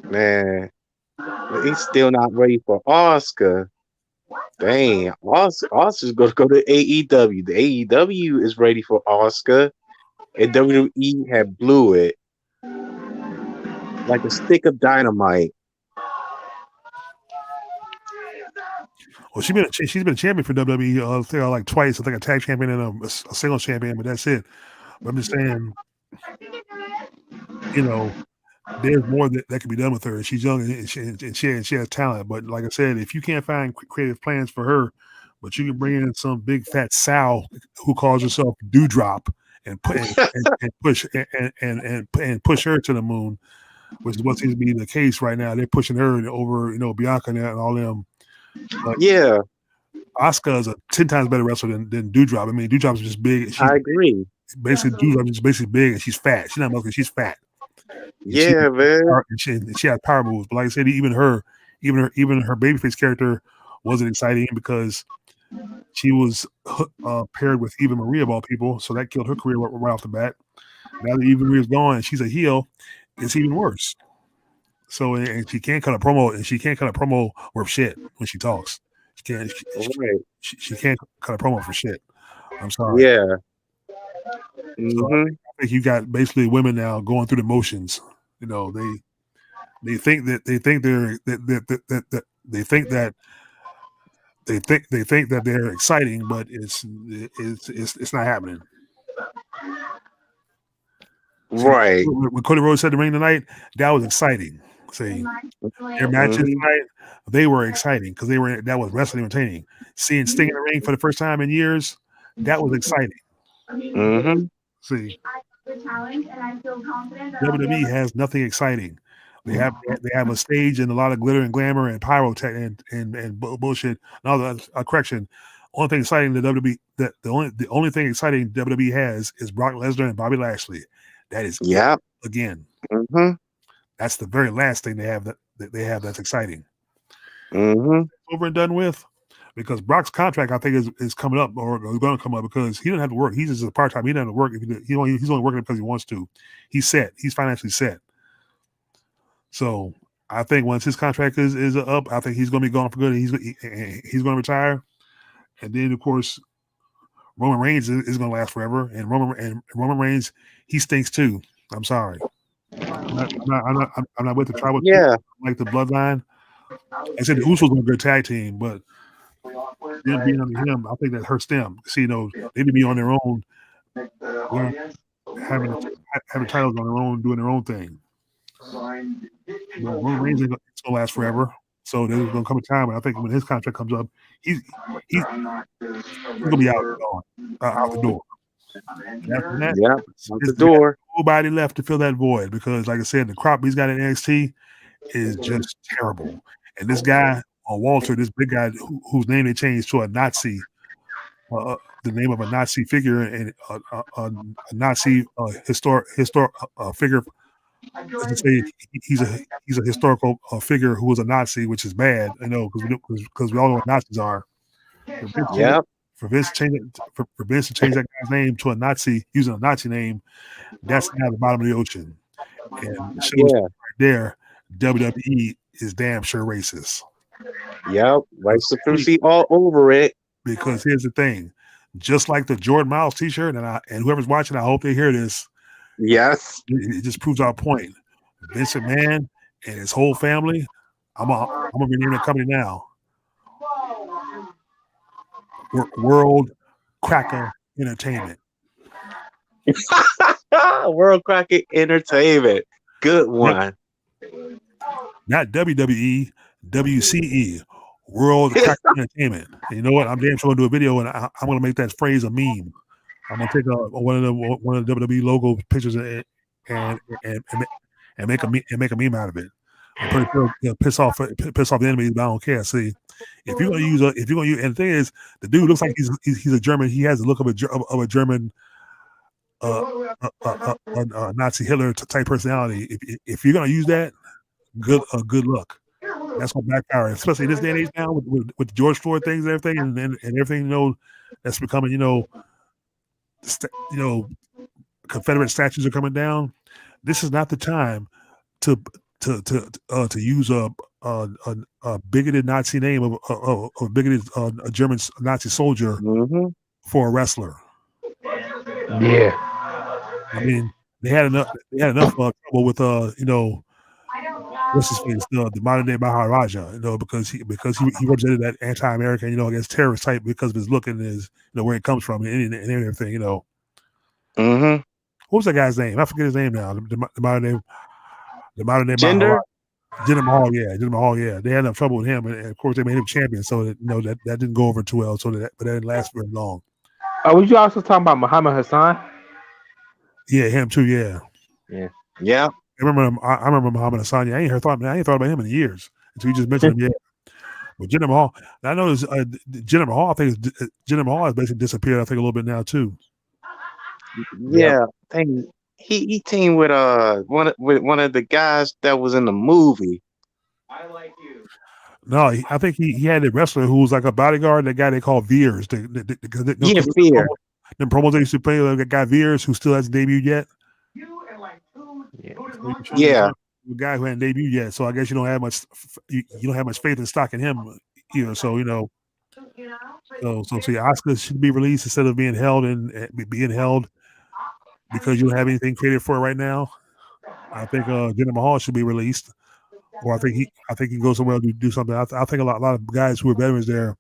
Man. But he's still not ready for Oscar. Dang, Oscar's gonna go to AEW. The AEW is ready for Oscar, and WWE had blew it like a stick of dynamite. Well, she's been a champion for WWE. I think like twice. I think a tag champion and a single champion, but that's it. But I'm just saying, there's more that can be done with her. She's young and she has talent. But like I said, if you can't find creative plans for her, but you can bring in some big fat sow who calls herself Dewdrop and push her to the moon, which is what seems to be the case right now. They're pushing her over, Bianca and all them. But yeah, Asuka is a 10 times better wrestler than Dewdrop. I mean, Dewdrop's just big. I agree. Basically, Dewdrop is basically big and she's fat. She's not muscular. She's fat. Yeah, man. She had power moves, but like I said, even her babyface character wasn't exciting because she was paired with Eva Marie of all people, so that killed her career right off the bat. Now that Eva Marie's gone and she's a heel, it's even worse. So and she can't cut a promo worth shit when she talks. She can't. She can't cut a promo for shit. I'm sorry. Yeah. So I think you got basically women now going through the motions. They think that they're exciting, but it's not happening. Right. When Cody Rhodes said the ring tonight, that was exciting. See, their matches tonight, they were exciting because that was wrestling entertaining. Seeing Sting in the ring for the first time in years, that was exciting. See, WWE has nothing exciting. They have a stage and a lot of glitter and glamour and pyrotech and bullshit. No, correction. Only thing exciting WWE the only thing exciting WWE has is Brock Lesnar and Bobby Lashley. That is again. That's the very last thing they have that's exciting. Over and done with. Because Brock's contract, I think, is coming up or is going to come up because he doesn't have to work. He's just a part time. He doesn't have to work. He's only working because he wants to. He's set. He's financially set. So I think once his contract is up, I think he's going to be gone for good. He's going to retire, and then of course Roman Reigns is going to last forever. And Roman Reigns, he stinks too. I'm sorry. I'm not with the tribal. Yeah, like the bloodline. I said the Usos are a good tag team, but them being under him, I think that hurts them. See, they need to be on their own, having titles on their own, doing their own thing. But Roman Reigns is going to last forever, so there's going to come a time, and I think when his contract comes up, he's going to be out the door. Out the door. Nobody left to fill that void because, like I said, the crop he's got in NXT is just terrible. And this guy, Walter, this big guy whose name they changed to a Nazi, the name of a Nazi figure and a Nazi historic figure. Let's say he's a historical figure who was a Nazi, which is bad, because we all know what Nazis are. For Vince to change that guy's name to a Nazi using a Nazi name, that's now the bottom of the ocean. And it shows right there, WWE is damn sure racist. Yep, white supremacy all over it. Because here's the thing, just like the Jordan Miles T-shirt, and whoever's watching, I hope they hear this. Yes, it just proves our point. Vince McMahon and his whole family. I'm gonna rename the company now. World Cracker Entertainment. World Cracker Entertainment. Good one. Not WWE, WCE. World Cracker Entertainment. And you know what? I'm damn sure gonna do a video, and I'm gonna make that phrase a meme. I'm gonna take one of the WWE logo pictures and make a meme out of it. I'm pretty sure piss off the enemies, but I don't care. See, if you're gonna use, and the thing is, the dude looks like he's a German. He has the look of a German, Nazi Hitler type personality. If you're gonna use that, good luck. That's what backfire, especially in this day and age now with the George Floyd things and everything, and everything that's becoming Confederate statues are coming down. This is not the time to to use a bigoted Nazi name of a bigoted a German Nazi soldier for a wrestler. Yeah. I mean, they had enough trouble with what's his face, the modern day Maharaja, because he represented that anti-American, against terrorist type because of his look and his where it comes from and everything, Mm-hmm. What was that guy's name? I forget his name now. The modern day Gender? Jinder Mahal, Jinder Mahal, They had enough trouble with him, and of course they made him champion, so that that didn't go over too well. So but that didn't last very long. Was you also talking about Muhammad Hassan? Yeah, him too. Yeah. Yeah. I remember Muhammad Hassan. I ain't thought about him in years until you just mentioned him. Yeah. But Jinder Mahal, I know Jinder Mahal. I think Jinder Mahal has basically disappeared. I think a little bit now too. Yeah, I think he teamed with one of the guys that was in the movie. No, I think he had a wrestler who was like a bodyguard. That guy they call Veers. Fear. Them promos they used to play, that guy Veers, who still hasn't debuted yet. Yeah. The guy who hadn't debuted yet. So I guess you don't have much. You don't have much faith in stock in him either. So So Oscar should be released instead of being held because you don't have anything created for it right now. I think Jinder Mahal should be released, or I think he can go somewhere to do something. I think a lot of guys who are veterans there.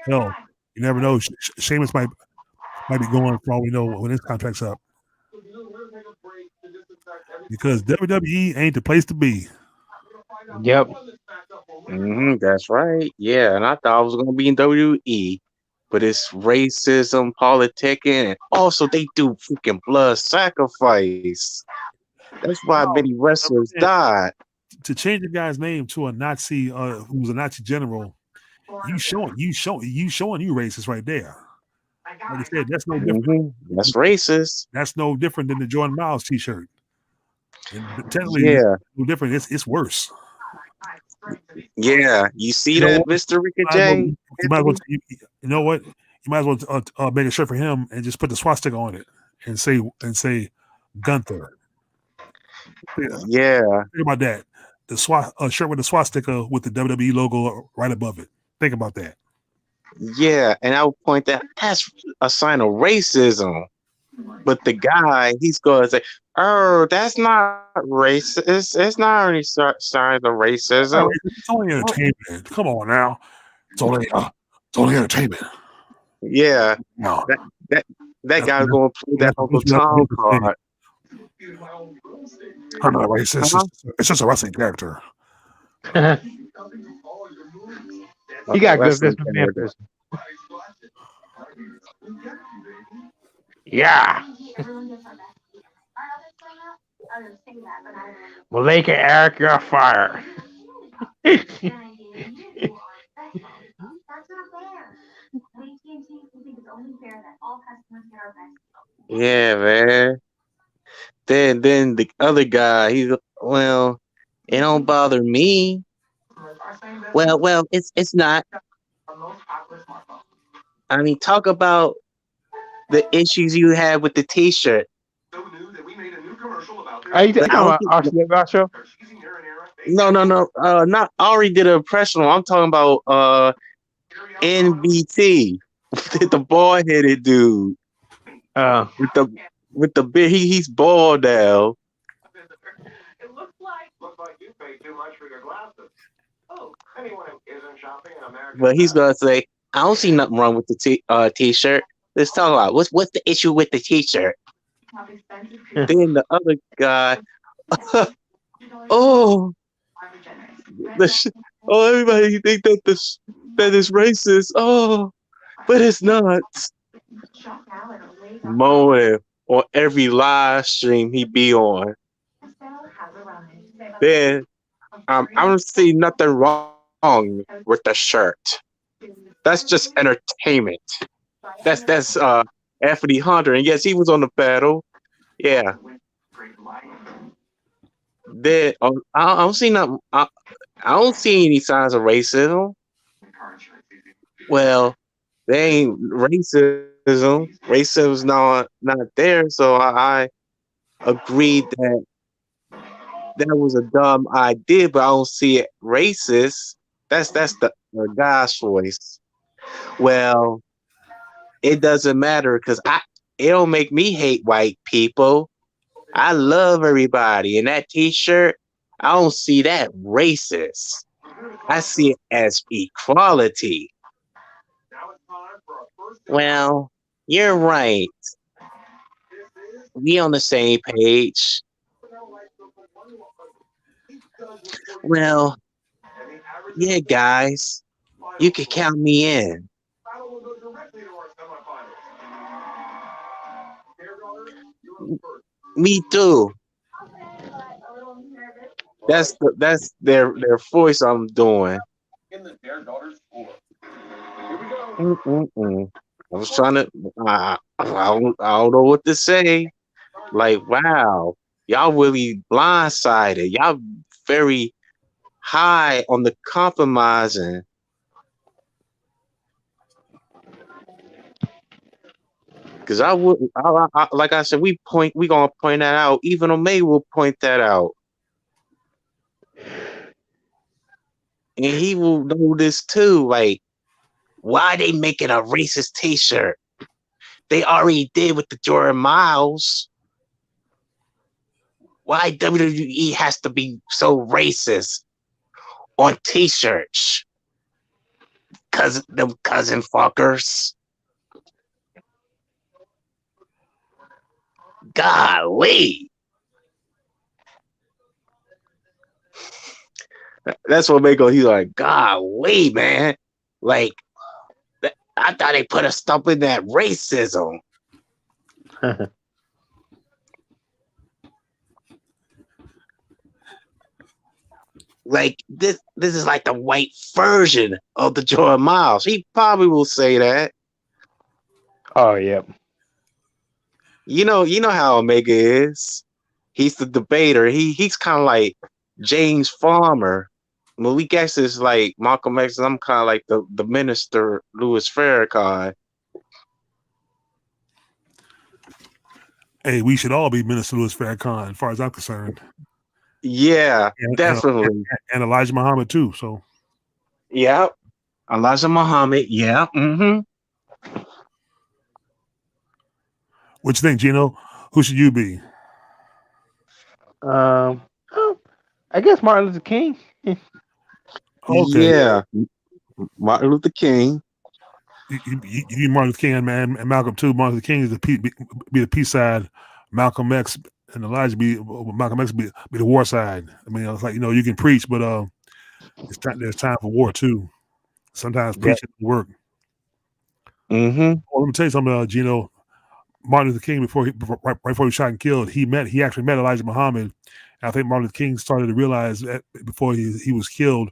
Hell, you never know. Sheamus might be going for all we know when his contract's up, because WWE ain't the place to be. Yep. That's right. Yeah, and I thought I was gonna be in WWE, but it's racism, politicking, and also they do freaking blood sacrifice. That's why many wrestlers died. To change a guy's name to a Nazi, who was a Nazi general, you showing you racist right there. Like I said, that's no different. That's racist. That's no different than the Jordan Miles T-shirt. And technically, it's no different. It's worse. Yeah, you see that, Mr. Rika J? You might as well, you know what? You might as well make a shirt for him and just put the swastika on it and say Gunther. Yeah. Think about that. The shirt with the swastika with the WWE logo right above it. Think about that. Yeah, and I would point that that's a sign of racism. But the guy, he's going to say, "Oh, that's not racist. It's not any signs of racism. It's only entertainment. Come on now. It's only entertainment." Yeah. No. That guy's going to play that Uncle Tom card. I'm not racist. It's just a wrestling character. He got good business. Yeah. Malika, Eric, you're fired. That's not fair. We think it's only fair that all customers get our best. Yeah, man. Then the other guy, it don't bother me. Well, it's not. I mean, talk about the issues you had with the T-shirt. Are you talking about RCA show? No. Not Ari did an impression. I'm talking about NBT, the bald-headed dude. With the beard, he's bald now. It looks like you pay too much for your glasses. Oh, anyone who isn't shopping in America. But he's gonna say, "I don't see nothing wrong with the T-shirt. Let's talk about what's the issue with the T-shirt." Then the other guy, everybody think that is racist. Oh, but it's not. Moaning on every live stream he be on. Then I don't see nothing wrong with the shirt. That's just entertainment. That's Anthony Hunter, and yes, he was on the battle. Yeah. Then I don't see nothing. I don't see any signs of racism. Well, they ain't racism. Racism's not there. So I agreed that that was a dumb idea, but I don't see it racist. That's the guy's choice. Well, it doesn't matter because it don't make me hate white people. I love everybody. And that T-shirt, I don't see that racist. I see it as equality. Well, you're right. We on the same page. Well, yeah, guys, you can count me in. Me too. That's their voice I'm doing. Mm-mm-mm. I was trying to. I don't know what to say. Like, wow, y'all really blindsided. Y'all very high on the compromising. Because I would, like I said, we gonna point that out. Even Omega will point that out, and he will know this too. Like, why they making a racist T-shirt? They already did with the Jordan Miles. Why WWE has to be so racist on T-shirts? Cause them cousin fuckers. Golly. That's what Mako, he's like, golly, man. Like, I thought they put a stop in that racism. Like, this is like the white version of the Jordan Miles. He probably will say that. Oh, yeah. You know how Omega is. He's the debater. He's kind of like James Farmer. Malik X is like Malcolm X, and I'm kind of like the minister Louis Farrakhan. Hey, we should all be Minister Louis Farrakhan, as far as I'm concerned. Yeah, definitely. And Elijah Muhammad too. So, yeah, Elijah Muhammad. Yeah. Mm-hmm. What you think, Gino? Who should you be? I guess Martin Luther King. Okay. Yeah, Martin Luther King. You Martin Luther King, man, and Malcolm too. Martin Luther King is be the peace side. Malcolm X and Elijah Malcolm X be the war side. I mean, it's like you can preach, but there's time for war too. Sometimes preaching doesn't work. Mm-hmm. Well, let me tell you something, Gino. Martin Luther King, right before he was shot and killed, he actually met Elijah Muhammad. And I think Martin Luther King started to realize that before he was killed,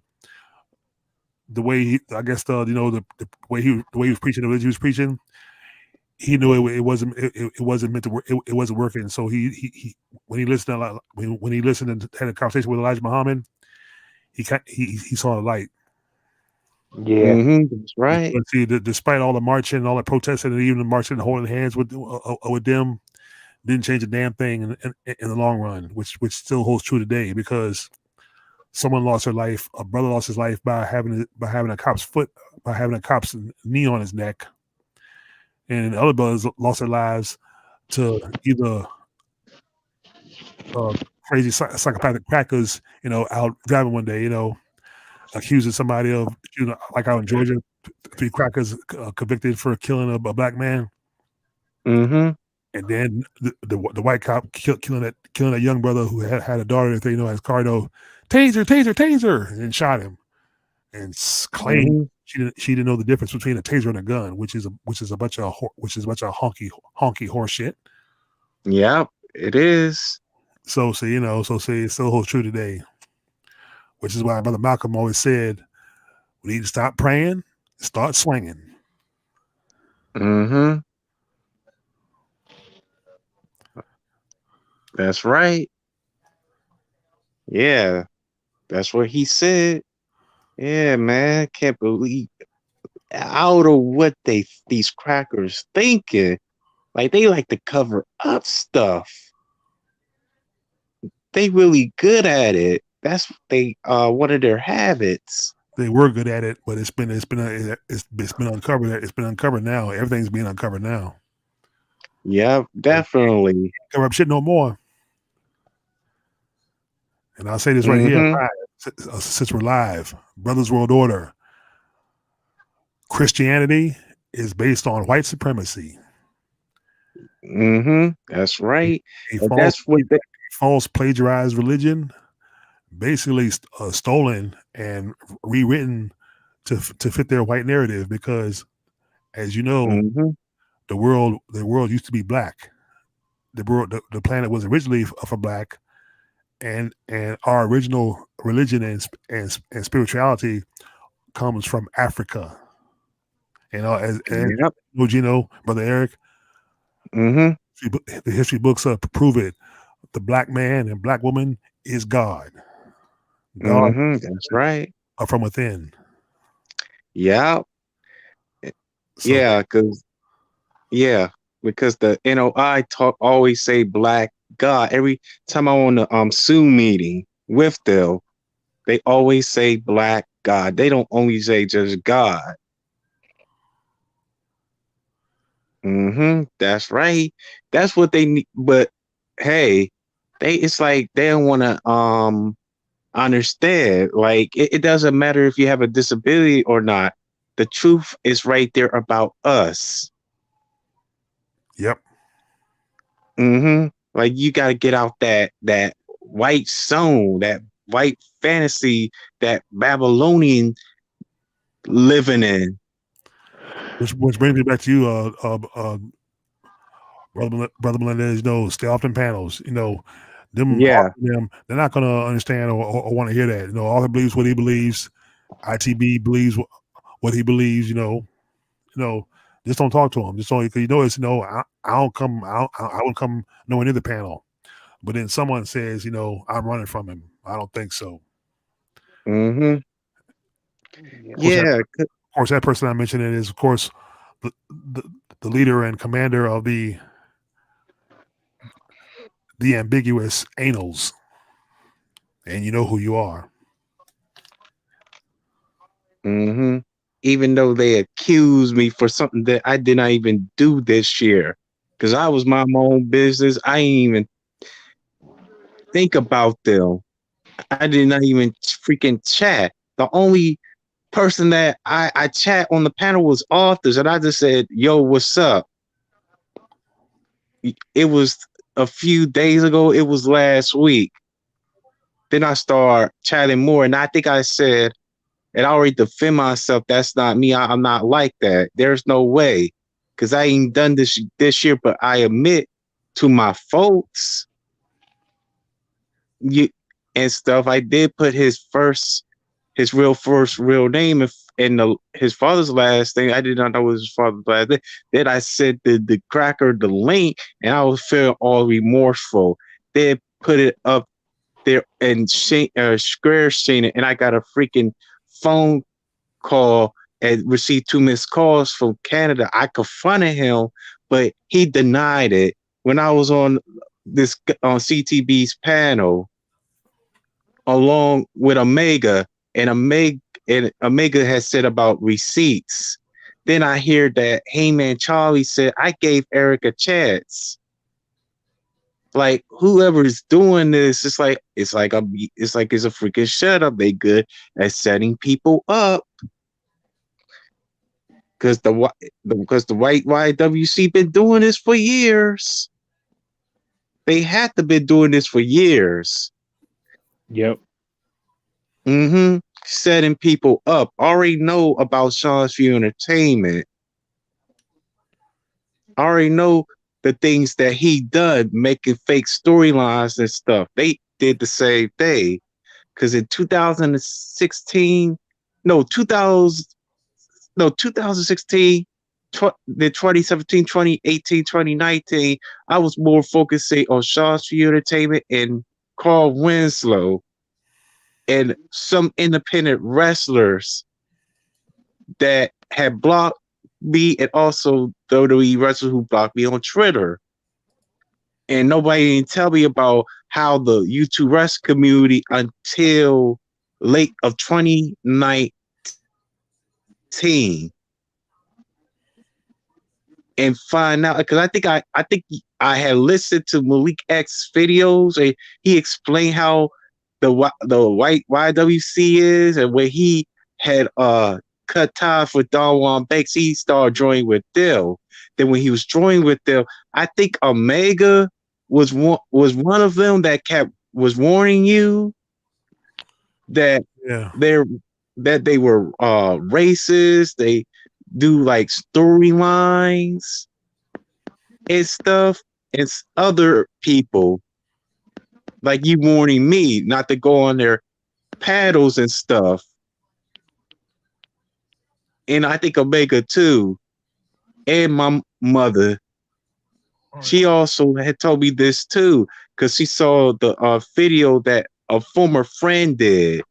the way the way he was preaching, the religion he was preaching, he knew it wasn't meant to work. It wasn't working. So he when he listened and had a conversation with Elijah Muhammad, he saw the light. Yeah, that's right. But see, despite all the marching, all the protesting, and even the marching and holding hands with them, didn't change a damn thing in the long run, which still holds true today, because someone lost their life, a brother lost his life by having a cop's knee on his neck, and other brothers lost their lives to either crazy psychopathic crackers, out driving one day, accusing somebody of, like out in Georgia, 3 crackers convicted for killing a black man. Mm-hmm. And then the white cop killing that young brother who had a daughter that has cardo, taser, and shot him, and claimed she didn't know the difference between a taser and a gun, which is a bunch of honky horse shit. Yeah, it is. So it still holds true today, which is why Brother Malcolm always said, we need to stop praying, start swinging. Mm-hmm. That's right. Yeah, that's what he said. Yeah, man, can't believe out of what these crackers thinking. Like, they like to cover up stuff. they really good at it. That's they one of their habits. They were good at it, but it's been uncovered. It's been uncovered now. Everything's being uncovered now. Yeah, definitely. Cover up shit no more. And I'll say this right here, since we're live. Brothers World Order. Christianity is based on white supremacy. That's right. That's what false plagiarized religion, basically stolen and rewritten to fit their white narrative. Because, as you know, the world used to be black. The planet was originally for black, and our original religion and spirituality comes from Africa. You know, as you know, Brother Eric, the history books prove it. The black man and black woman is God. God, that's right. Are from within. Yeah. Because the NOI always say black God. Every time I'm on the Zoom meeting with them, they always say black God. They don't only say just God. That's right. That's what they need. But hey, it's like they don't want to understand. Like it doesn't matter if you have a disability or not. The truth is right there about us. Yep. Like you got to get out that white zone, that white fantasy, that Babylonian living in. Which brings me back to you, Brother Melendez. You know, stay off them panels. You know, them, they're not gonna understand or want to hear that. You know, all he believes what he believes. ITB believes what he believes. You know, just don't talk to him. Just only because you know it's I won't come nowhere near the panel. But then someone says, you know, I'm running from him. I don't think so. Yeah. Of course, that person I mentioned is, of course, the leader and commander of the ambiguous anals. And you know who you are. Even though they accused me for something that I did not even do this year, because I was my own business. I didn't even think about them. I did not even freaking chat. The only person that I chat on the panel was authors, and I just said, "Yo, what's up?" It was a few days ago. It was last week. Then I start chatting more, and I think I said, and I already defend myself. That's not me. I'm not like that. There's no way, because I ain't done this year. But I admit to my folks, and stuff. I did put his first real name and his father's last name. I did not know it was his father's last name. Then I sent the cracker the link, and I was feeling all remorseful. They put it up there and square shane it, and I got a freaking phone call and received 2 missed calls from Canada. I confronted him, but he denied it. When I was on CTB's panel along with Omega, and Omega has said about receipts. Then I hear that Heyman Charlie said, I gave Eric a chance. Like whoever's doing this, it's like it's a freaking shut up. They good at setting people up. Because the white YWC been doing this for years. They had to been doing this for years. Yep. Setting people up. Already know about Sean's View Entertainment. Already know the things that he done, making fake storylines and stuff. They did the same thing. Because in 2016, 2016, the 2017, 2018, 2019, I was more focusing on Sean's View Entertainment and Carl Winslow and some independent wrestlers that had blocked me, and also WWE wrestlers who blocked me on Twitter. and nobody didn't tell me about how the YouTube wrestling community until late of 2019 and find out, because I think I had listened to Malik X videos and he explained how the white YWC is, and when he had cut ties with Don Juan Banks, he started joining with Dill. Then when he was joining with Dill, I think Omega was one of them that was warning you that Yeah. they were racist. They do like storylines and stuff, and other people like you warning me not to go on their paddles and stuff. And I think Omega too, and my mother, she also had told me this too, because she saw the video that a former friend did.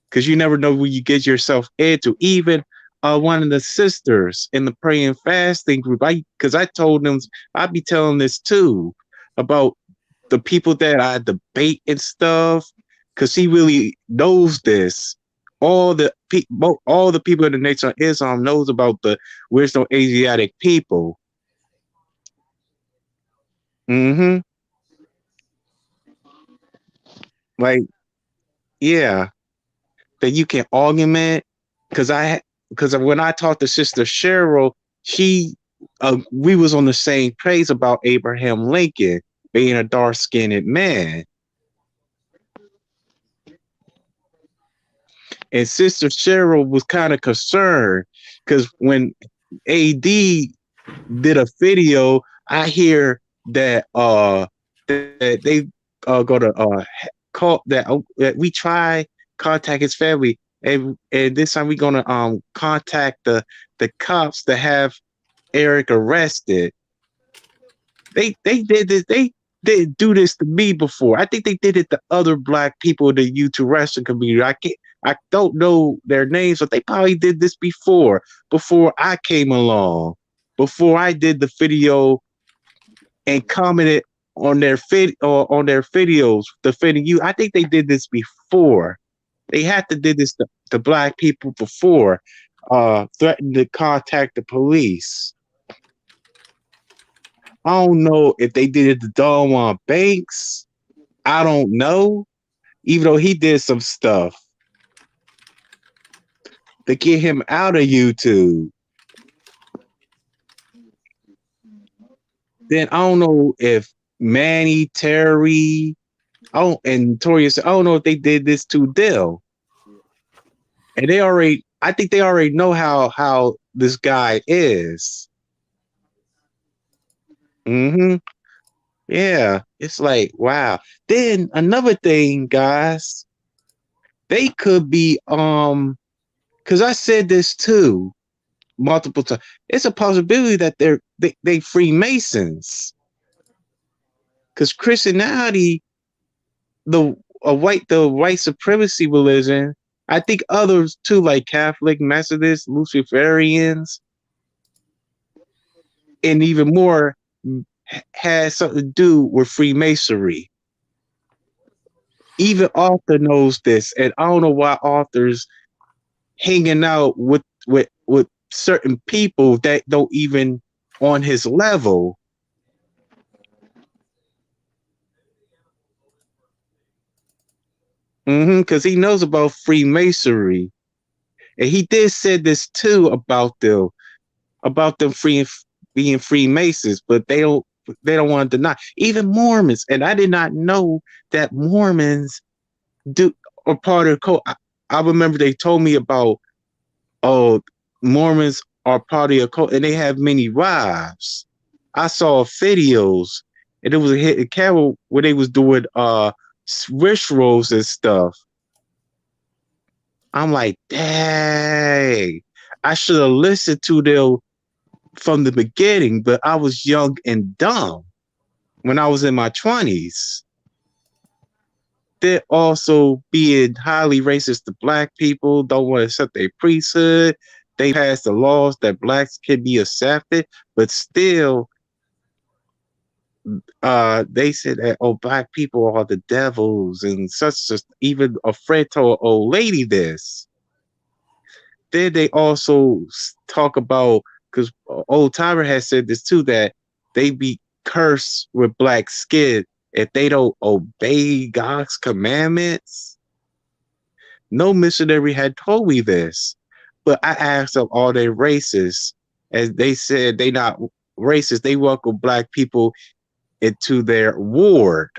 Because you never know what you get yourself into. Even one of the sisters in the praying fasting group, because I told them, I'd be telling this too about the people that I debate and stuff, because he really knows this. All the people in the Nation of Islam knows about the where's no Asiatic people. Mm-hmm. Like, yeah, that you can augment. Because when I talked to Sister Cheryl, we was on the same page about Abraham Lincoln being a dark-skinned man. And Sister Cheryl was kind of concerned because when AD did a video, I hear that that they gonna call that we try contact his family, and this time we're gonna contact the cops to have Eric arrested. They did this. They didn't do this to me before. I think they did it to other black people in the YouTube wrestling community. I don't know their names, but they probably did this before I came along, before I did the video and commented on their videos defending you. I think they did this before. They had to did this to black people before, threatened to contact the police. I don't know if they did it to Don Juan Banks. I don't know. Even though he did some stuff to get him out of YouTube. Then I don't know if Manny, Terry, and Notorious, I don't know if they did this to Dill. And I think they already know how this guy is. Mm-hmm. Yeah. It's like, wow. Then another thing, guys, they could be because I said this too multiple times. It's a possibility that they Freemasons. Because Christianity, the white supremacy religion, I think others too, like Catholic, Methodist, Luciferians, and even more, has something to do with Freemasonry. Even Arthur knows this, and I don't know why Arthur's hanging out with certain people that don't even on his level. Because he knows about Freemasonry, and he did say this too about them being Freemasons, but they don't want to deny. Even Mormons, and I did not know that Mormons are part of the cult. I remember they told me about Mormons are part of a cult, and they have many wives. I saw videos, and it was a hidden camera where they was doing rituals and stuff. I'm like, dang, I should have listened to them from the beginning, but I was young and dumb when I was in my 20s. They're also being highly racist to black people, don't want to accept their priesthood. They passed the laws that blacks can be accepted, but still they said that black people are the devils and such. Just even a friend told an old lady this. Then they also talk about, because old timer has said this too, that they be cursed with black skin if they don't obey God's commandments. No missionary had told me this, but I asked them, are they racist? And they said they not racist. They welcome black people into their ward.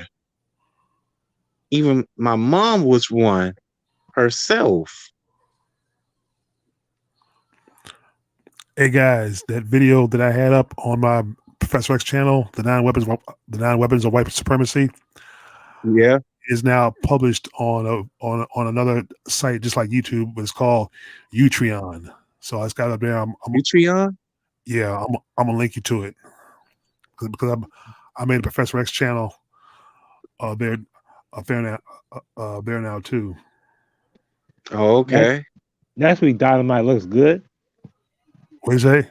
Even my mom was one herself. Hey guys, that video that I had up on my Professor X channel, the nine weapons of white supremacy, yeah, is now published on another site just like YouTube, but it's called Utreon. So it's got up there. Utreon. Yeah, I'm gonna link you to it because I made a Professor X channel there now too. Oh, okay. Next week Dynamite looks good. What do you say?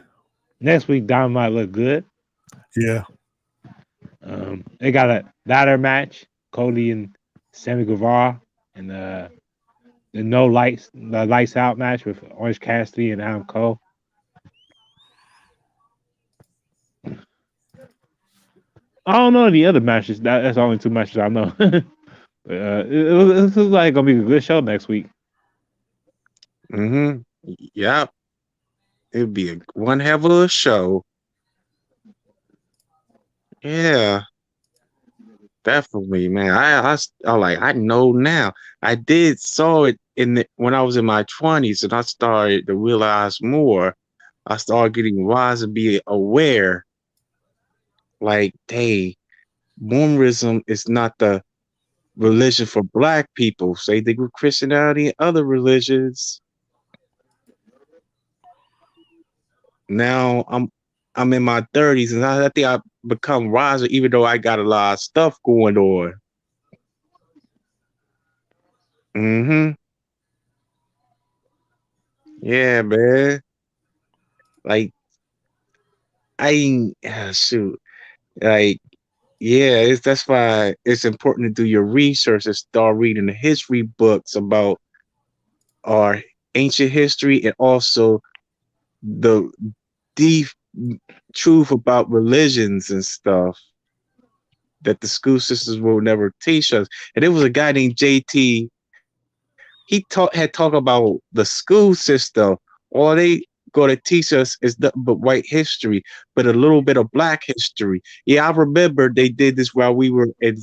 Next week Dynamite look good. Yeah. They got a ladder match, Cody and Sammy Guevara, and the lights out match with Orange Cassidy and Adam Cole. I don't know the other matches. That's the only two matches I know. But, it looks like gonna be a good show next week. Yep. It'd be one hell of a show. Yeah. Definitely, man. I know now. I did saw it when I was in my 20s, and I started to realize more. I started getting wise and be aware. Like, hey, Mormonism is not the religion for black people. Same thing with Christianity and other religions. Now I'm in my 30s, and I think I've become wiser, even though I got a lot of stuff going on. Yeah, man. Like, shoot. Like, yeah, that's why it's important to do your research and start reading the history books about our ancient history and also the deep truth about religions and stuff that the school systems will never teach us. And there was a guy named JT. He had talked about the school system. All they go to teach us is but white history, but a little bit of black history. Yeah, I remember they did this while we were in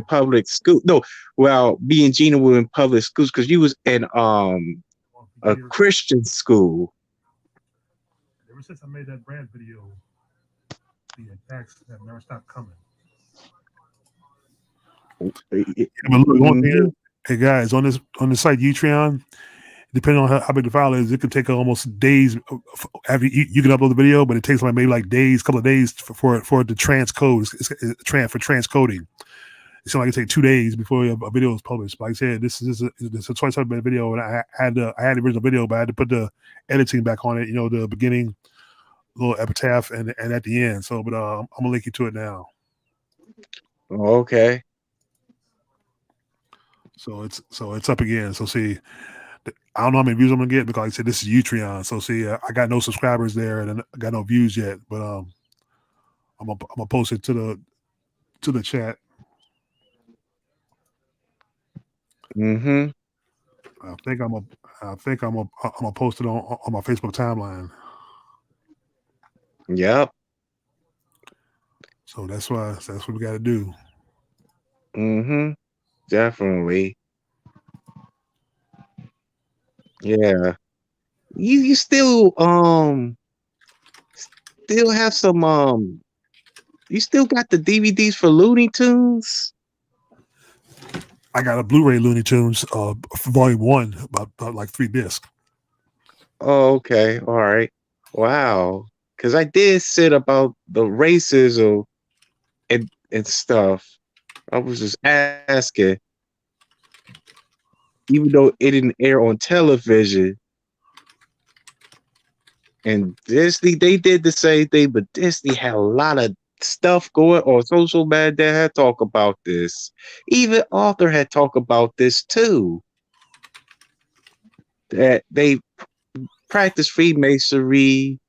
public school. No, well, me and Gina were in public schools because you was in a Christian school. Ever since I made that brand video, the attacks have never stopped coming. Hey guys, on the site Utreon, depending on how big the file is, it could take almost days. You can upload the video, but it takes maybe days, couple of days for it to transcode. For transcoding. It seems like it take 2 days before a video is published. But like I said, this is a 27-minute video, and I had the original video, but I had to put the editing back on it. The beginning, little epitaph, and at the end. So, but I'm gonna link you to it now. Okay. So it's up again. So see, I don't know how many views I'm gonna get because like I said, this is Utreon. So see, I got no subscribers there and I got no views yet. But I'm gonna post it to the chat. I think I'm gonna post it on my Facebook timeline. Yep. So that's what we got to do. Definitely. Yeah. You still have some you still got the DVDs for Looney Tunes? I got a Blu-ray Looney Tunes volume 1, about like 3 discs. Oh, okay. All right. Wow. Because I did sit about the racism and stuff. I was just asking, even though it didn't air on television. And Disney, they did the same thing, but Disney had a lot of stuff going on social media that had talked about this. Even Arthur had talked about this too. That they practice Freemasonry,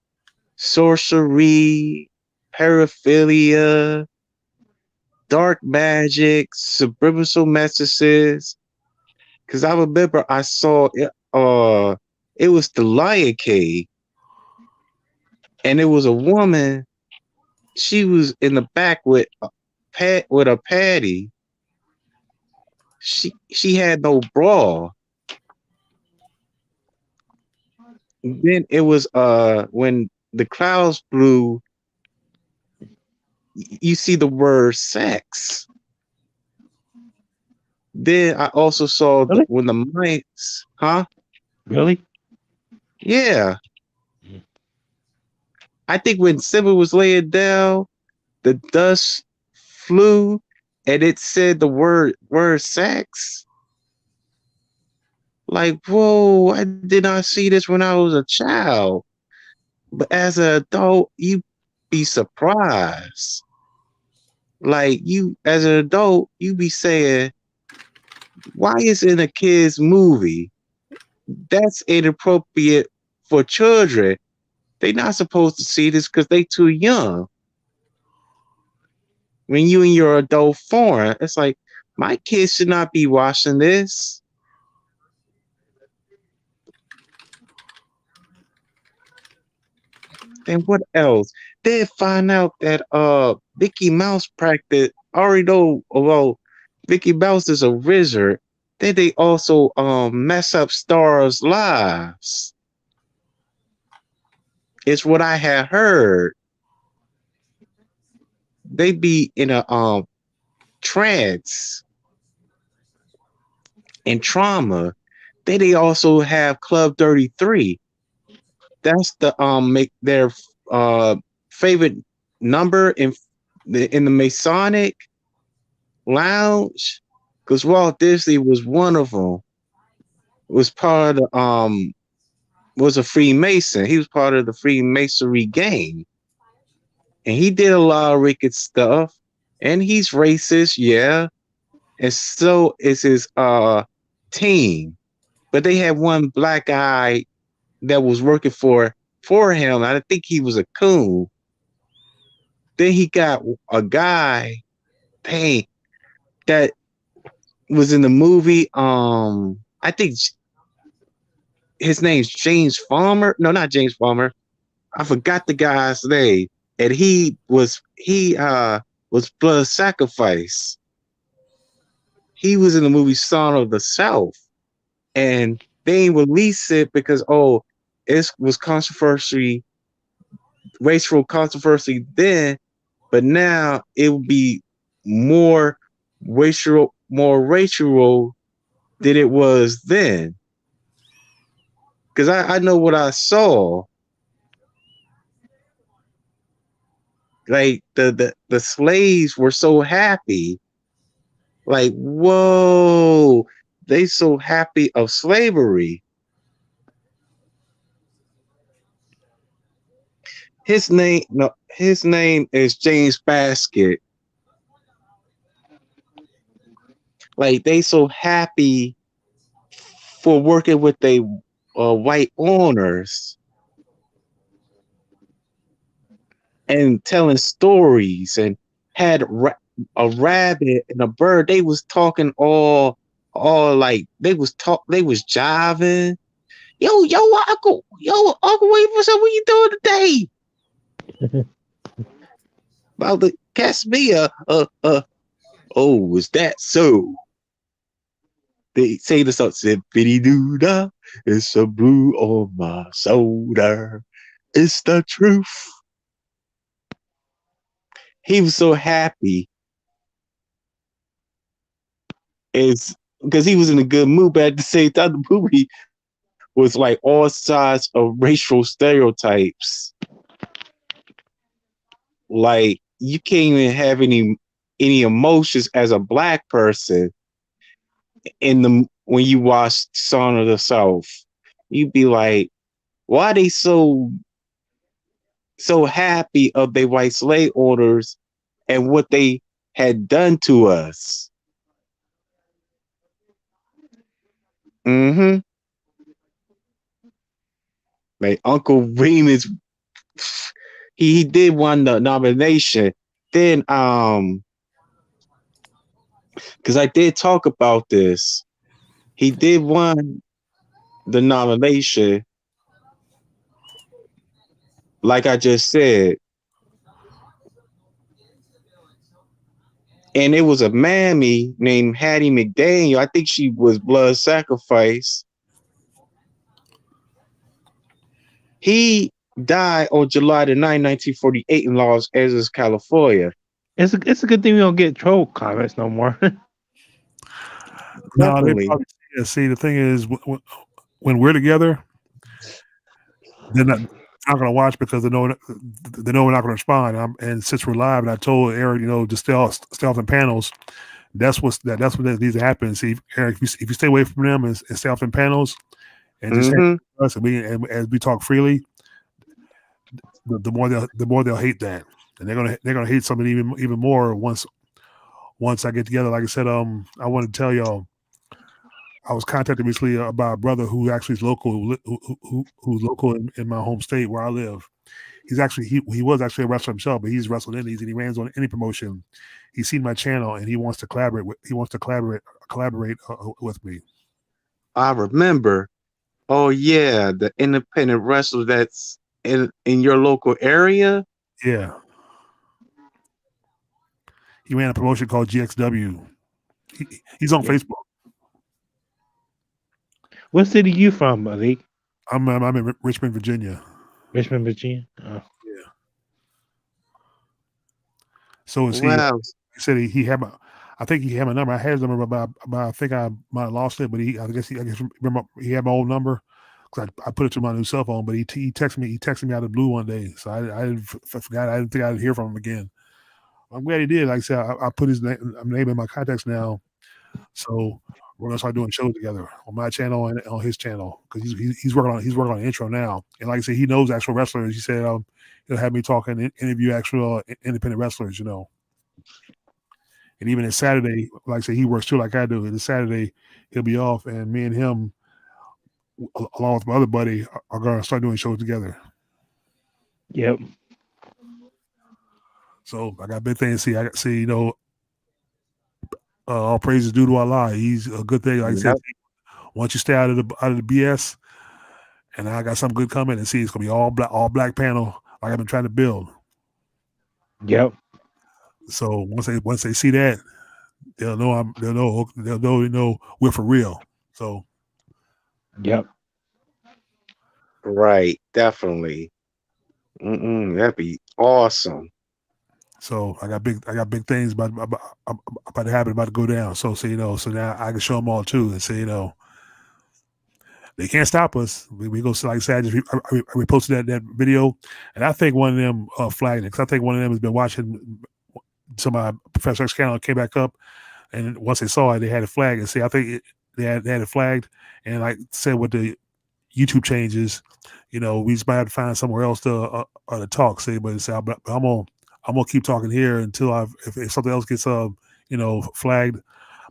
sorcery, paraphilia, dark magic, subliminal messages. Because I remember I saw it. It was the Lion King, and it was a woman. She was in the back with a patty. She had no bra. Then it was when the clouds blew, you see the word sex. Then I also saw when the mics, huh? Really? Yeah. I think when Simba was laying down, the dust flew and it said the word sex. Like, whoa, I did not see this when I was a child. But as an adult, you be surprised. Like you as an adult, you be saying, why is it in a kid's movie? That's inappropriate for children. They're not supposed to see this because they too young. When you in your adult form, it's like, my kids should not be watching this. And what else? They find out that Mickey Mouse practice already know, well, Mickey Mouse is a wizard. Then they also mess up stars' lives. It's what I had heard. They be in a trance and trauma. Then they also have Club 33. That's the make their favorite number in the Masonic lounge, because Walt Disney was one of them. Was part of the was a Freemason. He was part of the Freemasonry gang, and he did a lot of wicked stuff. And he's racist, yeah. And so is his team. But they had one black guy that was working for him. I think he was a coon. Then he got a guy, dang, that was in the movie. I think his name's James Farmer. No, not James Farmer. I forgot the guy's name. And he was Blood Sacrifice. He was in the movie Son of the South. And they released it because it was controversy, racial controversy then, but now it would be more racial than it was then. Because I know what I saw. Like the slaves were so happy. Like, whoa, they so happy of slavery. His name is James Basket. Like, they so happy for working with they white owners and telling stories, and had a rabbit and a bird. They was talking all like they was jiving. Yo, uncle, wait for something. What you doing today? About the Casimir. Oh, is that so? They say the song, "Zippity doo dah, it's a blue on my shoulder. It's the truth." He was so happy. It's because he was in a good mood, but at the same time, the movie was like all sides of racial stereotypes. Like, you can't even have any emotions as a black person when you watch Son of the South. You'd be like, why are they so so happy of their white slave orders and what they had done to us. Mm-hmm. Like Uncle Remus, he did won the nomination. Then because I did talk about this, he did won the nomination, like I just said. And it was a mammy named Hattie McDaniel. I think she was blood sacrifice. He died on July the 9th, 1948 in Los Angeles, California. It's a good thing we don't get troll comments no more. No, they Definitely. probably see. The thing is, when we're together, they're not going to watch because they know we're not going to respond. And since we're live, and I told Eric, to stay off the panels. That's what needs to happen. See, Eric, if you stay away from them and stay off the panels, and just hang with us, and as we talk freely, the more they'll hate that, and they're gonna hate something even more once I get together. Like I said, I want to tell y'all. I was contacted recently by a brother who actually is local, who's local in my home state where I live. He's actually he was actually a wrestler himself, but he's wrestled indies and he runs on any promotion. He's seen my channel and he wants to collaborate. Collaborate with me. I remember. Oh yeah, the independent wrestler that's in your local area. Yeah, he ran a promotion called GXW. He's on Facebook. What city you from, Malik? I'm in Richmond, Virginia. Richmond, Virginia. Oh. Yeah. So is wow. He said he had my. I think he had my number. I had his number, but I think I might have lost it. But I guess remember he had my old number because I put it to my new cell phone. But he texted me. He texted me out of the blue one day, so I forgot. I didn't think I'd hear from him again. I'm glad he did. Like I said, I put his name in my contacts now, so we're gonna start doing shows together on my channel and on his channel because he's working on the intro now. And like I said, he knows actual wrestlers. He said he'll have me talk and interview actual independent wrestlers. And even this Saturday, like I said, he works too, like I do. And this Saturday, he'll be off, and me and him, along with my other buddy, are going to start doing shows together. Yep. So I got big things to see. All praises due to Allah. He's a good thing. Like I said, once you stay out of the BS, and I got something good coming, and see, it's gonna be all black panel, like I've been trying to build. Yep. So once they see that, they'll know we're for real. So, yep, right, definitely. That'd be awesome. So I got big things about to happen, about to go down. So so now I can show them all too, and say they can't stop us. We go, like I said, I reposted that video, and I think one of them flagged it because I think one of them has been watching. So my Professor X channel came back up, and once they saw it, they had it flagged. And see, I think they had it flagged, and like said with the YouTube changes, we just might have to find somewhere else to talk. See, but I'm gonna keep talking here until if something else gets flagged.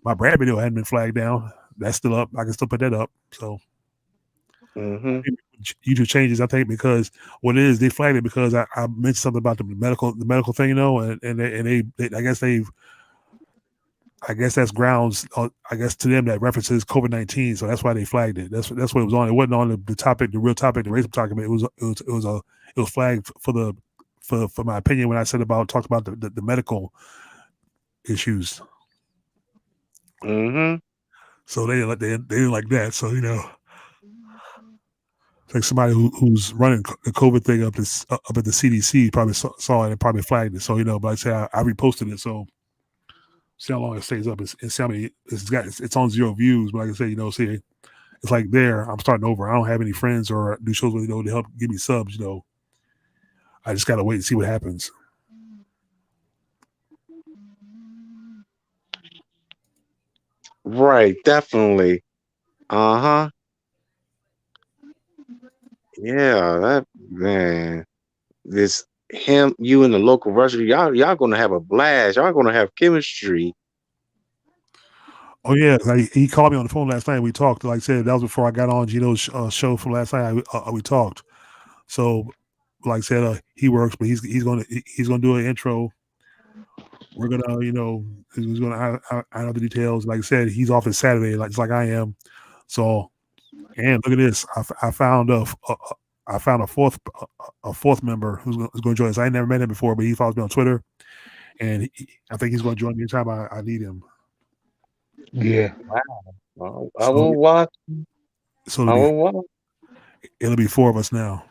My Brad video hadn't been flagged down. That's still up. I can still put that up. So YouTube changes, I think, because what it is, they flagged it because I mentioned something about the medical thing, and they I guess that's grounds. I guess to them that references COVID-19, so that's why they flagged it. That's what it was on. It wasn't on the topic, the real topic, the race I'm talking about. It was flagged for my opinion when I talked about the medical issues. So they didn't like that. So like somebody who's running the COVID thing up at the CDC probably saw it and probably flagged it. So but I say I reposted it. So see how long it stays up. It's how many it's on 0 views. But like I say, see, it's like there. I'm starting over. I don't have any friends or do shows with to help give me subs. I just gotta wait and see what happens. Right, definitely. Yeah, that man. this him, you and the local varsity, y'all gonna have a blast. Y'all gonna have chemistry. Oh yeah, like he called me on the phone last night. We talked. Like I said, that was before I got on Gino's show from last night. We talked. So, like I said, he works, but he's gonna do an intro. We're gonna, he's gonna iron out the details. Like I said, he's off his Saturday, like just like I am. So, and look at this, I found I found a fourth member who's going to join us. I ain't never met him before, but he follows me on Twitter, and I think he's going to join me anytime I need him. Yeah. Wow. I will watch. So I will watch. It'll be 4 of us now.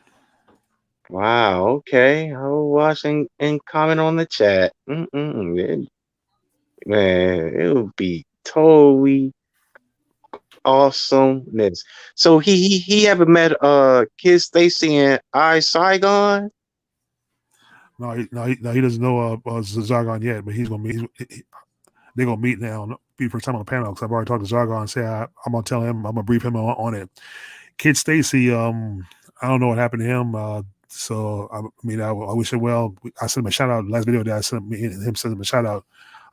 Wow. Okay. I will watch and comment on the chat. Man, it would be totally awesomeness. So he haven't met Kid Stacy and I Saigon. No, he doesn't know Zargon yet, but he's gonna meet. They're gonna meet now. Be first time on the panel because I've already talked to Zargon and say I'm gonna tell him, I'm gonna brief him on it. Kid Stacy, I don't know what happened to him. So I wish him well. I sent him a shout out last video that I sent him sent him a shout out.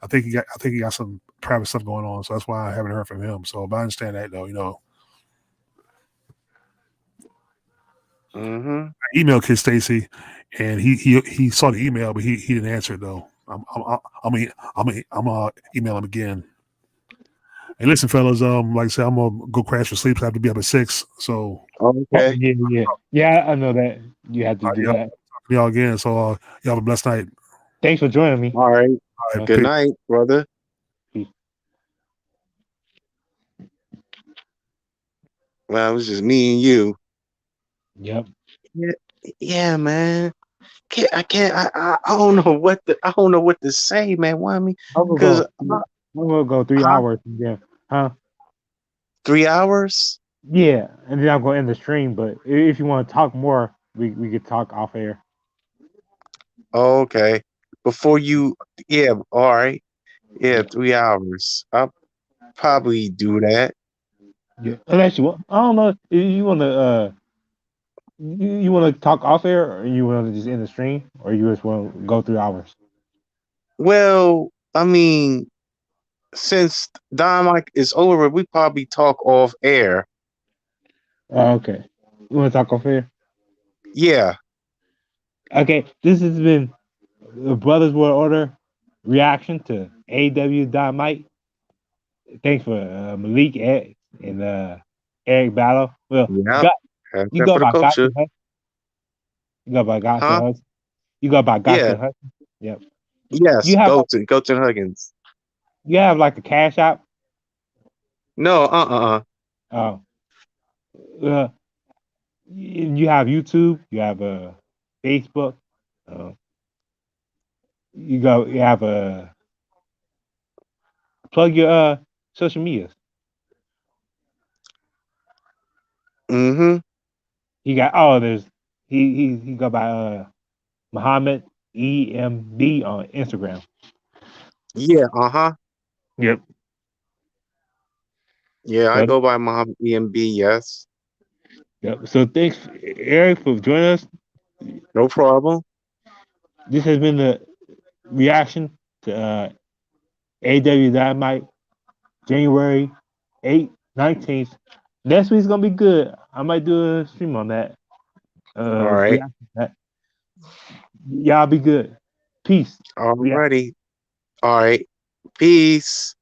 I think he got some private stuff going on, so that's why I haven't heard from him. So but I understand that though, Mm-hmm. I emailed Kid Stacy, and he saw the email, but he didn't answer it though. I'm email him again. And listen, fellas, like I said, I'm gonna go crash for sleep. So I have to be up at 6. So okay, yeah, I know that you have to do that. Talk to y'all again. So y'all have a blessed night. Thanks for joining me. All right. Good night, brother. Peace. Well, it was just me and you. Yep. Yeah, man. I don't know what to say, man. Why me? Because we'll go 3 hours again, huh? 3 hours? Yeah, and then I'm going to end the stream. But if you want to talk more, we could talk off air. Okay. Before you, yeah. All right. Yeah, 3 hours. I'll probably do that. Yeah, unless you want, I don't know. You want to you want to talk off air, or you want to just end the stream, or you just want to go 3 hours? Well, I mean, since Dynamite is over, we probably talk off air. Oh, okay. You want to talk off air? Yeah. Okay. This has been the Brothers World Order reaction to AEW Dynamite. Thanks for Malik and Eric Battle. Well, you go by Godson Hudson. You go by Godson Hudson. You go by Godson Hudson. Yep. Yes, you have Goten Huggins. You have like a cash app? No, you have YouTube, you have Facebook, you have plug your social medias. Mm-hmm. You got there's he go by Muhammad D.M.D on Instagram. Yeah, Yep. Yeah, I go by Muhammad D.M.D, yes. Yep. So thanks, Eric, for joining us. No problem. This has been the reaction to AEW Dynamite, January 8th, 19th. Next week's gonna be good. I might do a stream on that. All right. Y'all be good. Peace. Alrighty. All right. Peace.